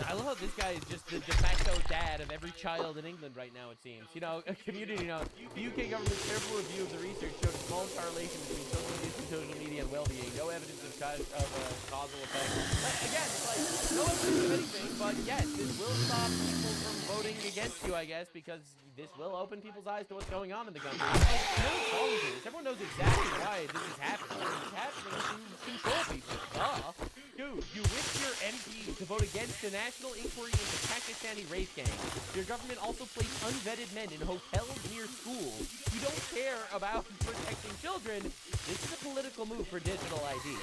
I love how this guy is just the de facto dad of every child in England right now, it seems. You know, a community note. The UK government's careful review of the research showed a small correlation between social use and social media and well-being. No evidence of causal effect. Again, it's like, no evidence of anything, but yes, this will stop people from voting against you, I guess, because this will open people's eyes to what's going on in the country. No one's calling for this. Everyone knows exactly why this is happening. It's happening to control people. Duh. Dude, you risked your MP to vote against the national inquiry into Pakistani rape gangs. Your government also placed unvetted men in hotels near schools. You don't care about protecting children. This is a political move for digital ID.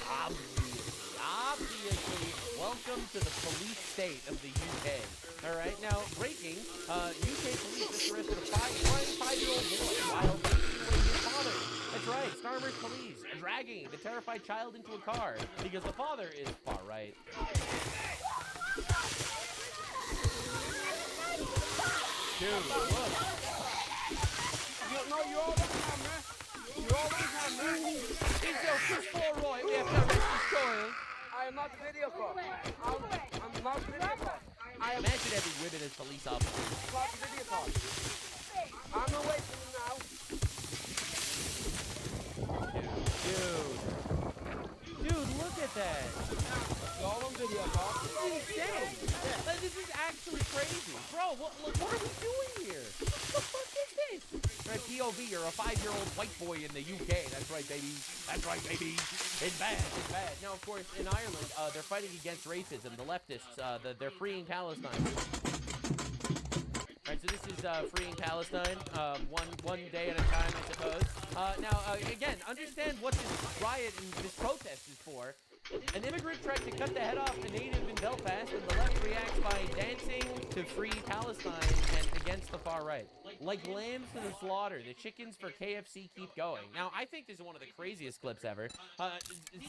Obviously. Welcome to the police state of the UK. All right, now, breaking, UK police just arrested a 5-year-old boy while basically his father. That's right, Starmer's police dragging the terrified child into a car because the father is far right. Dude, look. No, you're all the camera. You're all the camera. Is there Chris Roy? We have to arrest this child. I am not video call. I'm not video call. Imagine every women as police officers. Not video call. I'm away from you now. Dude, look at that. It's all on video call. This is insane. Like, this is actually crazy. Bro, what are we doing here? What the fuck is this? Right, POV, you're a 5-year-old white boy in the UK. That's right, baby. That's right, baby. It's bad. It's bad. Now, of course, in Ireland, they're fighting against racism. The leftists, they're freeing Palestine. Right, so this is freeing Palestine, one day at a time, I suppose. Now, again, understand what this riot and this protest is for. An immigrant tried to cut the head off a native in Belfast, and the left reacts by dancing to free Palestine and against the far right. Like lambs to the slaughter, the chickens for KFC keep going. Now, I think this is one of the craziest clips ever.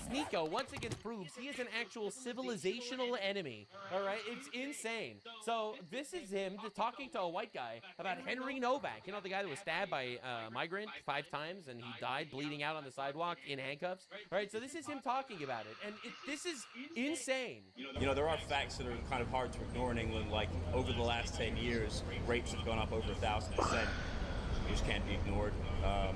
Sneeko once again proves he is an actual civilizational enemy. All right, it's insane. So this is him talking to a white guy about Henry Novak. You know, the guy that was stabbed by a migrant 5 times and he died bleeding out on the sidewalk in handcuffs. All right, so this is him talking about it. And this is insane. You know, there are facts that are kind of hard to ignore in England, like over the last 10 years, rapes have gone up over 1,000%. which can't be ignored.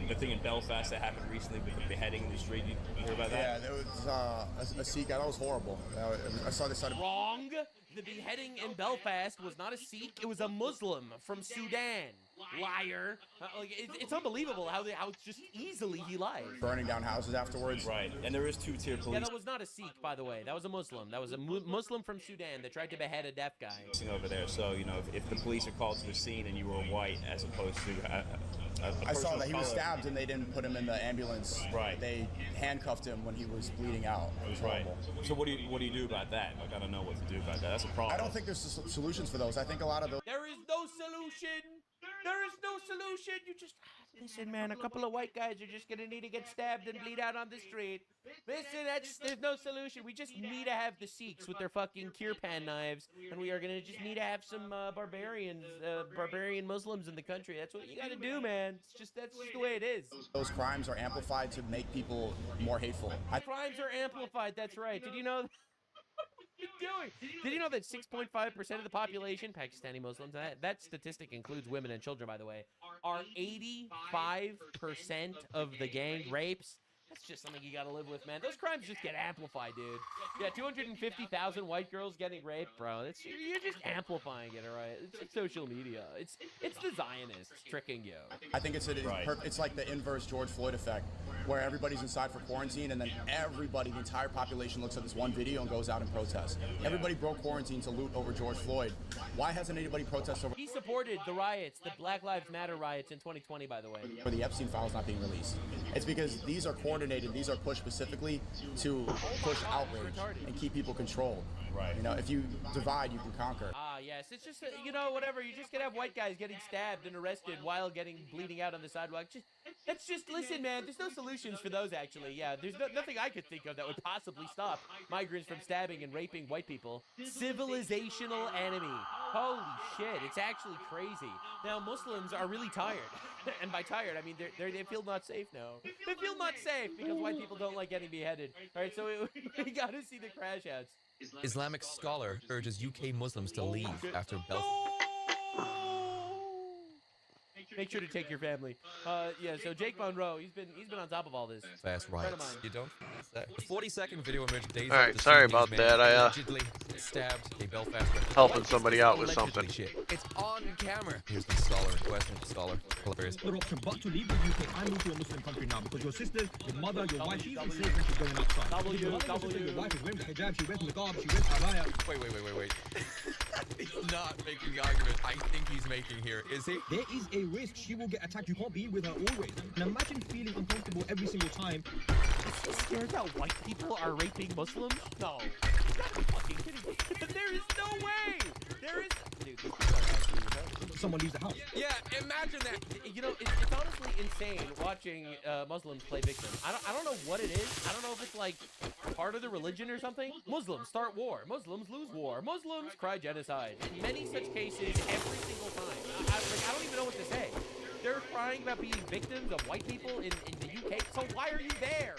The thing in Belfast that happened recently with the beheading in the street, you hear about that? Yeah, there was a Sikh. That was horrible. I saw this. Wrong. The beheading in Belfast was not a Sikh; it was a Muslim from Sudan. Liar! It's unbelievable how just easily he lied. Burning down houses afterwards. Right, and there is two-tier police. Yeah, that was not a Sikh, by the way. That was a Muslim. That was a Muslim from Sudan that tried to behead a deaf guy. Over there, so you know, if the police are called to the scene and you were white as opposed to I saw that he was stabbed and they didn't put him in the ambulance. Right. They handcuffed him when he was bleeding out. It was horrible. So what do you do about that? Like, I don't know what to do about that. That's a problem. I don't think there's solutions for those. I think a lot of those. There is no solution. There is no solution. You just listen, man. A couple of white guys are just gonna need to get stabbed and bleed out on the street. Listen, there's no solution. We just need to have the Sikhs with their fucking kirpan knives, and we are gonna just need to have some barbarian Muslims in the country. That's what you gotta do, man. That's just the way it is. Those crimes are amplified to make people more hateful. Crimes are amplified. That's right. Did you know? Doing? Did you know that 6.5% of the population, Pakistani Muslims, that statistic includes women and children, by the way, are 85% of the gang rapes? That's just something you gotta live with, man. Those crimes just get amplified, dude. Yeah, 250,000 white girls getting raped, bro. You're just amplifying it, all right? It's like social media. It's the Zionists tricking you. I think it's like the inverse George Floyd effect, where everybody's inside for quarantine, and then everybody, the entire population, looks at this one video and goes out and protests. Yeah. Everybody broke quarantine to loot over George Floyd. Why hasn't anybody protested over? He supported the riots, the Black Lives Matter riots in 2020, by the way. For the Epstein files not being released. It's because these are coordinated. These are pushed specifically to push outrage and keep people controlled. Right. You know, if you divide, you can conquer. Ah, yes. It's just, you know, whatever. You're just gonna have white guys getting stabbed and arrested while bleeding out on the sidewalk. Listen, man. There's no solutions for those, actually. Yeah, there's nothing I could think of that would possibly stop migrants from stabbing and raping white people. Civilizational enemy. Holy shit. It's actually crazy. Now, Muslims are really tired. And by tired, I mean they feel not safe now. They feel not safe because white people don't like getting beheaded. All right, so we got to see the crash outs. Islamic scholar urges UK Muslims to leave after Belfast. Make sure to take your family. Yeah, so Jake Monroe, he's been on top of all this. Fast riots. You don't? The 40-second video emerged days All right, after sorry Sudanese about man that. allegedly stabbed a Belfast. Helping somebody out with something. It's on camera. Here's the scholar in question. Scholar. Hilarious. Other option but to leave the UK and move to a Muslim country now, because your sister, your mother, your wife, she's unsafe and she's going outside. Your wife is wearing the hijab, she wears the garb, she wears abaya. Wait. He's not making the argument I think he's making here, is he? There is a risk she will get attacked. You can't be with her always. And imagine feeling uncomfortable every single time. Is he scared that white people are raping Muslims? No. You gotta be fucking kidding me. There is no way. There is. Dude, these people are actually retarded. Someone leaves the house. Yeah, imagine that. You know, it's honestly insane watching Muslims play victim. I don't know what it is. I don't know if it's like part of the religion or something. Muslims start war. Muslims lose war. Muslims cry genocide. Many such cases every single time. I don't even know what to say. They're crying about being victims of white people in the UK. So why are you there?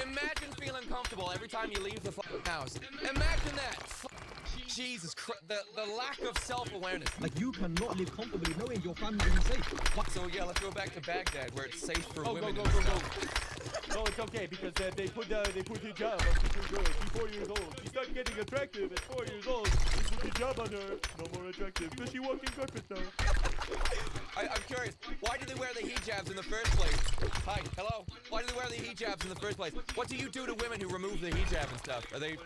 Imagine feeling comfortable every time you leave the fucking house. Imagine that. Jesus Christ, the lack of self-awareness. Like, you cannot live comfortably knowing your family isn't safe. So yeah, let's go back to Baghdad where it's safe for women. Go. No, it's okay because they put hijab on little girl. She's 4 years old. She's not getting attractive at 4 years old. They put hijab on her. No more attractive because she walking carpet now. I'm curious, why do they wear the hijabs in the first place? Hi, hello. Why do they wear the hijabs in the first place? What do you do to women who remove the hijab and stuff?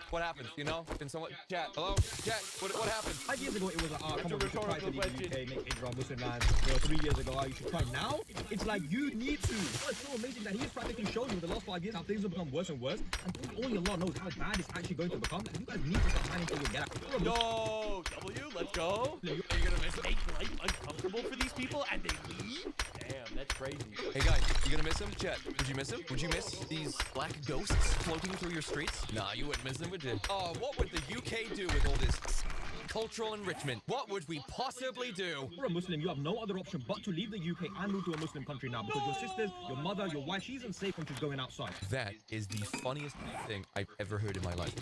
What happens? You know? Can someone chat? Hello, chat. What happened? 5 years ago, it was come on, you should try to leave the UK, make Israel Muslim land. 3 years ago, you should try. Now, it's like you need to. It's so amazing that he's practically shown you in the last 5 years how things have become worse and worse, and only Allah knows how bad it's actually going to become. Like, you guys need to start planning for your get out. Yo, W, let's go. Are you gonna make life uncomfortable for these people and they leave? Damn, that's crazy. Hey guys, you gonna miss him? Chet, would you miss him? Would you miss these black ghosts floating through your streets? Nah, you wouldn't miss them, would you? Oh, what would the UK do with all this cultural enrichment? What would we possibly do? For a Muslim, you have no other option but to leave the UK and move to a Muslim country now, because your sisters, your mother, your wife, she's unsafe when she's going outside. That is the funniest thing I've ever heard in my life.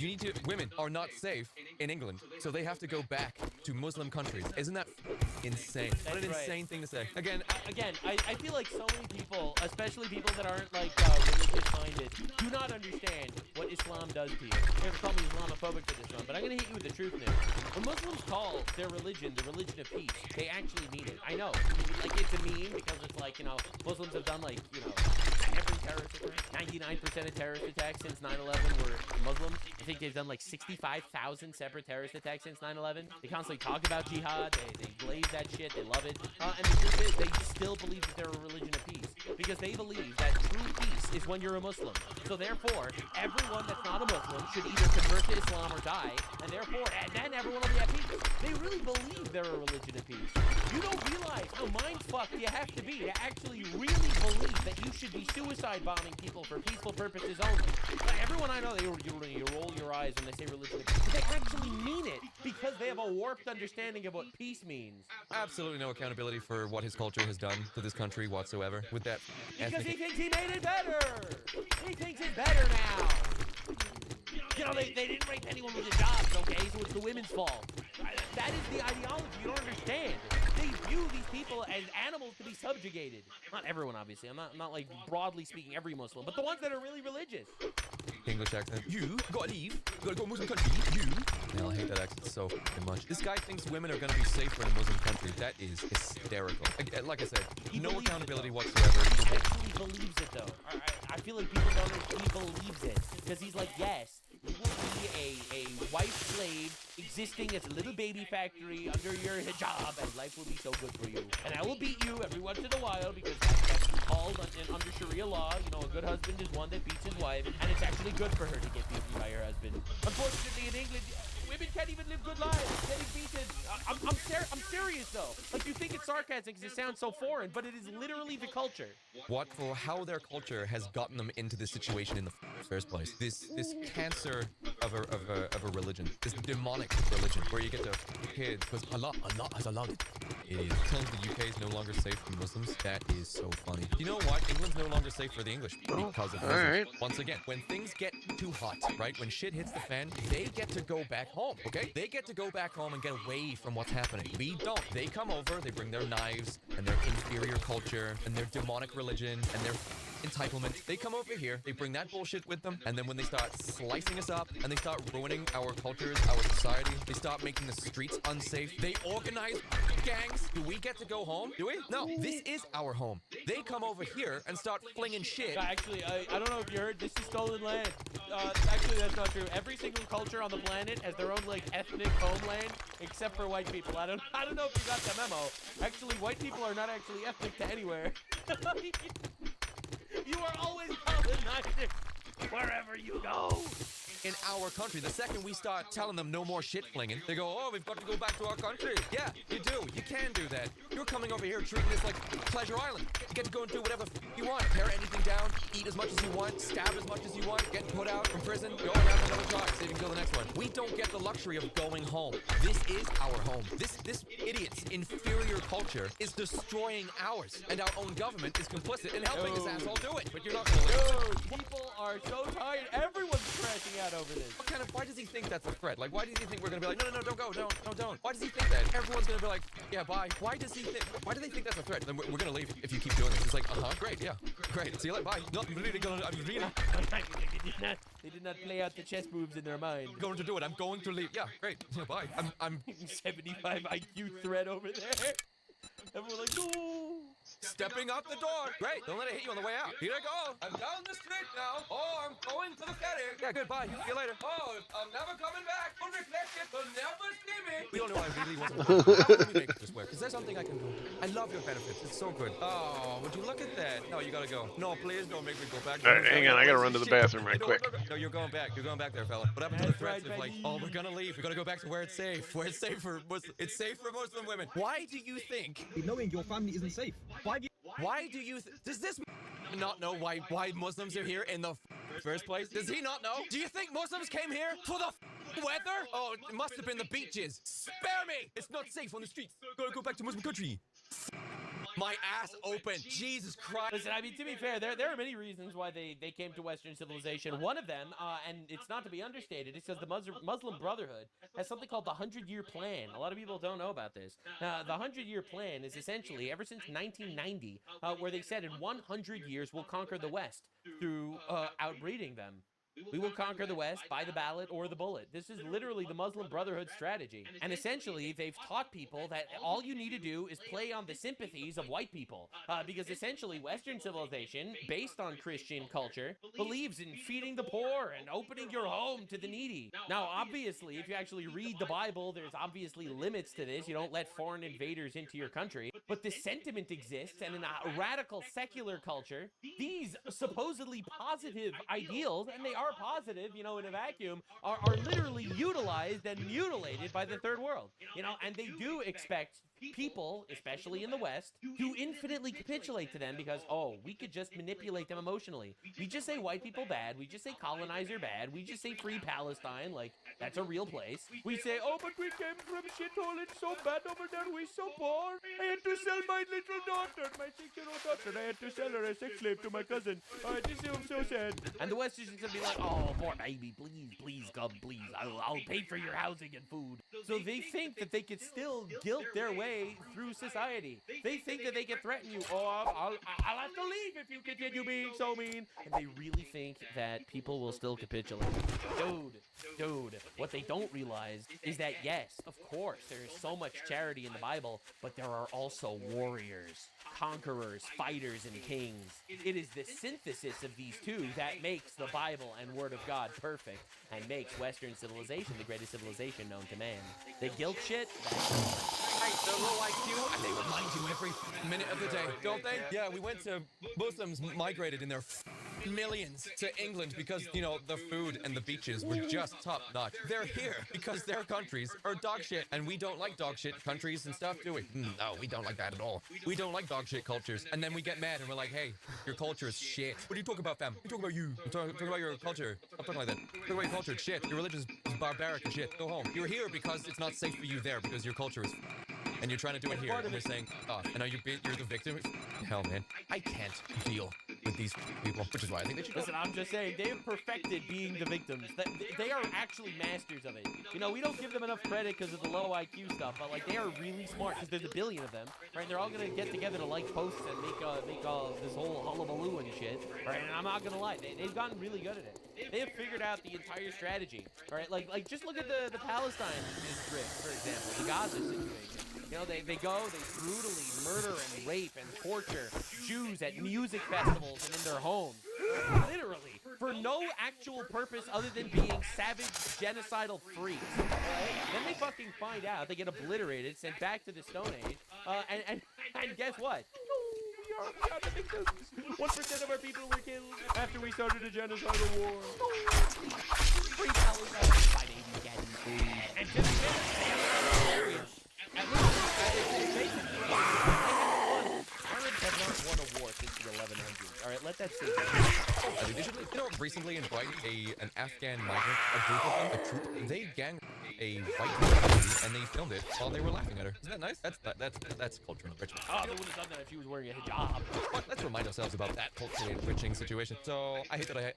Women are not safe in England, so they have to go back to Muslim countries. Isn't that insane. What an insane thing to say. Again, I feel like so many people, especially people that aren't like religious-minded, do not understand what Islam does to you. You ever call me Islamophobic for this one, but I'm gonna hit you with the truth now. When Muslims call their religion the religion of peace, they actually mean it. I know, like it's a meme because it's like, you know, Muslims have done like, you know, every terrorist attack. 99% of terrorist attacks since 9/11 were Muslims. I think they've done like 65,000 separate terrorist attacks since 9/11. They constantly talk about jihad. They glaze that shit. They love it. And the truth is, they still believe that they're a religion of peace because they believe that true peace is when you're a Muslim. So therefore, everyone that's not a Muslim should either convert to Islam or die, and then everyone will be at peace. They really believe they're a religion of peace. You don't realize how mind-fucked you have to be to actually really believe that you should be suicide bombing people for peaceful purposes only. Everyone I know, you roll your eyes when they say religion of peace. But they actually mean it because they have a warped understanding of what peace means. absolutely no accountability for what his culture has done to this country whatsoever. With that, Because he thinks he made it better. He thinks it's better now. You know, they didn't rape anyone with the jobs, okay? So it's the women's fault. That is the ideology you don't understand. They view these people as animals to be subjugated. Not everyone, obviously. I'm not like broadly speaking every Muslim, but the ones that are really religious. English accent. You gotta leave. You gotta go Muslim country. You. Man, I hate that accent so fucking much. This guy thinks women are gonna be safer in a Muslim country. That is hysterical. Like I said, no accountability whatsoever. He actually believes it, though. I feel like people don't understand. He believes it because he's like, yes, you will be a white slave existing as a little baby factory under your hijab, and life will be so good for you. And I will beat you every once in a while because that's called under Sharia law. You know, a good husband is one that beats his wife, and it's actually good for her to get beaten by her husband. Unfortunately, in England, women can't even live good lives getting beaten. I'm serious though. Like, you think it's sarcasm because it sounds so foreign, but it is literally the culture. What for how their culture has gotten them into this situation in the first place. This cancer of a religion, this demonic religion where you get to kids because Allah has allowed it. It is. Telling the UK is no longer safe for Muslims. That is so funny. You know what? England's no longer safe for the English because of Muslims. Right. Once again, when things get too hot, right? When shit hits the fan, they get to go back home, okay? They get to go back home and get away from what's happening. We don't. They come over, they bring their knives and their inferior culture and their demonic religion and their entitlement. They come over here, they bring that bullshit with them, and then when they start slicing us up and they start ruining our cultures, our society, they start making the streets unsafe, they organize gangs. Do we get to go home? Do we? No, this is our home. They come over here and start flinging shit. Actually, I don't know if you heard, this is stolen land. Actually, that's not true. Every single culture on the planet has their own, like, ethnic homeland, except for white people. I don't know if you got the memo. Actually, white people are not actually ethnic to anywhere. You are always colonizing wherever you go. In our country, the second we start telling them no more shit flinging, they go, oh, we've got to go back to our country. Yeah, you do. You can do that. You're coming over here treating this like Pleasure Island. You get to go and do whatever you want. Tear anything down, eat as much as you want, stab as much as you want, get put out from prison, go and have another try, so you can kill the next one. We don't get the luxury of going home. This is our home. This idiot's inferior culture is destroying ours, and our own government is complicit in helping this asshole do it. But you're not gonna lose. People are so tired. Everyone's crashing out over this. What kind of, why does he think that's a threat? Like, why does he think we're gonna be like, no, don't go, don't. Why does he think that? Everyone's gonna be like, yeah, bye. Why do they think that's a threat? Then we're gonna leave if you keep doing this. It's like, great, yeah, great. See you later, bye. No, I'm really. They did not play out the chess moves in their mind. Going to do it. I'm going to leave. Yeah, great. Yeah, bye. I'm 75 IQ threat over there. Everyone like, no. Stepping out the door. Great. Don't let it hit you on the way out. Here I go. I'm down the street now. Oh, I'm going to the ferry. Yeah, good. Bye. See you later. Oh, I'm never coming back. Don't reflect it. They'll never see me. We don't know I really want to work. How can we make this work? Is there something I can do? I love your benefits. It's so good. Oh, would you look at that? No, you gotta go. No, please don't make me go back. All right, hang on. I gotta run to the bathroom right quick. No, you're going back. You're going back there, fella. What happened to the threats of like, oh, we're gonna leave. We're gonna go back to where it's safe. Where it's safe for Muslim. It's safe for Muslim women. Why do you think knowing your family isn't safe? Why do you does this not know why Muslims are here in the first place? Does he not know? Do you think Muslims came here for the weather? Oh, it must have been the beaches. Spare me! It's not safe on the streets. Gotta go back to Muslim country. my ass open. Jesus Christ. Listen, I mean, to be fair, there are many reasons why they came to Western civilization. One of them, and it's not to be understated, it's because the Muslim Brotherhood has something called the 100-Year Plan. A lot of people don't know about this. The 100-Year Plan is essentially, ever since 1990, where they said in 100 years we'll conquer the West through outbreeding them. We will conquer the West by the ballot or the bullet. This is literally the Muslim Brotherhood strategy. And essentially, they've taught people that all you need to do is play on the sympathies of white people. Because essentially, Western civilization, based on Christian culture, believes in feeding the poor and opening your home to the needy. Now, obviously, if you actually read the Bible, there's obviously limits to this. You don't let foreign invaders into your country. But this sentiment exists, and in a radical secular culture, these supposedly positive ideals, and they are positive, you know, in a vacuum, are literally utilized and mutilated by the third world, you know, and they do expect people, especially in the West, to infinitely capitulate to them because, oh, we could just manipulate them emotionally. We just say white people bad, we just say colonizer bad, we just say free Palestine, like, that's a real place. We say, oh, but we came from shithole, it's so bad over there, we're so poor. I had to sell my little daughter, my 6-year-old daughter, I had to sell her as a sex slave to my cousin. This is so sad. And the West is just gonna be like, oh, poor baby, please, come, please, I'll pay for your housing and food. So they think that they could still guilt their way through society. They think that they can threaten you. Oh, I'll have to leave if you continue being so mean. And they really think that people will still capitulate. Dude, what they don't realize is that, yes, of course, there is so much charity in the Bible, but there are also warriors, conquerors, fighters, and kings. It is the synthesis of these two that makes the Bible and Word of God perfect and makes Western civilization the greatest civilization known to man. The guilt shit, Hey, the low IQ, and they remind you every minute of the day, don't they? Yeah, we went to Muslims migrated in their millions to England because, you know, the food and the beaches were just top notch. They're here because their countries are dog shit, and we don't like dog shit countries and stuff, do we? No, we don't like that at all. We don't like dog shit cultures, and then we get mad and we're like, hey, your culture is shit. What do you talk about, fam? We talk about you. I'm talking about your culture. I'm talking like that. Talk about your culture, it's shit. Your religion is barbaric and shit. Go home. You're here because it's not safe for you there because your culture is and you're trying to do it here, and we're saying, oh, and now you're the victim? Hell, man, I can't deal with these people, which is why I think they should go. Listen, I'm just saying, they have perfected being the victims. They are actually masters of it. You know, we don't give them enough credit because of the low IQ stuff, but, like, they are really smart because there's a billion of them, right? And they're all going to get together to like posts and make this whole hullabaloo and shit, right? And I'm not going to lie, they've gotten really good at it. They have figured out the entire strategy, right? Like just look at the Palestine drift, for example, the Gaza situation. You know, they go, they brutally murder and rape and torture Jews at music festivals and in their homes. Literally. For no actual purpose other than being savage, genocidal freaks. Right? Then they fucking find out, they get obliterated, sent back to the Stone Age, and guess what? We are the victims. 1% of our people were killed after we started a genocidal war. Free Palestine. My baby getting food. And to be fair, they are hilarious. At least, Arabs have not won a war since the 1100s. All right, let that sink in. You know, recently in Brighton, an Afghan migrant, a group of them, a troop, they gang a white lady and they filmed it while they were laughing at her. Isn't that nice? That's culturally enrichment. Oh, they would have done that if she was wearing a hijab. But let's remind ourselves about that culturally enriching situation. So I hate that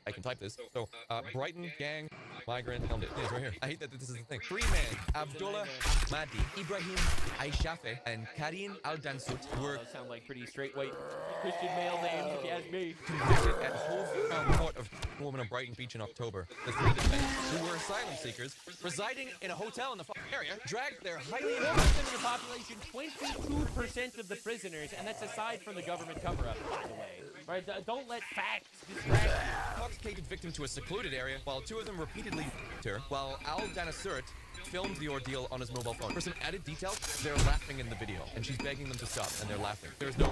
I can type this. So Brighton gang migrant filmed it. It's right here. I hate that this is the thing. 3 men, Abdullah Ahmadi, Ibrahim Aishafe, and Karim Al-Dansut were sound like pretty straight white Christian male names, if you ask me. Convicted at Hove Court of Woman on Brighton Beach in October. The 3 defendants, who were asylum seekers residing in a hotel in the area, dragged their highly 4% of the population, 22% of the prisoners, and that's aside from the government cover-up, by the way. Right? Don't let facts distract you. Intoxicated victim to a secluded area, while 2 of them repeatedly her, while Al-Dansut filmed the ordeal on his mobile phone. For some added detail, they're laughing in the video, and she's begging them to stop, and they're laughing. There was no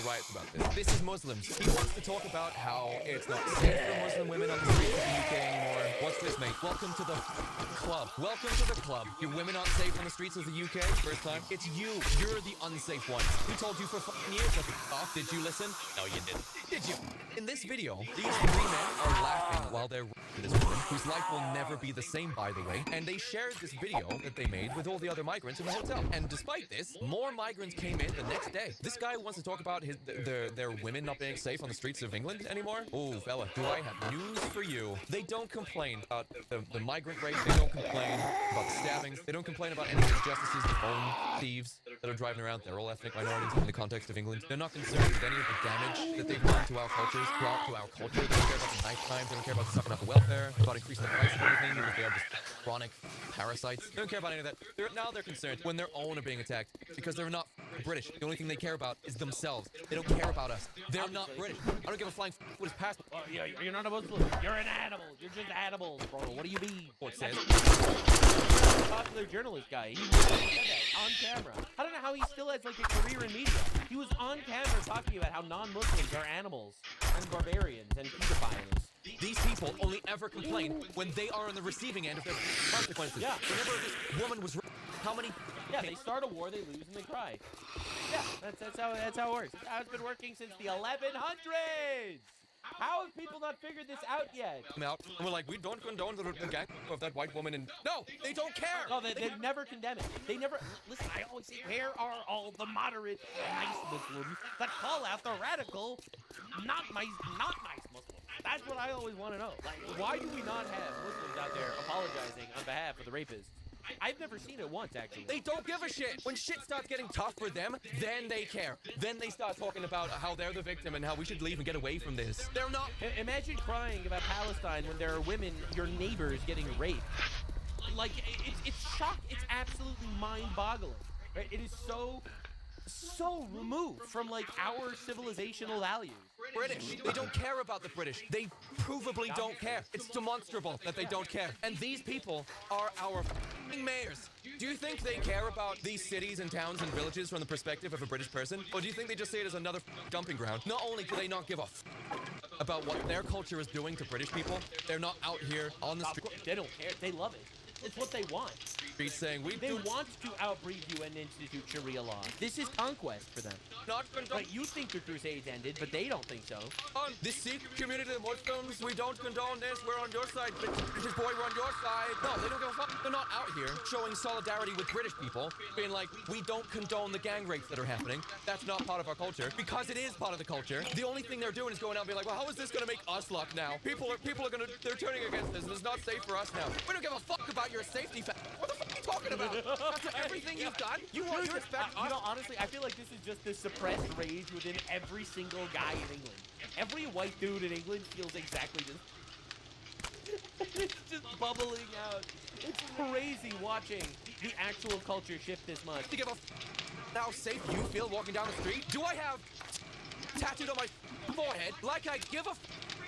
riots about this. This is Muslims. He wants to talk about how it's not safe for Muslim women on the streets of the UK anymore. What's this, mate? Welcome to the club. Welcome to the club. Your women aren't safe on the streets of the UK? First time? It's you. You're the unsafe one. We told you for years to off. Did you listen? No, you didn't. Did you? In this video, these 3 men are laughing while they're this woman. whose life will never be the same, by the way, and they shared this video that they made with all the other migrants in the hotel. And despite this, more migrants came in the next day. This guy wants to talk about their women not being safe on the streets of England anymore. Oh, fella, do I have news for you. They don't complain about the migrant rape. They don't complain about the stabbings. They don't complain about any of the injustices, the phone thieves that are driving around. They're all ethnic minorities in the context of England. They're not concerned with any of the damage that they've done to our cultures, brought to our culture. They don't care about the knife crimes. They don't care about sucking up the welfare, about increasing the price of everything because they are just chronic parasites. They don't care about any of that. Now they're concerned when their own are being attacked because they're not British. The only thing they care about is themselves. They don't care about us. They're not British. I don't give a flying what is past. Oh, yeah, you're not a Muslim. You're an animal. You're just animals, bro. What do you mean? What says? Popular journalist guy. He said that on camera. I don't know how he still has like a career in media. He was on camera talking about how non-Muslims are animals and barbarians and pedophiles. These people only ever complain when they are on the receiving end of their consequences. Yeah. Whenever this woman was how many? Yeah, they start a war, they lose, and they cry. Yeah, that's how it works. That's how it's been working since the 1100s. How have people not figured this out yet? Out, and we're like, we don't condone the gang of that white woman, and no, they don't care. No, they never condemn it. They never listen. I always say, where are all the moderate, nice Muslims that call out the radical, not nice Muslims? That's what I always want to know. Like, why do we not have Muslims out there apologizing on behalf of the rapists? I've never seen it once, actually. They don't give a shit. When shit starts getting tough for them, then they care. Then they start talking about how they're the victim and how we should leave and get away from this. They're not. Imagine crying about Palestine when there are women, your neighbors, getting raped. Like, it's shock. It's absolutely mind-boggling. Right? It is so removed from, like, our civilizational values. British. They don't care about the British. They provably don't care. It's demonstrable that they don't care. And these people are our f***ing mayors. Do you think they care about these cities and towns and villages from the perspective of a British person? Or do you think they just see it as another dumping ground? Not only do they not give a f*** about what their culture is doing to British people, they're not out here on the street. They don't care. They love it. It's what they want. Saying they want to outbreed you and institute Sharia law. This is conquest for them. Not condone. But you think the Crusades ended, but they don't think so. On the Sikh community, the Muslims, we don't condone this. We're on your side, British boy. We're on your side. No, they don't give a fuck. They're not out here showing solidarity with British people, being like, we don't condone the gang rapes that are happening. That's not part of our culture, because it is part of the culture. The only thing they're doing is going out and being like, well, how is this going to make us luck now? People are they're turning against this, and it's not safe for us now. We don't give a fuck about your safety. What the fuck are you talking about? After everything you've done, you expect us? You know, honestly, I feel like this is just the suppressed rage within every single guy in England. Every white dude in England feels exactly this. It's just bubbling out. It's crazy watching the actual culture shift this much. To give a how safe you feel walking down the street? Do I have tattooed on my forehead like I give a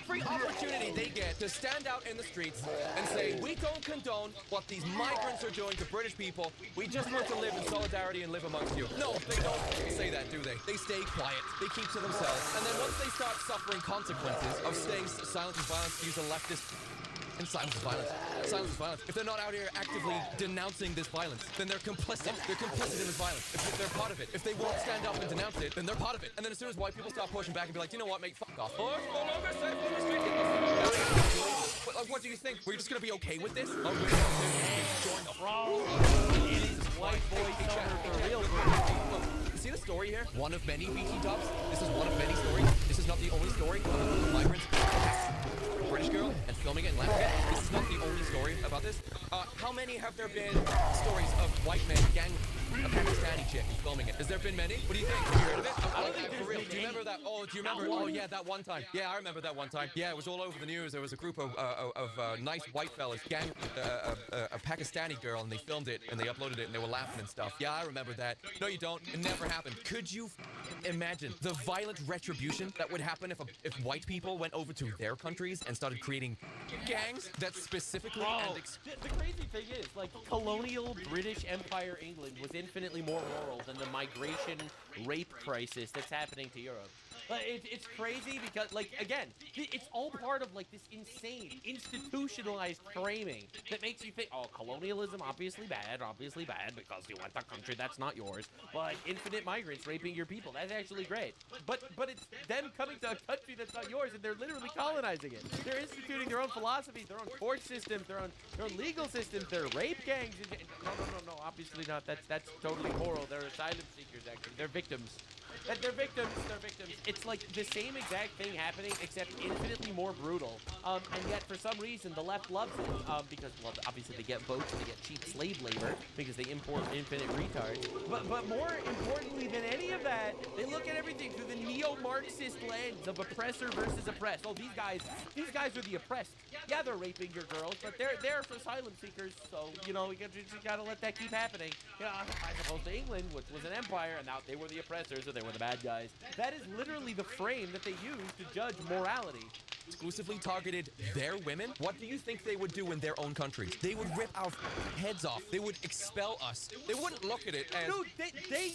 free opportunity they get to stand out in the streets and say, we don't condone what these migrants are doing to British people. We just want to live in solidarity and live amongst you. No, they don't say that, do they? They stay quiet. They keep to themselves. And then once they start suffering consequences of staying silent and violent, use a leftist. And silence is violence. Silence is violence. If they're not out here actively denouncing this violence, then they're complicit. They're complicit in this violence. If they're part of it. If they won't stand up and denounce it, then they're part of it. And then as soon as white people start pushing back and be like, you know what, mate, fuck off. What do you think? We're just gonna be okay with this? Oh, Bro, it is white boy summer for real, bro. You see the story here? One of many BT dubs. This is one of many stories. This is not the only story of migrants. British girl and filming it in Africa. This is not the only story about this. How many have there been stories of white men gang a Pakistani chick filming it? Has there been many? What do you think? Have you heard of it? I don't think for real. Do you remember that? Oh, do you remember? Oh, yeah, that one time. Yeah, I remember that one time. Yeah, it was all over the news. There was a group of nice white fellas gang a Pakistani girl, and they filmed it and they uploaded it and they were laughing and stuff. Yeah, I remember that. No, you don't. It never happened. Could you imagine the violent retribution that would happen if white people went over to their countries and started creating gangs that specifically the crazy thing is, like, colonial British Empire England was infinitely more rural than the migration rape crisis that's happening to Europe. It's crazy because, like, again, it's all part of, like, this insane, institutionalized framing that makes you think, oh, colonialism, obviously bad, because you want a country that's not yours, but infinite migrants raping your people, that's actually great. But it's them coming to a country that's not yours, and they're literally colonizing it. They're instituting their own philosophies, their own court systems, their own legal systems, their rape gangs. No, obviously not. That's totally moral. They're asylum seekers, actually. They're victims. They're victims. It's like the same exact thing happening, except infinitely more brutal. And yet, for some reason, the left loves it. Because, well, obviously they get votes and they get cheap slave labor because they import infinite retards. But more importantly than any of that, they look at everything through the neo-Marxist lens of oppressor versus oppressed. Oh, these guys are the oppressed. Yeah, they're raping your girls, but they're for asylum seekers. So, you know, you just gotta let that keep happening. You know, as opposed to England, which was an empire, and now they were the oppressors, or they were the bad guys. That is literally the frame that they use to judge morality. Exclusively targeted their women? What do you think they would do in their own countries? They would rip our heads off. They would expel us. They wouldn't look at it as... Dude, they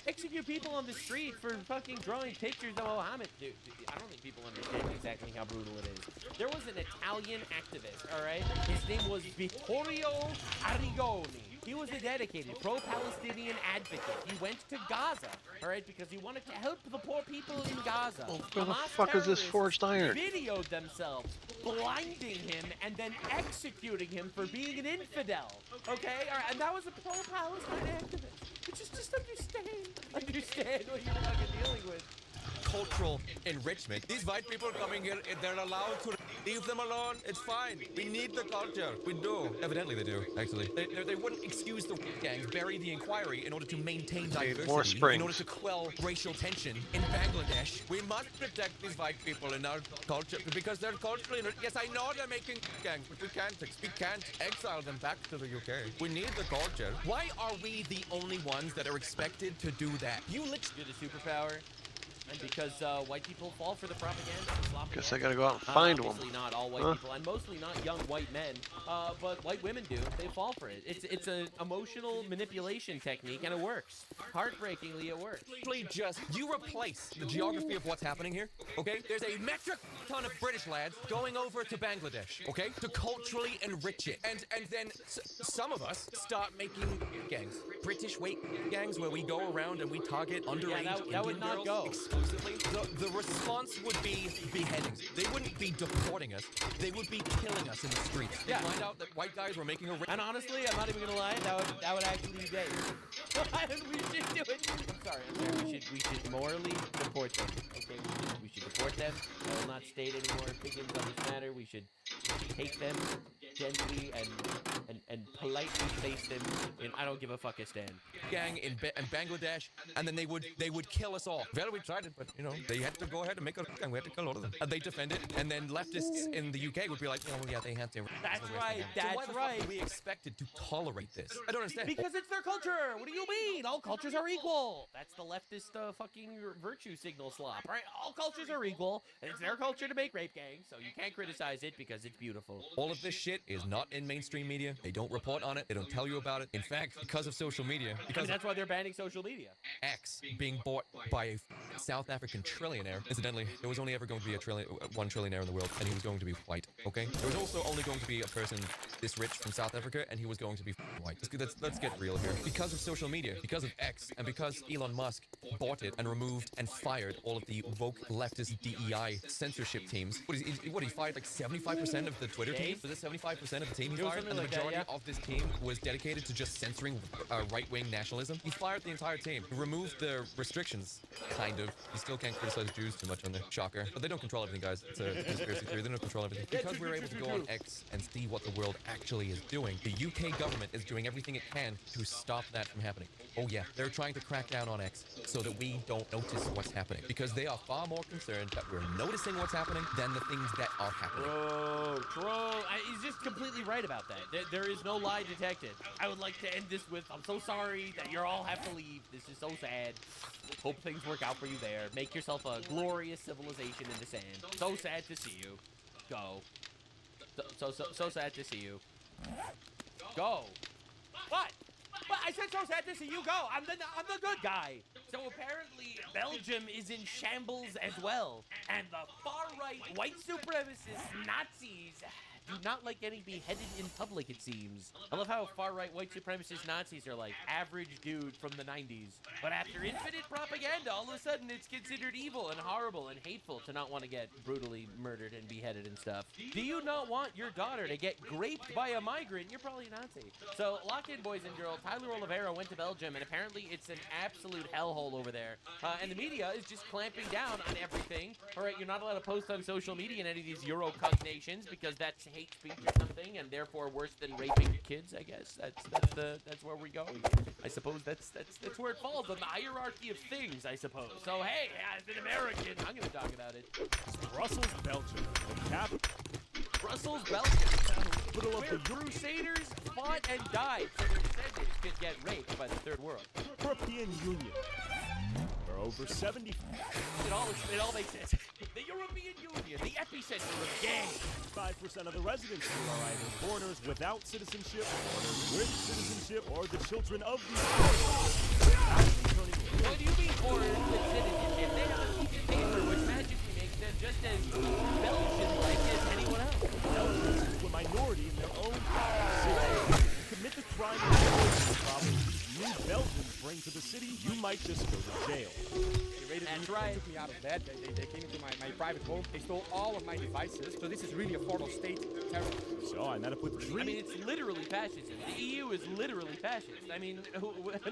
execute people on the street for fucking drawing pictures of Mohammed. Dude, I don't think people understand exactly how brutal it is. There was an Italian activist, all right? His name was Vittorio Arrigoni. He was a dedicated pro-Palestinian advocate. He went to Gaza, all right, because he wanted to help the poor people in Gaza. Where the fuck is this forged iron? Videoed themselves blinding him and then executing him for being an infidel. Okay, all right, and that was a pro-Palestine activist. Just understand what you're fucking dealing with. Cultural enrichment. These white people coming here, they're allowed to leave them alone. It's fine. We need the culture. We do. Evidently they do, actually. They wouldn't excuse the gangs, bury the inquiry in order to maintain diversity, in order to quell racial tension in Bangladesh. We must protect these white people in our culture because they're culturally enriched. Yes, I know they're making gangs, but we can't exile them back to the UK. We need the culture. Why are we the only ones that are expected to do that? You literally did a superpower. And because white people fall for the propaganda. Guess I gotta go out and find one. Obviously not all white people, and mostly not young white men, but white women do. They fall for it. It's an emotional manipulation technique, and it works. Heartbreakingly, it works. You replace the geography of what's happening here, okay? There's a metric ton of British lads going over to Bangladesh, okay? To culturally enrich it. And then some of us start making gangs. British weight gangs where we go around and we target underage that would Indian not girls go. Exclusively. The response would be beheadings. They wouldn't be deporting us. They would be killing us in the streets. They'd find out that white guys were making a... And honestly, I'm not even gonna lie, that would actually be gay. We should do it. I'm sorry. We should morally deport them. Okay, we should deport them. I will not state any more opinions on this matter. We should take them gently and politely place them in I don't give a fuck a stand. Gang in Bangladesh, and then they would kill us all. Well, we tried it, but you know they had to go ahead and make a gang. We had to kill all of them, and they defend it. And then leftists in the UK would be like, oh yeah, they have to. That's right. That's so why the right. fuck are we expected to tolerate this? I don't understand. Because it's their culture. What do you mean? All cultures are equal. That's the leftist fucking virtue signal slop, right? All cultures are equal, and it's their culture to make rape gangs, so you can't criticize it because it's beautiful. All of this shit is not in mainstream media. They don't report on it. They don't tell you about it. In fact, because of social media, because that's why they're banning social media. X being bought by a South African trillionaire. Incidentally, there was only ever going to be one trillionaire in the world, and he was going to be white. Okay. There was also only going to be a person this rich from South Africa, and he was going to be white. Let's get real here. Because of social media, because of X, and because Elon Musk bought it and removed and fired all of the woke leftist DEI censorship teams. He fired like 75% of the Twitter team? Was it 75% of the team he fired? And the majority of this team was dedicated to just censoring right-wing nationalism. He fired the entire team. He removed the restrictions, kind of. You still can't criticize Jews too much on there. Shocker. But they don't control everything, guys. It's a conspiracy theory. They don't control everything. Because we're able to go on X and see what the world actually is doing, the UK government is doing everything it can to stop that from happening. Oh yeah, they're trying to crack down on X so that we don't notice what's happening. Because they are far more concerned that we're noticing what's happening than the things that are happening. Bro, he's just completely right about that. There is no lie detected. I would like to end this with, I'm so sorry that you all have to leave. This is so sad. Hope things work out for you there. Make yourself a glorious civilization in the sand. So sad to see you. Go. So sad to see you. Go. What? But I said so sad to see you go. I'm the good guy. So apparently Belgium is in shambles as well, and the far-right white supremacist Nazis do not like getting beheaded in public, it seems. I love how far-right white supremacist Nazis are like average dude from the 90s. But after infinite propaganda, all of a sudden it's considered evil and horrible and hateful to not want to get brutally murdered and beheaded and stuff. Do you not want your daughter to get raped by a migrant? You're probably a Nazi. So lock in, boys and girls. Tyler Oliveira went to Belgium, and apparently it's an absolute hellhole over there. And the media is just clamping down on everything. All right, you're not allowed to post on social media in any of these Eurocug nations because that's hate speech or something, and therefore worse than raping kids. I guess that's where we go. I suppose that's where it falls on the hierarchy of things. I suppose. So hey, as an American, I'm gonna talk about it. Brussels, Belgium, the capital. Brussels, Belgium, where crusaders fought and died so their descendants could get raped by the Third World. European Union. There are over 70. It all makes sense. The European Union, the epicenter of gangs. 5% of the residents here are either foreigners without citizenship, foreigners with citizenship, or the children of these foreigners. What do you mean foreigners with citizenship? They have a piece of paper which magically makes them just as Belgian-like as anyone else. Belgians who are a minority in their own city. Commit the crime and terrorism problem new Belgians bring to the city, you might just go to jail. That's right. They took me out of bed. They came into my private home. They stole all of my devices. So this is really a form of state terror. So I met up with I mean, it's literally fascism. The EU is literally fascist. I mean,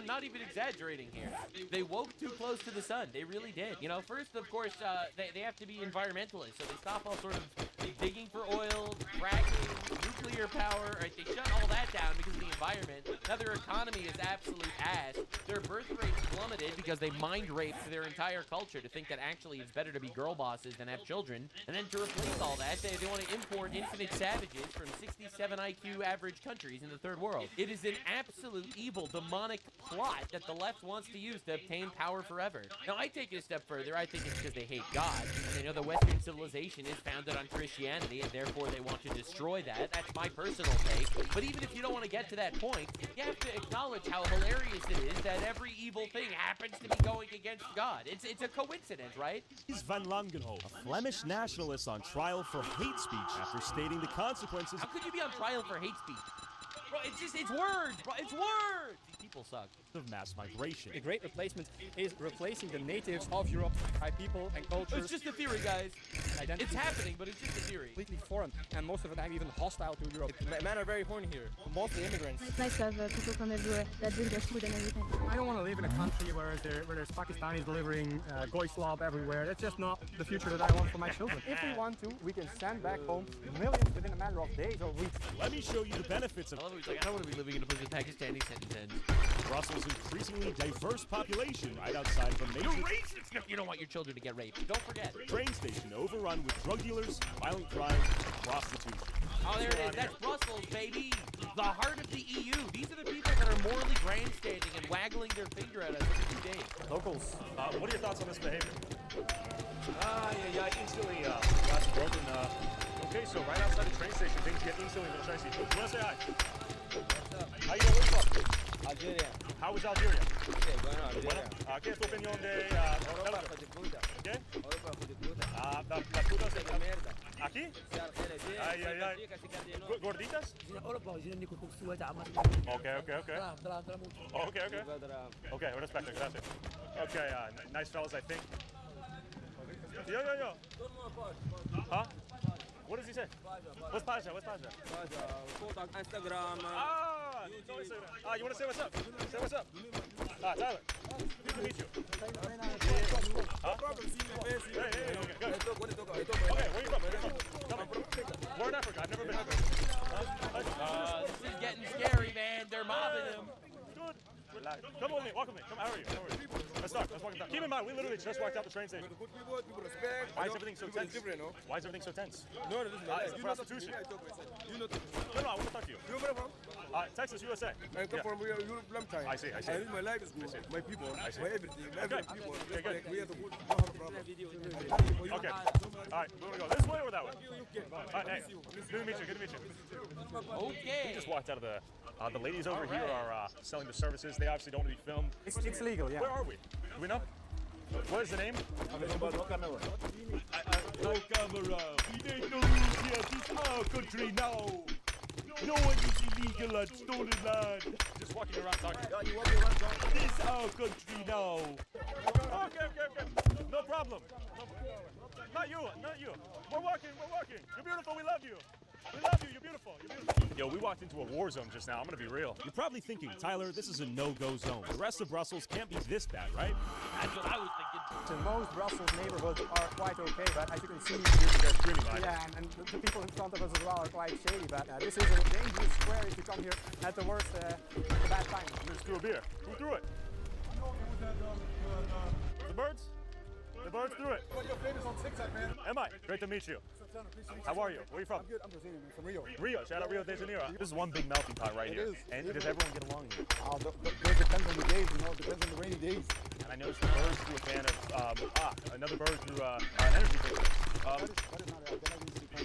not even exaggerating here. They woke too close to the sun. They really did. You know, first, of course, they have to be environmentalists. So they stop all sort of digging for oil, fracking, nuclear power. Right? They shut all that down because of the environment. Now their economy is absolute ass. Their birth rate plummeted because they mind raped their entire culture to think that actually it's better to be girl bosses than have children. And then to replace all that, they want to import infinite savages from 67 IQ average countries in the third world. It is an absolute evil, demonic plot that the left wants to use to obtain power forever. Now, I take it a step further. I think it's because they hate God. They know the Western civilization is founded on Christianity, and therefore they want to destroy that. That's my personal take. But even if you don't want to get to that point, you have to acknowledge how hilarious it is that every evil thing happens to be going against God. It's a coincidence, right? Van Langenhoven, a Flemish nationalist on trial for hate speech after stating the consequences. How could you be on trial for hate speech? Bro, it's words, bro, it's words! These people suck. Of mass migration. The great replacement is replacing the natives of Europe by people and cultures. It's just a theory, guys. It's happening, but it's just a theory. Completely foreign, and most of the time even hostile to Europe. Men are very horny here, mostly immigrants. It's nice to have people from everywhere that bring their food and everything. I don't want to live in a country where there's Pakistanis delivering goy slob everywhere. That's just not the future that I want for my children. If we want to, we can send back home millions within a matter of days or weeks. Let me show you the benefits of. I love it. He's like, I don't want to be living in a place with Pakistani sentences. Brussels' increasingly diverse population right outside of a major. You're racist if you don't want your children to get raped. Don't forget. Train station overrun with drug dealers, violent crime, and prostitution. Oh, there it is. That's Brussels, baby. The heart of the EU. These are the people that are morally grandstanding and waggling their finger at us every day. Locals, what are your thoughts on this behavior? Yeah, instantly got broken. Okay, so right outside the train station, things get instantly a little dicey. You want to say hi? What's up? How you doing? Where you from? Algeria. How was Algeria? Okay, bueno, Algeria. ¿Qué es tu opinión de Europa, hijo de puta. ¿Qué? Europa, hijo de puta. Las putas de mierda. ¿Aquí? Ay. ¿Gorditas? Okay, respect, gracias. Okay, nice fellas, I think. Yo. Huh? What does he say? What's Pasha? Instagram. You want to say what's up? Say what's up. Tyler. Good to meet you. No problem. See you in face. Hey, good. Okay, where you from? Come on. We're in Africa. I've never been. This is getting scary, man. They're mobbing him. Good. relax. Come with me, walk with me. Come, how are you? How are you? Let's start. Let's walk down. Keep in mind, we literally just walked out the train station. Why is everything so tense? Why is everything so tense? No, this is It's the prostitution. No, I want to talk to you. You know where from? Texas, USA. I come from Europe long time. I see. And my life is good. My people, my everything, Okay. people. Okay, good. We have a good, don't have a problem. Okay. All right, we're gonna go this way or that way? All right, hey, good to meet you. Good to meet you. Okay. We just walked out of the ladies over here are selling the services. They obviously don't want to be filmed. It's legal, yeah. Where are we? Do we know? What is the name? No camera. No camera. We ain't no rules here. This is our country now. No one is illegal on stolen land. Just walking around talking. This is our country now. Okay. No problem. Not you. We're walking. You're beautiful. We love you. We love you. You're beautiful. Yo, we walked into a war zone just now. I'm gonna be real. You're probably thinking, Tyler, this is a no-go zone. The rest of Brussels can't be this bad, right? That's what I was thinking. So most Brussels neighborhoods are quite okay, but as you can see, You're screaming like. yeah, and the people in front of us as well are quite shady. But this is a dangerous square if you come here at the worst, at the bad time. You just threw a beer. Who threw it? The birds? The birds threw it. You're famous on TikTok, man. Am I? Great to meet you. How are you? Where are you from? I'm good. I'm Brazilian, man. From Rio. Rio. Shout out Rio de Janeiro. This is one big melting pot right here. is. And does everyone get along here? It depends on the days, you know. It depends on the rainy days. And I noticed the birds threw a can of another bird threw an energy drink.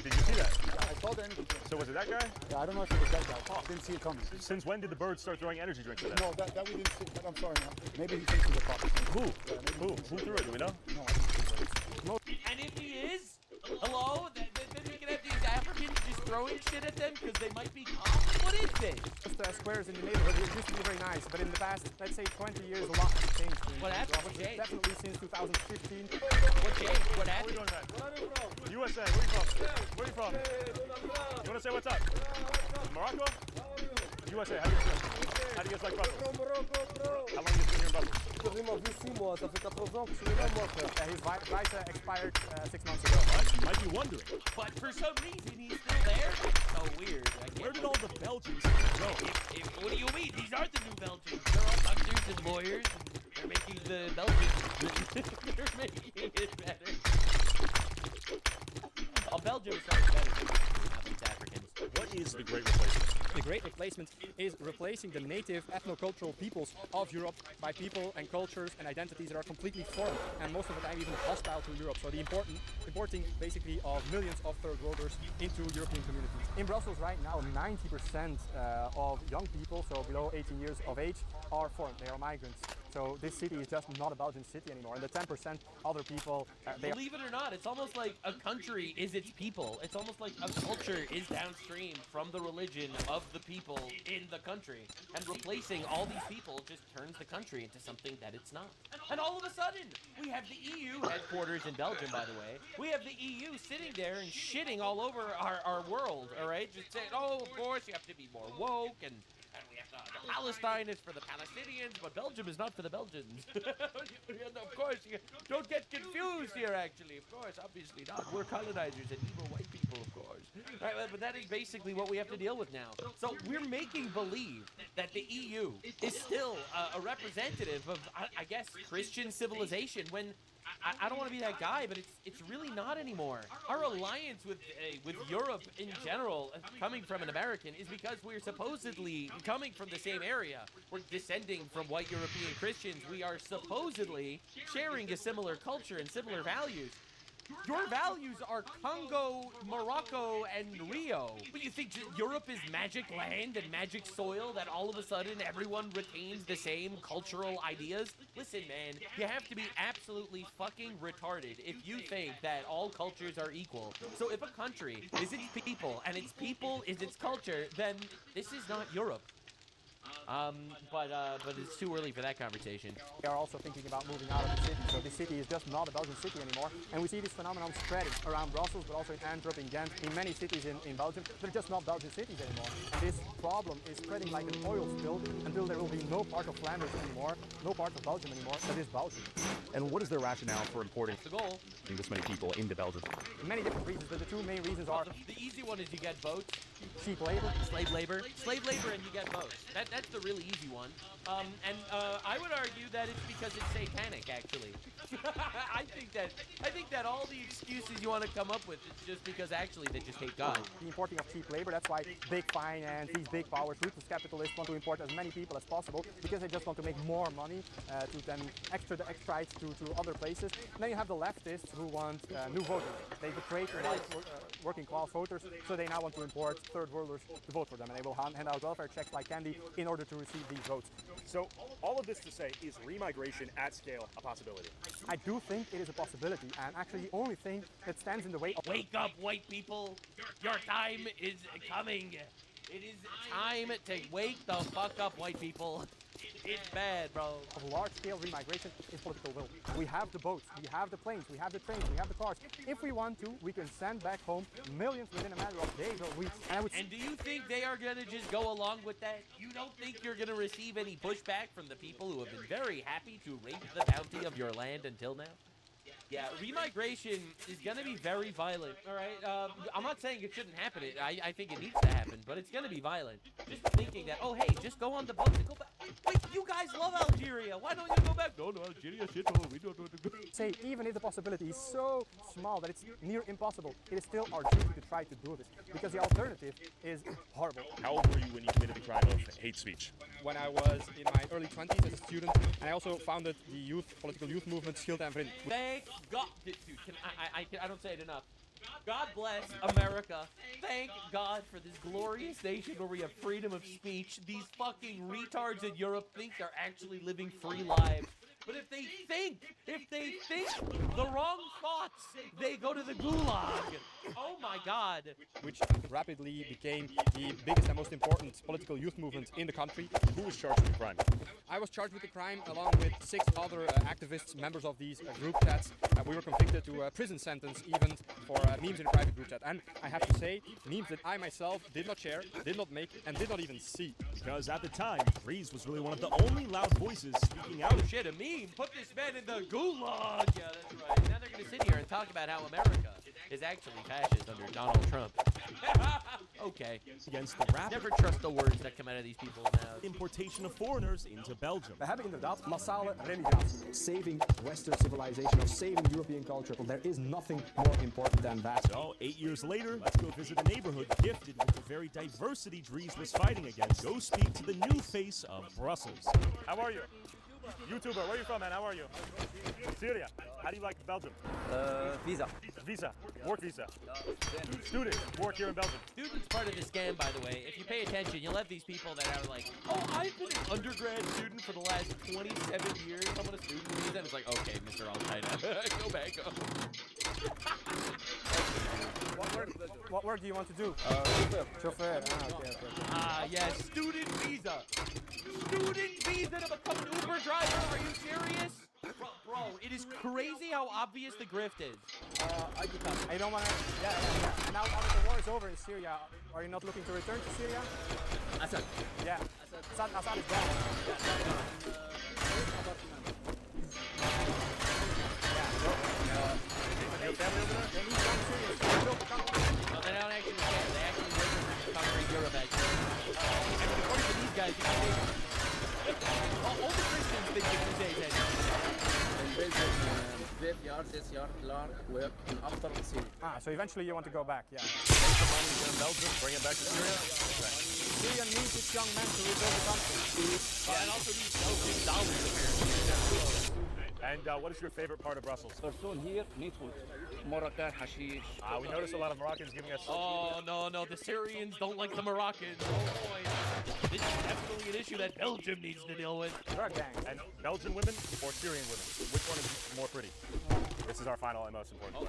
Did you see that? Yeah, I saw the energy drink. So was it that guy? Yeah, I don't know if it was that guy. I didn't see it coming. Since when did the birds start throwing energy drinks at them? No, that we didn't see. I'm sorry, man. Maybe he thinks he's a cop. Who? Who threw it? Do we know? No, I didn't see it. And if he is, hello, then we can have these Africans just throwing shit at them because they might be cops. What is this? Just squares in the neighborhood used to be very nice, but in the past, let's say 20 years, a lot has changed. What happened? What changed? Definitely since 2015. What changed? What Where are happened? you going, man? USA. Where are you from? Where are you from? You want to say what's up? Morocco? USA. How do you feel? How do you guys like Brussels? How long have you been here in Brussels? His visa expired 6 months ago. You might be wondering, But for some reason, he's still there? That's so weird. where did all the Belgians go? What do you mean? These aren't the new Belgians. They're all doctors and lawyers. And they're making the Belgians. They're making it better. Oh, Belgium is something better than these Africans. What is the Great Replacement? The Great Replacement is replacing the native ethno-cultural peoples of Europe by people and cultures and identities that are completely foreign, and most of the time even hostile to Europe. So the importing basically of millions of third worlders into European communities. In Brussels right now, 90% of young people, so below 18 years of age, are foreign. They are migrants. So this city is just not a Belgian city anymore. And the 10% other people, Believe it or not, it's almost like a country is its people. It's almost like a culture is downstream from the religion of the people in the country. And replacing all these people just turns the country into something that it's not. And all of a sudden, we have the EU headquarters in Belgium, by the way. We have the EU sitting there and shitting all over our world, all right? Just saying, oh, of course, you have to be more woke, and we have Palestine is for the Palestinians, but Belgium is not for the Belgians. Of course, you don't get confused here, actually. Of course, obviously not. We're colonizers and evil white people, of course. Right, but that is basically what we have to deal with now. So we're making believe that the EU is still a representative of, I guess, Christian civilization when I don't want to be that guy, but it's really not anymore. Our alliance with Europe in general, coming from an American, is because we're supposedly coming from the same area. We're descending from white European Christians. We are supposedly sharing a similar culture and similar values. Your values are Congo, Morocco, and Rio. But you think Europe is magic land and magic soil that all of a sudden everyone retains the same cultural ideas? Listen, man, you have to be absolutely fucking retarded if you think that all cultures are equal. So if a country is its people and its people is its culture, then this is not Europe. But it's too early for that conversation. They are also thinking about moving out of the city. So this city is just not a Belgian city anymore. And we see this phenomenon spreading around Brussels, but also in Antwerp, in Ghent, in many cities in Belgium. They're just not Belgian cities anymore. And this problem is spreading like an oil spill until there will be no part of Flanders anymore, no part of Belgium anymore, that is Belgium. And what is their rationale for importing the goal? This many people into Belgium? Many different reasons, but the two main reasons are... The easy one is you get votes. Cheap labor. Slave labor, and you get votes. That's the really easy one. And I would argue that it's because it's satanic, actually. I think that all the excuses you want to come up with is just because actually they just hate God. The importing of cheap labor, that's why big finance, these big powers, ruthless capitalists want to import as many people as possible because they just want to make more money to then extradite to other places. And then you have the leftists who want new voters. They betrayed the white working class voters, so they now want to import third worlders to vote for them, and they will hand out welfare checks like candy in order to receive these votes. So all of this to say, is remigration at scale a possibility? I do think it is a possibility, and actually the only thing that stands in the way of— Wake up, white people! Your time is coming! It is time to wake the fuck up, white people! It's bad, bro. Of large-scale remigration is political will. We have the boats, we have the planes, we have the trains, we have the cars. If we want to, we can send back home millions within a matter of days or weeks. And do you think they are going to just go along with that? You don't think you're going to receive any pushback from the people who have been very happy to rape the bounty of your land until now? Yeah, remigration is going to be very violent, all right? I'm not saying it shouldn't happen. I think it needs to happen, but it's going to be violent. Just thinking that, oh, hey, just go on the boats and go back. Wait, you guys love Algeria. Why don't you go back? No, Algeria, shithole. We don't want to go. Say, even if the possibility is so small that it's near impossible, it is still our duty to try to do this, because the alternative is horrible. How old were you when you committed the crime of hate speech? When I was in my early 20s as a student, and I also founded the political youth movement Schild en Vriend. Thank God, dude, I don't say it enough. God bless America. Thank God for this glorious nation where we have freedom of speech. These fucking retards in Europe think they're actually living free lives. But if they think the wrong thoughts, they go to the gulag. Oh my God. Which rapidly became the biggest and most important political youth movement in the country. Who was charged with the crime? I was charged with the crime along with 6 other activists, members of these group chats. We were convicted to a prison sentence even for memes in a private group chat. And I have to say, memes that I myself did not share, did not make, and did not even see. Because at the time, Freeze was really one of the only loud voices speaking out. Shit, a meme. Put this man in the gulag. Yeah, that's right. Now they're going to sit here and talk about how America is actually fascist under Donald Trump. Okay. Against the rapid Never trust the words that come out of these people's mouths. importation of foreigners into Belgium. We hebben inderdaad massale remigratie. Saving Western civilization or saving European culture. Well, there is nothing more important than that. So, 8 years later, let's go visit a neighborhood gifted with the very diversity Dries was fighting against. Go speak to the new face of Brussels. How are you? YouTuber, where are you from, man? How are you? Syria. How do you like Belgium? Visa. Visa. Work visa. Student. Work here in Belgium. Student's part of the scam, by the way. If you pay attention, you'll have these people that are like, oh, I've been an undergrad student for the last 27 years. I'm on a student visa. And it's like, okay, Mr. Al-Qaeda, go back home. What work do you want to do? Chauffeur. Yeah, student visa. Student visa to become an Uber driver. Are you serious? Bro, it is crazy how obvious the grift is. I don't want to. Yeah. And now that the war is over in Syria, are you not looking to return to Syria? Assad. Yeah. Assad is gone. Your family over there? They need young Syrians to build the country. No, they don't actually care. They actually live in conquering Europe, actually. And according to these guys, all the Christians think the Crusades ended. So eventually you want to go back, yeah. Take the money here in Belgium, bring it back to Syria? Syria needs its young men to rebuild the country. And also needs Belgian dollars, apparently. And what is your favorite part of Brussels? Person here, need food. Moroccan, hashish. We noticed a lot of Moroccans giving us... Oh, no, the Syrians don't like the Moroccans. Oh, boy. This is definitely an issue that Belgium needs to deal with. Drug gang. And Belgian women or Syrian women? Which one is more pretty? This is our final and most important.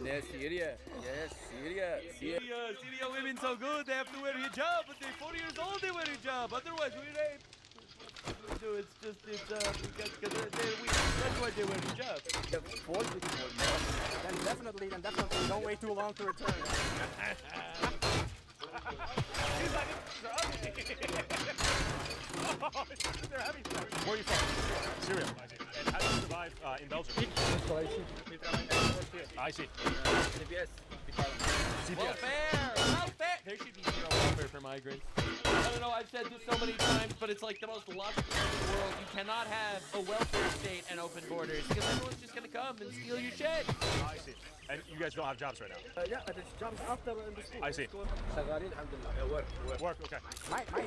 Yes, Syria. Yes, Syria. Syria women so good, they have to wear hijab, but they're 40 years old, they wear hijab. Otherwise, we rape. No, it's because they're weak. That's why they wear hijab. Then definitely, don't wait too long to return. They're heavy stuff. Where are you from? Syria. And how do you survive in Belgium? I see. CPS. Welfare! There should be zero welfare for migrants. I don't know, I've said this so many times, but it's like the most logical thing in the world. You cannot have a welfare state and open borders because everyone's just going to come and steal your shit. I see. And you guys don't have jobs right now? Yeah, there's jobs after in the school. I see. Work, okay.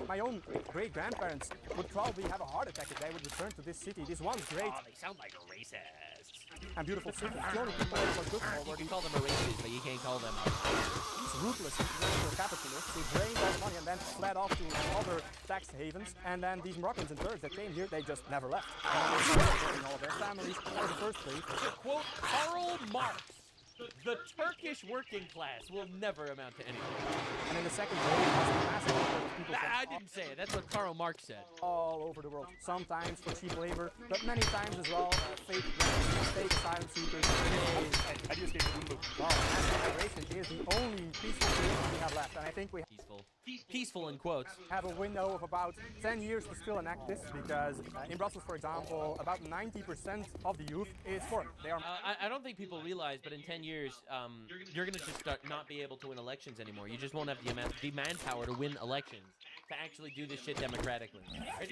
My own great-grandparents would probably have a heart attack if they would return to this city. This one's great Oh, they sound like racists. and beautiful city. The only people who are good for You can call them a racist, but you can't call them It's ruthless international capitalists. They drained all the money and then fled off to other tax havens. And then these Moroccans and Turks that came here, they just never left. And they started supporting all of their families in the first place. To quote Karl Marx, the Turkish working class will never amount to anything. And in the second wave, it was a massive number of people I didn't say it. That's what Karl Marx said. all over the world. Sometimes for cheap labor, but many times as well, fake asylum seekers. How do you escape the loop? Well, mass migration is the only peaceful solution we have left, and I think we peaceful in quotes, have a window of about 10 years to still enact this, because in Brussels, for example, about 90% of the youth is foreign. They are. I don't think people realize, but in 10 years, you're going to just not be able to win elections anymore. You just won't have the manpower to win elections, to actually do this shit democratically.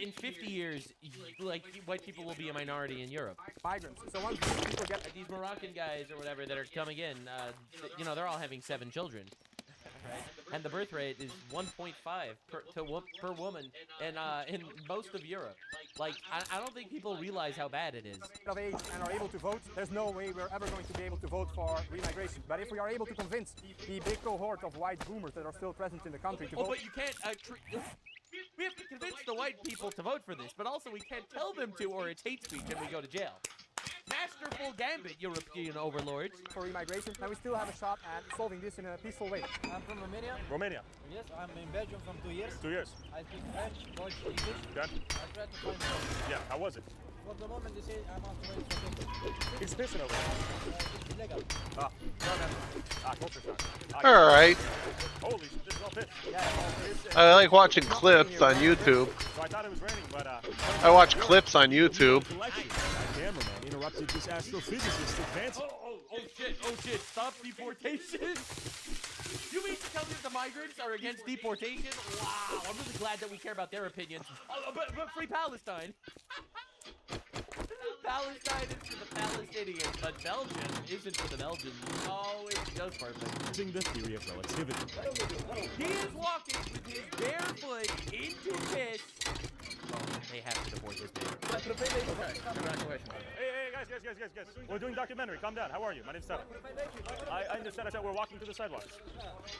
In 50 years, like, white people will be a minority in Europe. Migrants. So once people get these Moroccan guys or whatever that are coming in, you know, they're all having 7 children. Right? And the birth rate is 1.5 per woman in most of Europe. Like, I don't think people realize how bad it is. Of age and are able to vote, there's no way we're ever going to be able to vote for remigration. But if we are able to convince the big cohort of white boomers that are still present in the country to vote... but you can't... we have to convince the white people to vote for this, but also we can't tell them to, or it's hate speech and we go to jail. Masterful gambit, European overlords. For remigration, now we still have a shot at solving this in a peaceful way. I'm from Romania. Romania? Yes, I'm in Belgium from 2 years. 2 years? I speak French, Deutsch, English. Okay. I try to find work. Yeah, how was it? For the moment, they say I'm on the way for paper. It's fishing over there. It's illegal. Culture shock. All right. Holy shit, this is all fish. I like watching clips on YouTube. So I thought it was raining, but I watch clips on YouTube. Cameraman interrupted this astrophysicist advance. Oh shit, stop deportation! You mean to tell me that the migrants are against deportation? Wow, I'm really glad that we care about their opinions. But free Palestine! Palestine is for the Palestinians, but Belgium isn't for the Belgians. Oh, it's just perfect. Using the theory of relativity. He is walking with his bare foot into piss. Oh, they have to deport this man. Congratulations. Hey, guys. We're doing documentary. Calm down. How are you? My name's Tara. I understand. I said we're walking through the sidewalks.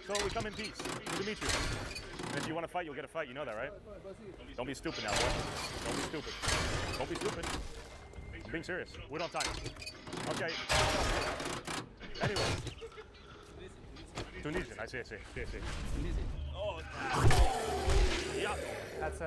So we come in peace. Good to meet you. And if you want to fight, you'll get a fight. You know that, right? Don't be stupid now, boy. Don't be stupid. Don't be stupid. I'm being serious. We don't have time. Okay. Anyway. Tunisian. I see. Oh, yeah. That's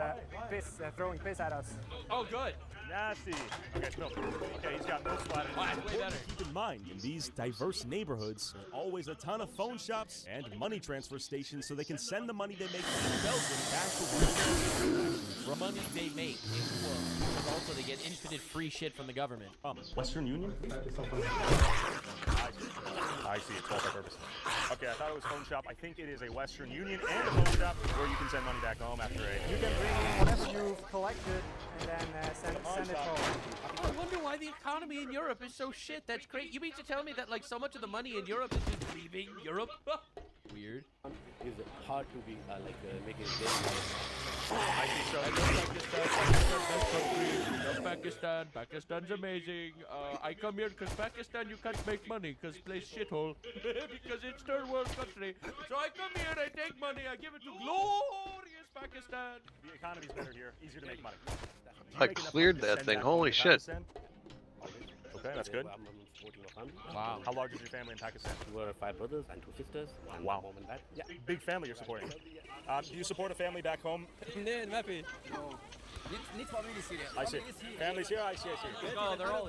piss, throwing piss at us. Oh, good. Nasty. Okay, milk. Okay, he's got milk splattered. Oh, that's way better. Keep in mind, in these diverse neighborhoods, there's always a ton of phone shops and money transfer stations so they can send the money they make in Belgium back to the money they make. Because also they get infinite free shit from the government. Western Union? I see. It's multi-purpose. Okay, I thought it was phone shop. I think it is a Western Union and a phone shop where you can send money back home after a... You can bring in whatever you've collected and then send it home. I wonder why the economy in Europe is so shit. That's great. You mean to tell me that like so much of the money in Europe is just leaving Europe? Weird. It's hard to be making it I see. So Pakistan. Pakistan's amazing. I come here because Pakistan you can't make money because place shithole because it's third world country. So I come here, I take money, I give it to glorious Pakistan. The economy's better here, easier to make money. I cleared that thing. Holy shit. Okay, that's good. Wow. How large is your family in Pakistan? We were 5 brothers and 2 sisters. And wow. Mom and dad. Yeah, big family you're supporting. Do you support a family back home? I see. Families here, I see. Oh, they're all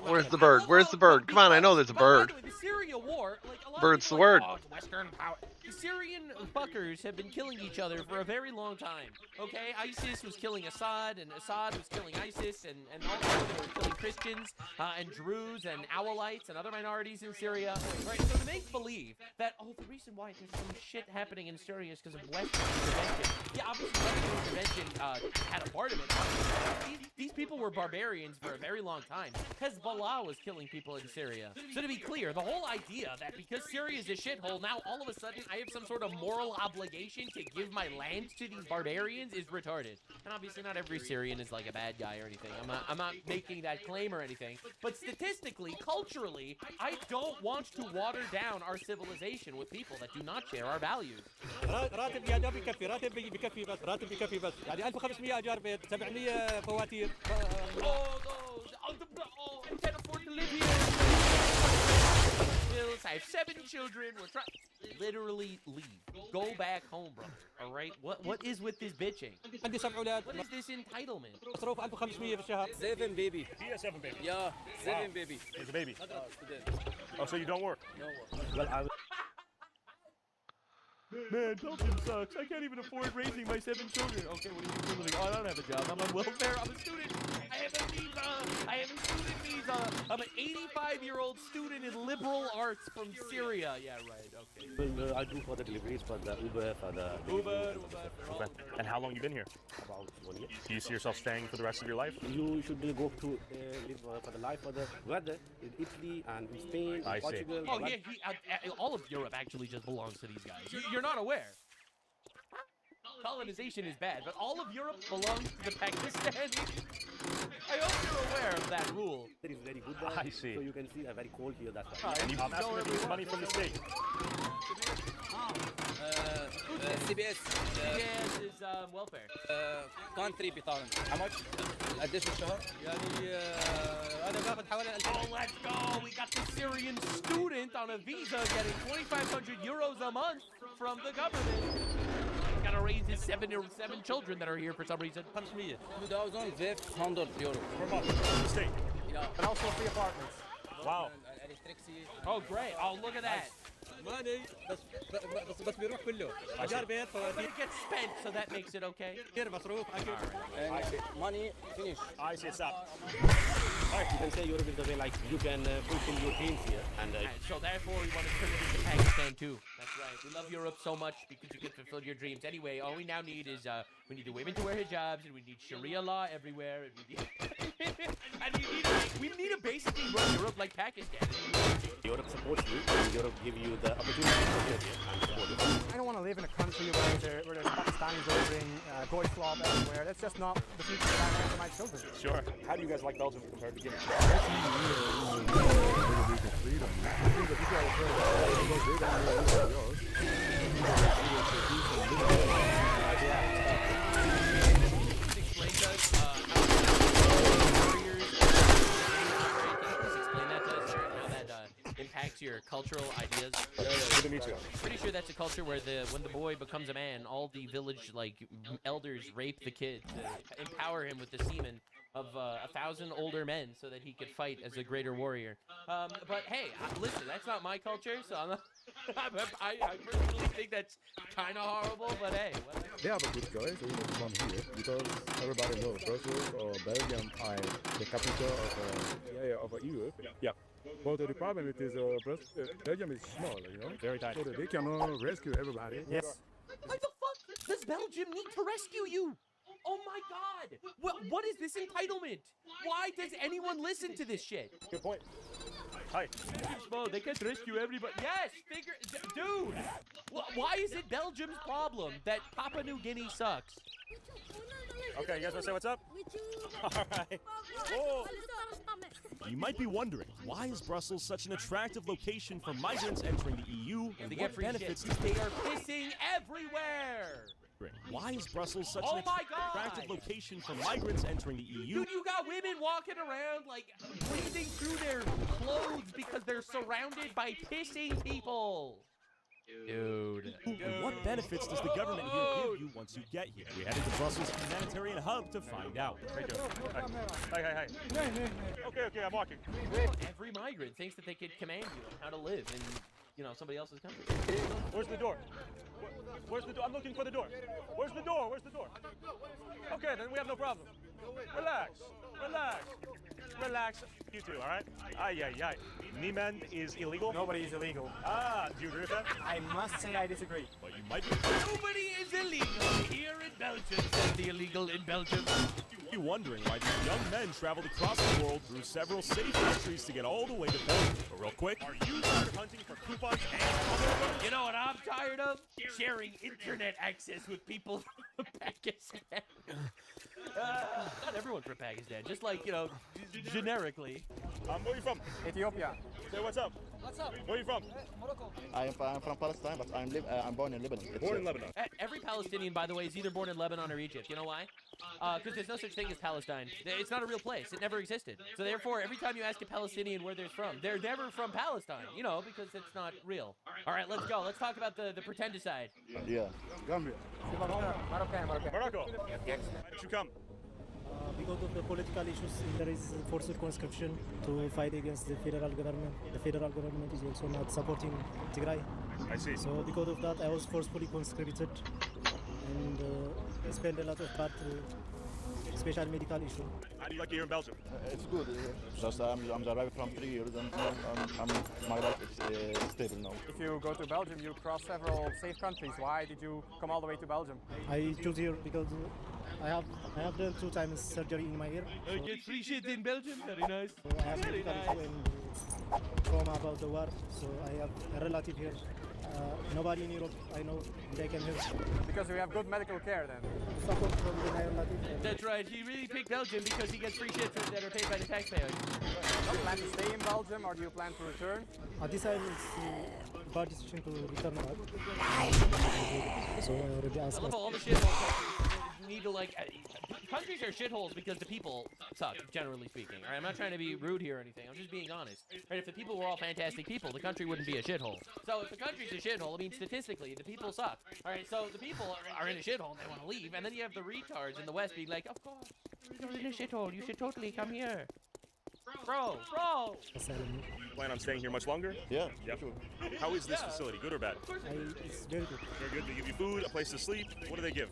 Where's the bird? Where's the bird? Come on, I know there's a bird. The Syria war, like a lot Bird's of people the word. Like, oh, Western power. The Syrian fuckers have been killing each other for a very long time. Okay, ISIS was killing Assad, and Assad was killing ISIS, and all of them were killing Christians and Druze and Owlites and other minorities in Syria. Right? So to make believe that the reason why there's some shit happening in Syria is because of Western intervention. Yeah, obviously Western intervention had a part of it. These people were barbarians for a very long time. Hezbollah was killing people in Syria. So to be clear, the whole idea that because Syria is a shithole, now all of a sudden I have some sort of moral obligation to give my land to these barbarians is retarded. And obviously not every Syrian is like a bad guy or anything. I'm not making that claim or anything. But statistically, culturally, I don't want to water down our civilization with people that do not share our values. راتب يا دوب يكفي، راتب بكفي بس، راتب بكفي بس، يعني 1500 ايجار بيت، 700 فواتير. I can't afford to live here. Bills, I have 7 children. We're trying. Literally leave. Go back home, bro. All right. What is with this bitching? عندي 7 أولاد. What is this entitlement? مصروف 1500 في الشهر. 7 baby. He has 7 babies. Yeah, 7 Wow. baby. He's a baby. Student. Oh, so you don't work? No work. Well, Man, Belgium sucks. I can't even afford raising my 7 children. Okay, what do you do for a living? Oh, I don't have a job. I'm on welfare. I'm a student. I have a visa. I have a student visa. I'm an 85-year-old student in liberal arts from Syria. Yeah, right. Okay. Well, I do for the deliveries for the Uber, for the... Uber. Okay. And how long you been here? About 1 year. Do you see yourself staying for the rest of your life? You should go to live for the life for the weather in Italy and in Spain, I see. Portugal. Oh, yeah, all of Europe actually just belongs to these guys. You're not aware. Colonization is bad, but all of Europe belongs to the Pakistanis. I hope you're aware of that rule. It is very good there. I see. So you can see very cold here, that's why. And you've estimated money from the state. CBS. CBS is welfare. country بطالما. How much? قديش الشهر؟ يعني أنا باخذ حوالي 2000. Oh, let's go! We got the Syrian student on a visa getting 2,500 euros a month from the government. Gotta raise his 7 children that are here for some reason. 500. 2,500 euro. Per month from the state. Yeah. And also free apartments. Wow. Electricity. Oh, great. Oh, look at that. Money. بس بيروح كله. إيجار بيت But فواتير. it gets spent, so that makes it okay. كثير مصروف أكل. Money finish. I see, stop. You can say Europe is the way like you can fulfill your dreams here. And So therefore, we want to turn it into Pakistan too. That's right. We love Europe so much because you can fulfill your dreams. Anyway, all we now need is we need the women to wear hijabs, and we need Sharia law everywhere, and we need we need to basically run Europe like Pakistan. Europe supports you, and Europe give you the opportunity to live here and support you. I don't want to live in a country where there's Pakistanis ordering Goyflop everywhere. That's just not the future that I want for my children. Sure. How do you guys like Belgium compared to Guinea? Explain to us how warriors explain that to us, sir, and how that impacts your cultural ideas. Good to meet you. Pretty sure that's a culture where when the boy becomes a man, all the village elders rape the kid to empower him with the semen of 1,000 older men so that he could fight as a greater warrior. But hey, listen, that's not my culture, so I'm not, I personally think that's kind of horrible, but hey. They have a good choice to come here because everybody knows Brussels or Belgium are the capital of Europe. Yeah. But the problem is Belgium is small, you know. Very tight. So they cannot rescue everybody. Yes. Why the fuck does Belgium need to rescue you? Oh my god! What is this entitlement? Why does anyone listen to this shit? Good point. Hi. Small, they can't rescue everybody. Yes, dude! Why is it Belgium's problem that Papua New Guinea sucks? Okay, you guys want to say what's up? All right. Whoa. You might be wondering, why is Brussels such an attractive location for migrants entering the EU, and They what get free benefits shit. They are pissing everywhere! Why is Brussels such Oh an my God! attractive location for migrants entering the EU? Dude, you got women walking around like breathing through their clothes because they're surrounded by pissing people. Dude. And what benefits does the government here give you once you get here? We headed to Brussels Humanitarian Hub to find out. Hi. Okay, I'm walking. Every migrant thinks that they could command you on how to live in, you know, somebody else's country. Where's the door? Where's the door? I'm looking for the door. Where's the door? Where's the door? Okay, then we have no problem. Relax. Relax. Relax. You two, all right? Ay, ay, ay. Niemann is illegal? Nobody is illegal. Ah, do you agree with that? I must say I disagree. Well, you might be. Nobody is illegal here in Belgium, said the illegal in Belgium. You're wondering why these young men traveled across the world through several safe countries to get all the way to Belgium. But real quick, Are you tired of hunting for coupons and You know what I'm tired of? Sharing internet access with people from Pakistan. Not everyone from Pakistan, just like, you know, generically. Where are you from? Ethiopia. Say what's up. What's up? Where are you from? Morocco. I'm from Palestine, but I'm born in Lebanon. Born in Lebanon. Every Palestinian, by the way, is either born in Lebanon or Egypt. You know why? Because there's no such thing as Palestine. It's not a real place. It never existed. So therefore, every time you ask a Palestinian where they're from, they're never from Palestine, you know, because it's not real. All right, let's go. Let's talk about the pretendicide. Yeah, Gambia. Morocco. Why did you come? Because of the political issues, there is forced conscription to fight against the federal government. The federal government is also not supporting Tigray. I see. So because of that, I was forcefully conscripted and spent a lot of part special medical issue. How do you like it here in Belgium? It's good. Just I'm arrived from 3 years, and my life is stable now. If you go to Belgium, you cross several safe countries. Why did you come all the way to Belgium? I chose here because I have done 2 times surgery in my ear. Get free shit in Belgium? Very nice. So I have medical issue and trauma about the war. So I have a relative here. Nobody in Europe I know they can help. Because we have good medical care then. Support from the relative. That's right. He really picked Belgium because he gets free shit that are paid by the taxpayers. Do you plan to stay in Belgium or do you plan to return? This time it's bad decision to return back. So I already asked. I love all the shitholes countries need to, like, countries are shitholes because the people suck, generally speaking. All right, I'm not trying to be rude here or anything. I'm just being honest. Right? If the people were all fantastic people, the country wouldn't be a shithole. So if the country's a shithole, I mean, statistically, the people suck. All right, so the people are in a shithole and they want to leave, and then you have the retards in the West being like, of course, you're in a shithole. You should totally come here. Bro. Plan on staying here much longer? Yeah. Sure. How is this facility? Good or bad? It's very good. Very good. They give you food, a place to sleep. What do they give?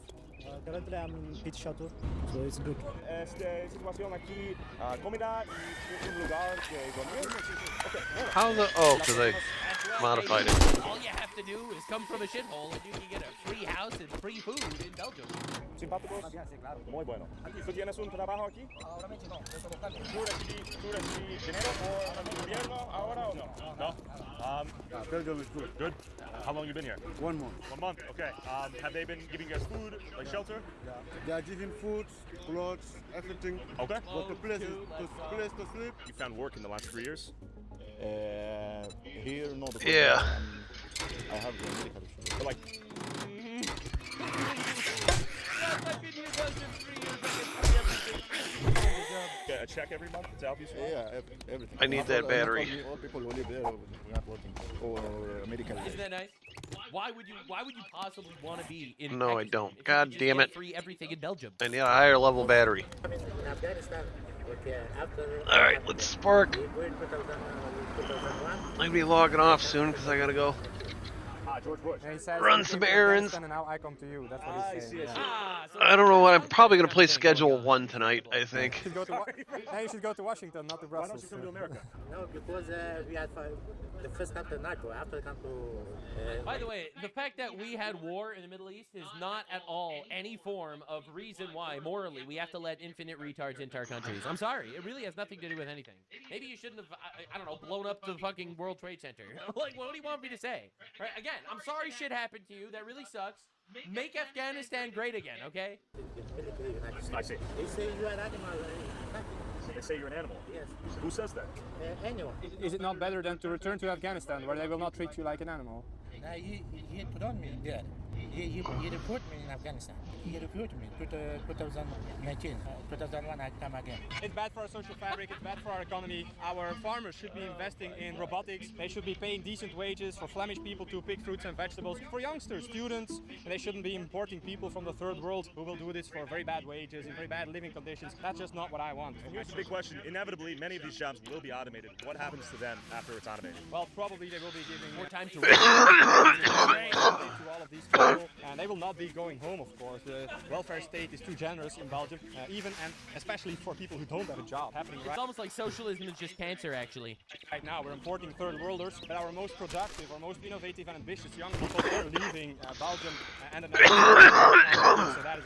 Currently I'm in Pit Chateau, so it's good. Situación aquí, comida y un lugar que dormir. Okay. How the? Oh, because I modified it. All you have to do is come from a shithole and you can get a free house and free food in Belgium. Simpáticos. Muy bueno. ¿Tú tienes un trabajo aquí? Ahora mismo no, estoy buscando. ¿Tú recibí dinero por el gobierno ahora o no? No. Belgium is good. Good. How long you been here? 1 month. 1 month. Okay. Have they been giving you guys food, like shelter? Yeah. They are giving food, clothes, everything. Okay. But the place to sleep. You found work in the last 3 years? Here, no. Yeah. I have the medical issue. But like. Yes, I've been here Belgium 3 years. I get free everything. Get a check every month to help you? Yeah, everything. I need that battery. All people who live there, we're not working. Or medical. Isn't that nice? Why would you possibly want to be in No, I Pakistan don't. if you God could just damn get it. free everything in Belgium? I need a higher level battery. Alright, let's spark. I'll be logging off soon because I gotta go George Bush. run some errands. And now I come to you. That's what he's saying. I don't know what. I'm probably gonna play Schedule 1 tonight, I think. You should go to Washington, not to Brussels. Why don't you come to America? No, because we had the first come to NATO, after come to... By the way, the fact that we had war in the Middle East is not at all any form of reason why, morally, we have to let infinite retards into our countries. I'm sorry. It really has nothing to do with anything. Maybe you shouldn't have, I don't know, blown up the fucking World Trade Center. Like, what do you want me to say? Right? Again, I'm sorry shit happened to you. That really sucks. Make Afghanistan great again, okay? I see. They say you are an animal. They say you're an animal? Yes. Who says that? Anyone. Is it not better than to return to Afghanistan, where they will not treat you like an animal? He put on me there. He deported me in Afghanistan. He deported me 2019. 2001 I come again. It's bad for our social fabric, it's bad for our economy. Our farmers should be investing in robotics. They should be paying decent wages for Flemish people to pick fruits and vegetables. For youngsters, students, and they shouldn't be importing people from the third world who will do this for very bad wages in very bad living conditions. That's just not what I want. And here's the big question. Inevitably, many of these jobs will be automated. What happens to them after it's automated? Well, probably they will be giving more time to all of these people, and they will not be going home, of course. The welfare state is too generous in Belgium, even and especially for people who don't have a job. Happening It's almost like socialism is just cancer, actually. Right now, we're importing third worlders, but our most productive, our most innovative and ambitious young people are leaving Belgium and the Netherlands. So that is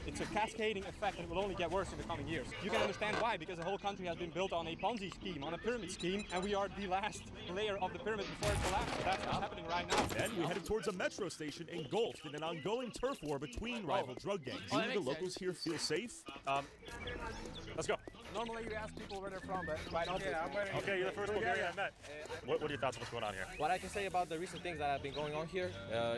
it's a cascading effect, and it will only get worse in the coming years. You can understand why, because the whole country has been built on a Ponzi scheme, on a pyramid scheme, and we are the last layer of the pyramid before it collapses. That's what's happening right now. Then we headed towards a metro station engulfed in an ongoing turf war between rival drug gangs. Do the locals here feel safe? Let's go. Normally you ask people where they're from, but right now, Okay, you're the first Bulgarian I met. What are your thoughts on what's going on here? What I can say about the recent things that have been going on here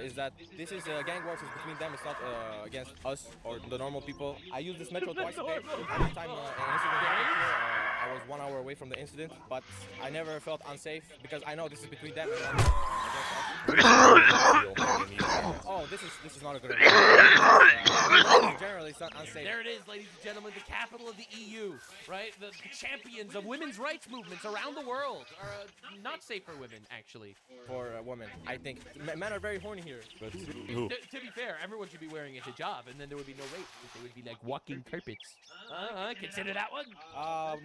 is that this is gang wars is between them. It's not against us or the normal people. I use this metro twice a day. Every time an incident happened here, I was 1 hour away from the incident, but I never felt unsafe because I know this is between them and against us. Oh, this is not a good idea. Generally, it's not unsafe. There it is, ladies and gentlemen, the capital of the EU, right? The champions of women's rights movements around the world are not safe for women, actually. For women, I think men are very horny here. But to be fair, everyone should be wearing a hijab, and then there would be no rape. They would be like walking carpets. Consider that one.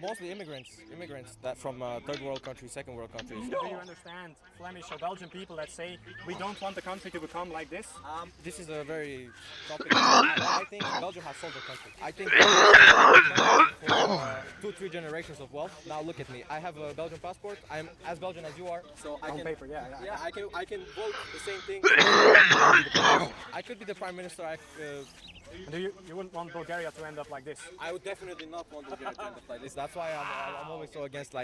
Mostly immigrants that from third world countries, second world countries. Do you understand Flemish or Belgian people that say we don't want the country to become like this? This is a very topic. I think Belgium has sold the country. I think for 2-3 generations of wealth. Now look at me. I have a Belgian passport. I'm as Belgian as you are, so I can. Paper, yeah. I can vote the same thing. I could be the prime minister. You wouldn't want Bulgaria to end up like this? I would definitely not want Bulgaria to end up like this. That's why I'm always so against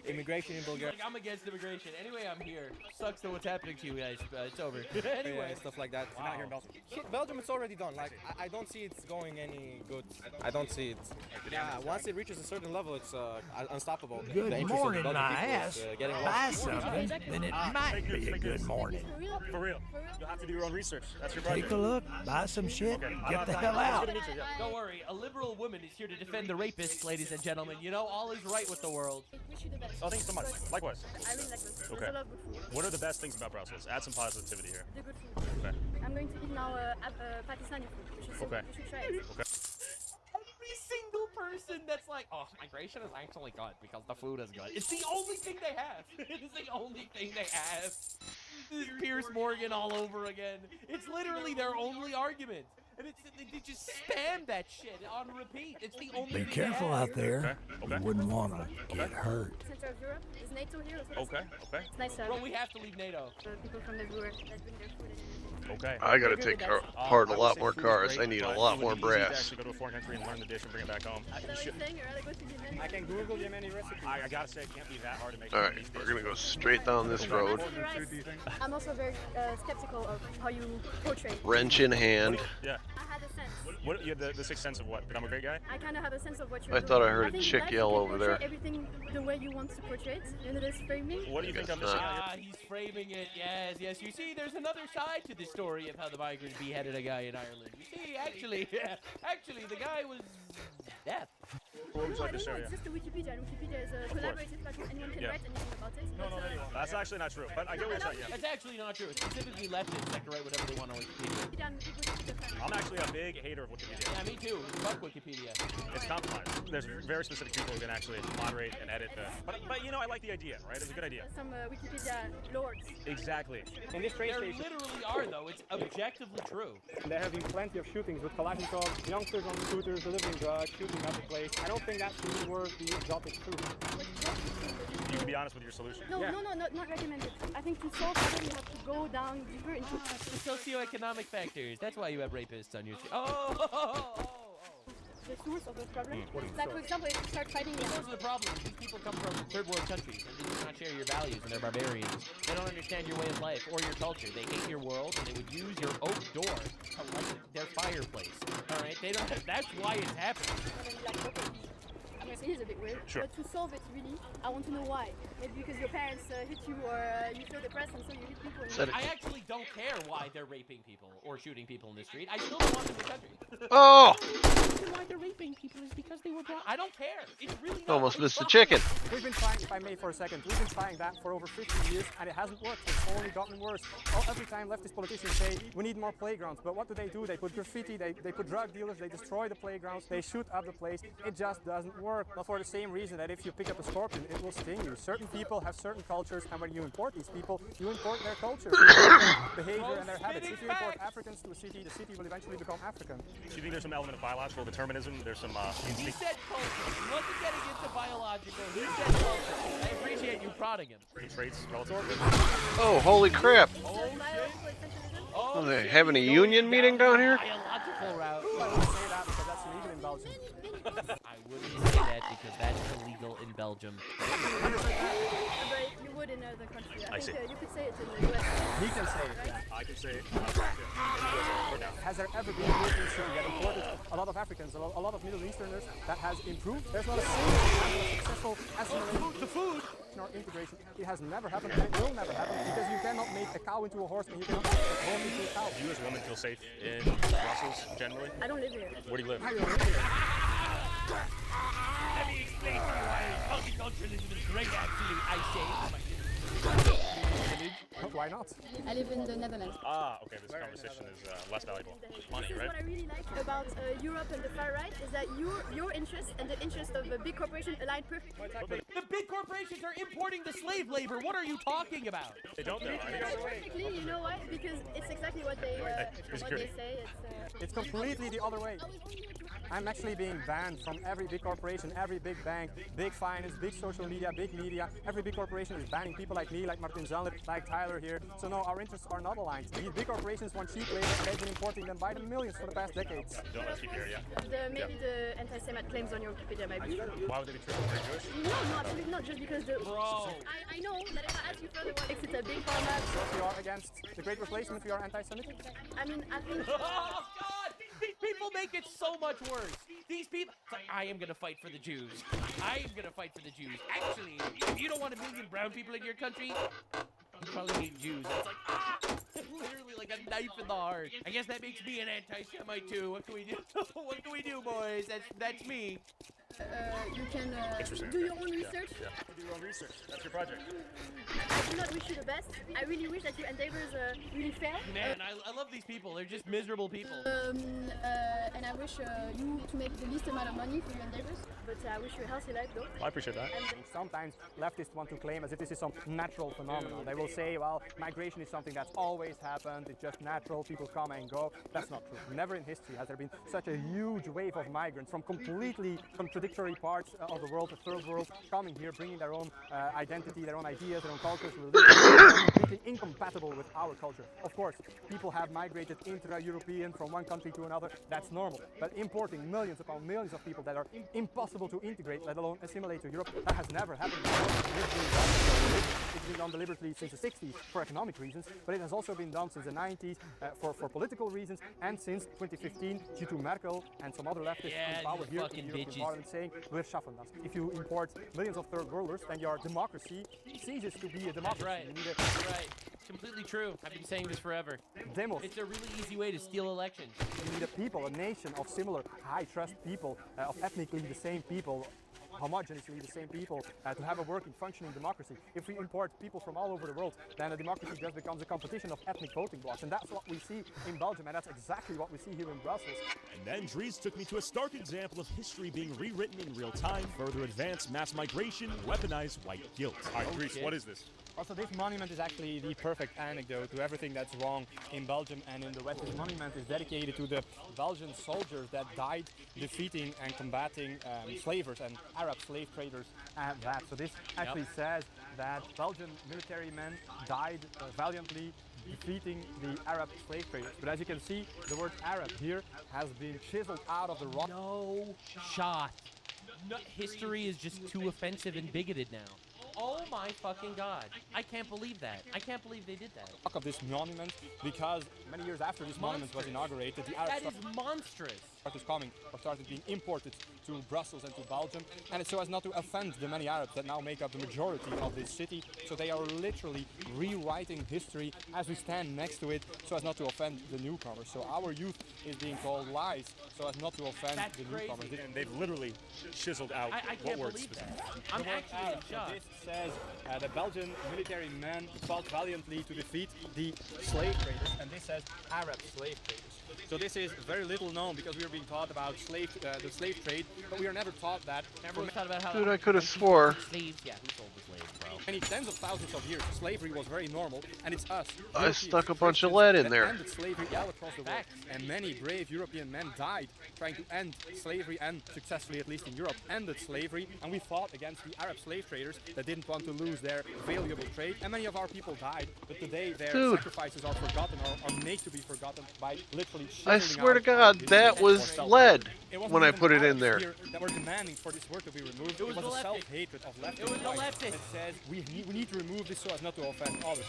immigration in Bulgaria. I'm against immigration. Anyway, I'm here. Sucks to what's happening to you guys. It's over. Anyway, yeah, stuff like that. You're not here in Belgium. Belgium, it's already done. Like I don't see it's going any good. I don't see it. Yeah, once it reaches a certain level, it's unstoppable. Good morning, my ass. Buy something, then it might be a good morning. For real. You'll have to do your own research. That's your project. Take a look, buy some shit, get the hell out. Don't worry, a liberal woman is here to defend the rapists, ladies and gentlemen. You know, all is right with the world. Oh, thank you so much. Likewise. I really like Brussels. Okay. There's a lot of good food. What are the best things about Brussels? Add some positivity here. The good food. Okay. I'm going to eat now Pakistani food. You should try it. Okay. Every single person that's like, oh, migration is actually good because the food is good. It's the only thing they have. It's the only thing they have. This is Piers Morgan all over again. It's literally their only argument. And they just spam that shit on repeat. It's the only Be thing careful they have. out there. You wouldn't want to get hurt. Center of Europe. Is NATO here? Okay. It's nice to have Well, we have to leave NATO. people from everywhere that bring their food and Okay. I gotta take apart a lot more cars. I need a lot more brass. Actually go to a foreign country and learn the dish and bring it back home. I can Google Yemeni recipe. I gotta say, it can't be that hard to make. Alright, we're gonna go straight down this road. I'm also very skeptical of how you portray. Wrench in hand. Yeah. I had a sense. What? You had the sixth sense of what? That I'm a great guy? I kind of have a sense of what you're I doing. thought I heard a think chick life yell you can over portray there. Everything the way you want to portray it. You know, there's framing. What do you think I'm missing out here? He's framing it. Yes. You see, there's another side to the story of how the migrants beheaded a guy in Ireland. You see, actually, the guy was deaf. What would you No, I like to don't show know. you? It's just a Wikipedia. And Wikipedia is a collaborative platform. Anyone can Yeah. write anything about it. No, that's actually not true. But I get what you're saying. Yeah. That's actually not true. It's specifically leftists that can write whatever they want on Wikipedia. I'm actually a big hater of Wikipedia. Yeah, me too. Fuck Wikipedia. It's compromised. There's very specific people who can actually moderate and edit the. But you know, I like the idea, right? It's a good idea. Some Wikipedia lords. Exactly. In this train There station. literally are, though. It's objectively true. There have been plenty of shootings with Kalashnikovs, youngsters on scooters delivering drugs, shooting up the place. I don't think that's really worth the exotic food. You can be honest with your solution. No, not recommended. I think to solve it, you have to go down deeper into The socioeconomic factors. That's why you have rapists on your team. the source of the problem. What is the Like, for source? example, if you start fighting Those are the problems. These people come from third world countries and they do not share your values and they're barbarians. They don't understand your way of life or your culture. They hate your world and they would use your door to light their fireplace. All right, they don't. That's why it's happening. I'm gonna say it's a bit weird, Sure. but to solve it really, I want to know why. Maybe because your parents hit you or you feel depressed and so you hit people. I actually don't care why they're raping people or shooting people in the street. I still don't want them in the country. Oh! The reason why they're raping people is because they were brought. I don't care. It's really not Almost my missed the problem. chicken. We've been trying, if I may for a second, we've been trying that for over 50 years and it hasn't worked. It's only gotten worse. Every time leftist politicians say, we need more playgrounds. But what do? They put graffiti, they put drug dealers, they destroy the playgrounds, they shoot up the place. It just doesn't work. But for the same reason that if you pick up a scorpion, it will sting you. Certain people have certain cultures, and when you import these people, you import their culture, behavior and their habits. If you import Africans to a city, the city will eventually become African. Do you think there's some element of biological determinism? There's some He instinct. said culture. He wasn't getting into biological. He said culture. I appreciate you prodding him. Traits relative. Oh, holy crap. Oh, Are they having a union meeting down here? biological route. I wouldn't say that because that's illegal in Belgium. I wouldn't say that because that's illegal in Belgium. But you would in other countries. I see. think you could say it in the US. He can say it. Yeah. I can say it. Has there ever been a European city that imported a lot of Africans, a lot of Middle Easterners that has improved? There's not a single example of successful assimilation to food or integration. It has never happened and it will never happen because you cannot make a cow into a horse and you cannot make a horse into a cow. Do you as a woman feel safe in Brussels generally? I don't live here. Where do you live? I don't live here. Let me explain to you why multiculturalism is great, actually, I say. Why not? I live in the Netherlands. Ah, okay, this conversation is less valuable. Money, This is right? what I really like about Europe and the far right is that your interest and the interest of a big corporation align perfectly. The big corporations are importing the slave labor. What are you talking about? They don't know. Perfectly, you know why? Because it's exactly what they say. It's completely the other way. I'm actually being banned from every big corporation, every big bank, big finance, big social media, big media. Every big corporation is banning people like me, like Martin Zander, like Tyler here. So no, our interests are not aligned. These big corporations want cheap labor and they've been importing them by the millions for the past decades. Don't let's keep here, yeah. Maybe the anti-Semitic claims on your Wikipedia might be. Why would they be treated very Jewish? No, absolutely not. Just because the. Bro. I know that if I ask you further what makes it a big format. So if you are against the Great Replacement, you are anti-Semitic? I mean, I think. Oh, God! These people make it so much worse. These people, it's like, I am gonna fight for the Jews. I am gonna fight for the Jews. Actually, if you don't want a million brown people in your country, you probably hate Jews. It's like, ah! Literally like a knife in the heart. I guess that makes me an anti-Semite too. What can we do? What can we do, boys? That's me. You can do your own research. Yeah. Do your own research. That's your project. I do not wish you the best. I really wish that your endeavors really fail. Man, I love these people. They're just miserable people. And I wish you to make the least amount of money for your endeavors. But I wish you a healthy life, though. I appreciate that. And Sometimes leftists want to claim as if this is some natural phenomenon. They will say, well, migration is something that's always happened, it's just natural, people come and go. That's not true. Never in history has there been such a huge wave of migrants from completely contradictory parts of the world, the third world, coming here, bringing their own identity, their own ideas, their own cultures, religions, completely incompatible with our culture. Of course, people have migrated intra-European from one country to another, that's normal. But importing millions upon millions of people that are impossible to integrate, let alone assimilate to Europe, that has never happened before. It's been done deliberately since the 60s for economic reasons, but it has also been done since the 90s for political reasons, and since 2015 due to Merkel and some other leftists in power here in the European Parliament saying, we're schaffen das. If you import millions of third worlders, then your democracy ceases to be a democracy. Right. You need a Right. Completely true. I've been saying this forever. demos. It's a really easy way to steal elections. You need a people, a nation of similar high trust people, of ethnically the same people, homogeneously the same people, to have a working, functioning democracy. If we import people from all over the world, then a democracy just becomes a competition of ethnic voting blocks. And that's what we see in Belgium, and that's exactly what we see here in Brussels. And then Dries took me to a stark example of history being rewritten in real time, further advanced mass migration, weaponized white guilt. All right, Dries, what is this? Also, this monument is actually the perfect anecdote to everything that's wrong in Belgium and in the West. This monument is dedicated to the Belgian soldiers that died defeating and combating slavers and Arab slave traders at that. So this actually says that Belgian military men died valiantly defeating the Arab slave traders. But as you can see, the word Arab here has been chiseled out of the rock. No shot. No, history is just too offensive and bigoted now. Oh my fucking god. I can't believe that. I can't believe they did that. Of this monument, because many years after this monument was inaugurated, the Arabs That is monstrous. started being imported to Brussels and to Belgium, and it's so as not to offend the many Arabs that now make up the majority of this city. So they are literally rewriting history as we stand next to it, so as not to offend the newcomers. So our youth is being told lies, so as not to offend the newcomers. And they've literally chiseled out I what can't words believe specifically. that. I'm actually in shock. This says the Belgian military men fought valiantly to defeat the slave traders, and this says Arab slave traders. So this is very little known because we are being taught about the slave trade, but we are never taught that. Dude, I could have swore. Slaves, yeah, who sold the slaves, bro? Many tens of thousands of years, slavery was very normal, and it's us. I stuck a bunch of lead in there. That ended slavery all across the world, and many brave European men died trying to end slavery, and successfully, at least in Europe, ended slavery. And we fought against the Arab slave traders that didn't want to lose their valuable trade, and many of our people died. But today, their sacrifices are forgotten, or are made to be forgotten by literally. I swear to God, that was lead when I put it in there. That were demanding for this word to be removed. It was a self-hatred of leftists. It was the leftists. That says we need to remove this so as not to offend others.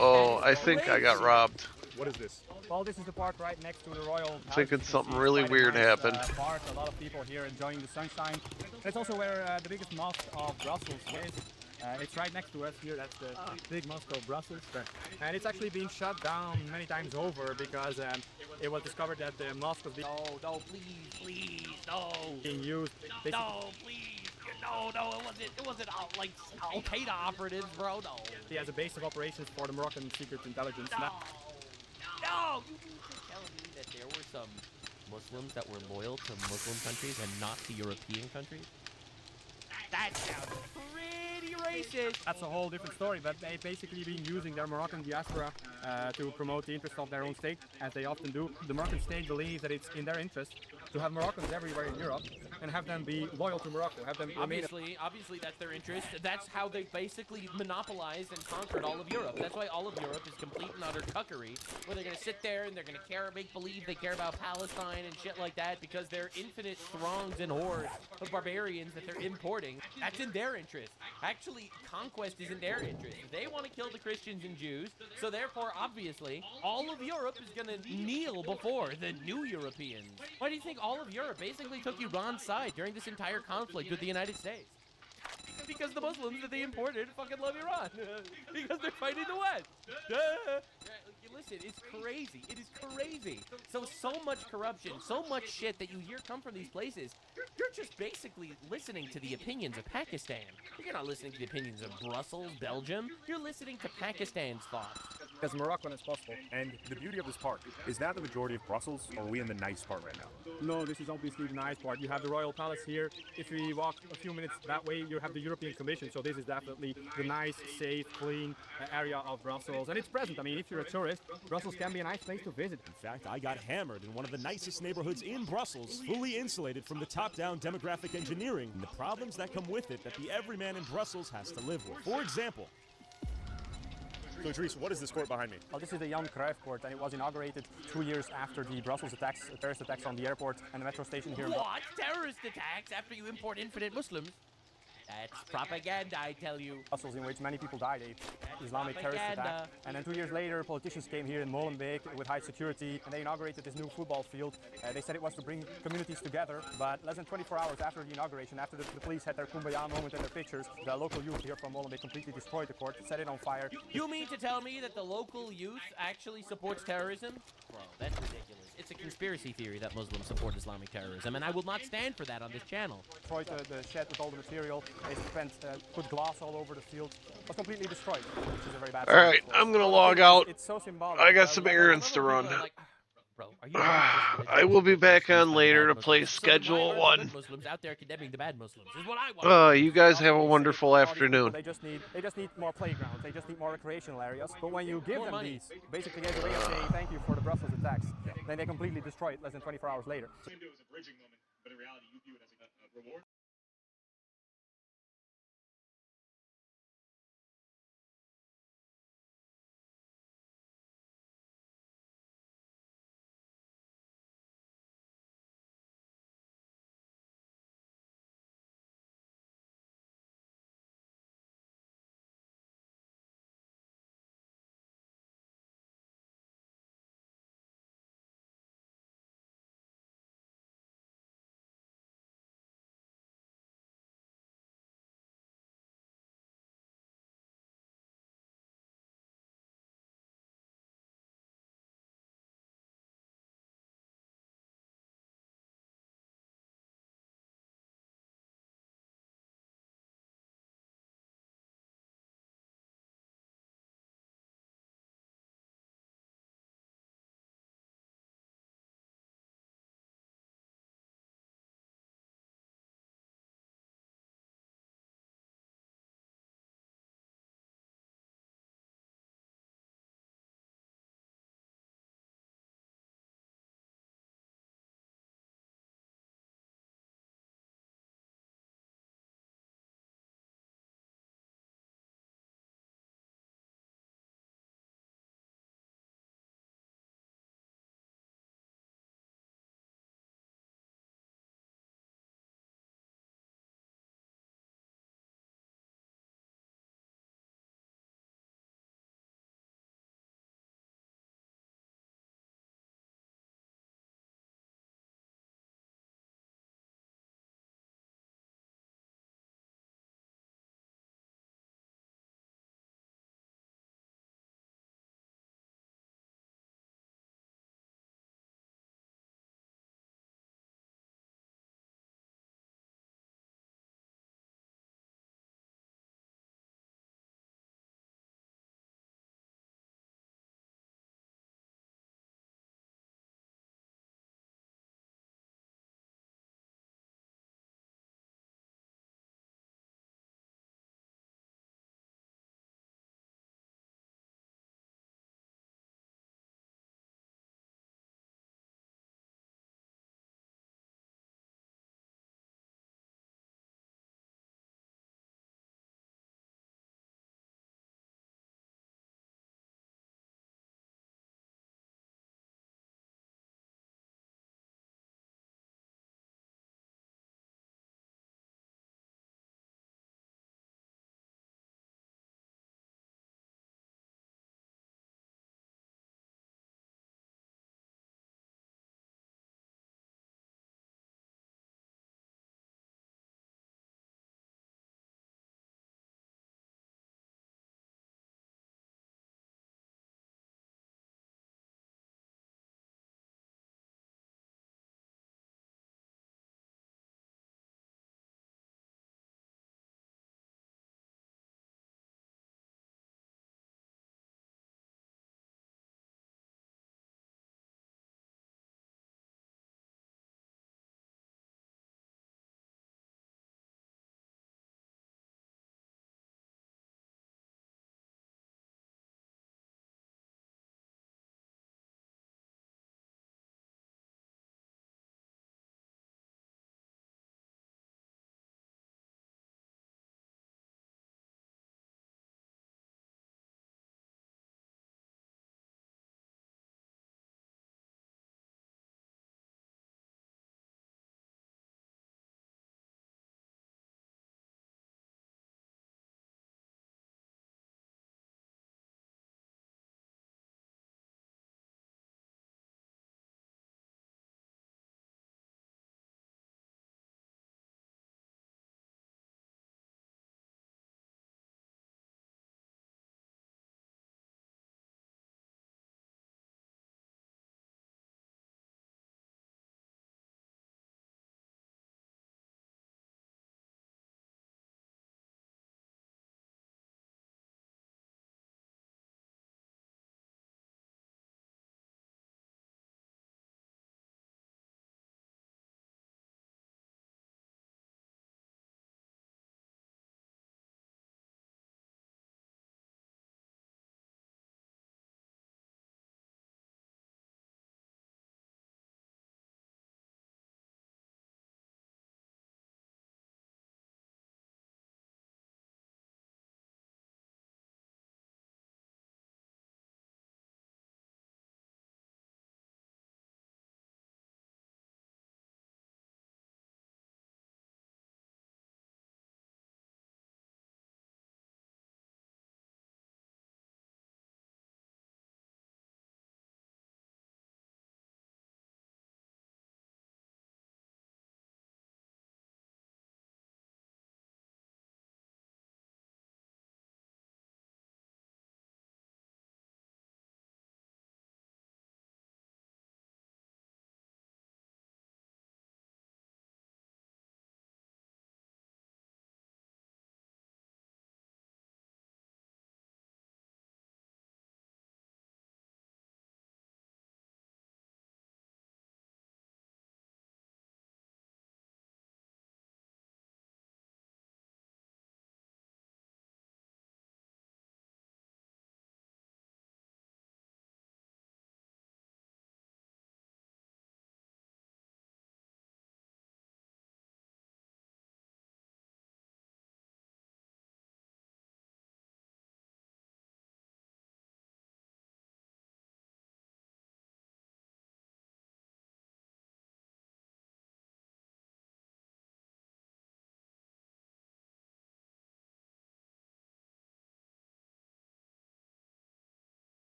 Oh, I think I got robbed. What is this? Well, this is the part right next to the Royal I think Palace. it's something really weird happened. Park. A lot of people here enjoying the sunshine. It's also where the biggest mosque of Brussels is. It's right next to us here. That's the big mosque of Brussels. And it's actually being shut down many times over because it was discovered that the mosque was being please, no. being used. No, please. No, it wasn't like Al Qaeda operatives, bro. No. As a base of operations for the Moroccan secret intelligence. No, you mean to tell me that there were some Muslims that were loyal to Muslim countries and not to European countries? That sounds pretty racist. That's a whole different story, but they basically been using their Moroccan diaspora to promote the interests of their own state, as they often do. The Moroccan state believes that it's in their interest to have Moroccans everywhere in Europe and have them be loyal to Morocco, have them obviously that's their interest. That's how they basically monopolized and conquered all of Europe. That's why all of Europe is complete and utter cuckery, where they're gonna sit there and they're gonna make believe they care about Palestine and shit like that because they're infinite throngs and hordes of barbarians that they're importing. That's in their interest. Actually, conquest is in their interest. They want to kill the Christians and Jews, so therefore, obviously, all of Europe is gonna kneel before the new Europeans. Why do you think all of Europe basically took Iran's side during this entire conflict with the United States? Because the Muslims that they imported fucking love Iran. Because they're fighting the West. Listen, it's crazy. It is crazy. So much corruption, so much shit that you hear come from these places. You're just basically listening to the opinions of Pakistan. You're not listening to the opinions of Brussels, Belgium. You're listening to Pakistan's thoughts. As Moroccan as possible. And the beauty of this park, is that the majority of Brussels, or are we in the nice part right now? No, this is obviously the nice part. You have the Royal Palace here. If we walk a few minutes that way, you have the European Commission. So this is definitely the nice, safe, clean area of Brussels. And it's present. I mean, if you're a tourist, Brussels can be a nice place to visit. In fact, I got hammered in one of the nicest neighborhoods in Brussels, fully insulated from the top-down demographic engineering and the problems that come with it that the everyman in Brussels has to live with. For example, so, Therese, what is this court behind me? Well, this is the Johan Cruyff Court, and it was inaugurated 2 years after the Brussels attacks, terrorist attacks on the airport and the metro station here. What? Terrorist attacks after you import infinite Muslims? That's propaganda, I tell you. Brussels, in which many people died, a Islamic terrorist attack. And then 2 years later, politicians came here in Molenbeek with high security, and they inaugurated this new football field. They said it was to bring communities together, but less than 24 hours after the inauguration, after the police had their kumbaya moment and their pictures, the local youth here from Molenbeek completely destroyed the court, set it on fire. You mean to tell me that the local youth actually supports terrorism? Bro, that's ridiculous. It's a conspiracy theory that Muslims support Islamic terrorism, and I will not stand for that on this channel. Destroyed the shed with all the material. They put glass all over the field. It was completely destroyed, which is a very bad. All right, I'm gonna log out. It's so symbolic. I got some errands to run. Bro, are you I will be back on later to play Schedule 1. Muslims out there condemning the bad Muslims is what I want. You guys have a wonderful afternoon. They just need more playgrounds. They just need more recreational areas. But when you give them these, basically as a way of saying thank you for the Brussels attacks, then they completely destroy it less than 24 hours later.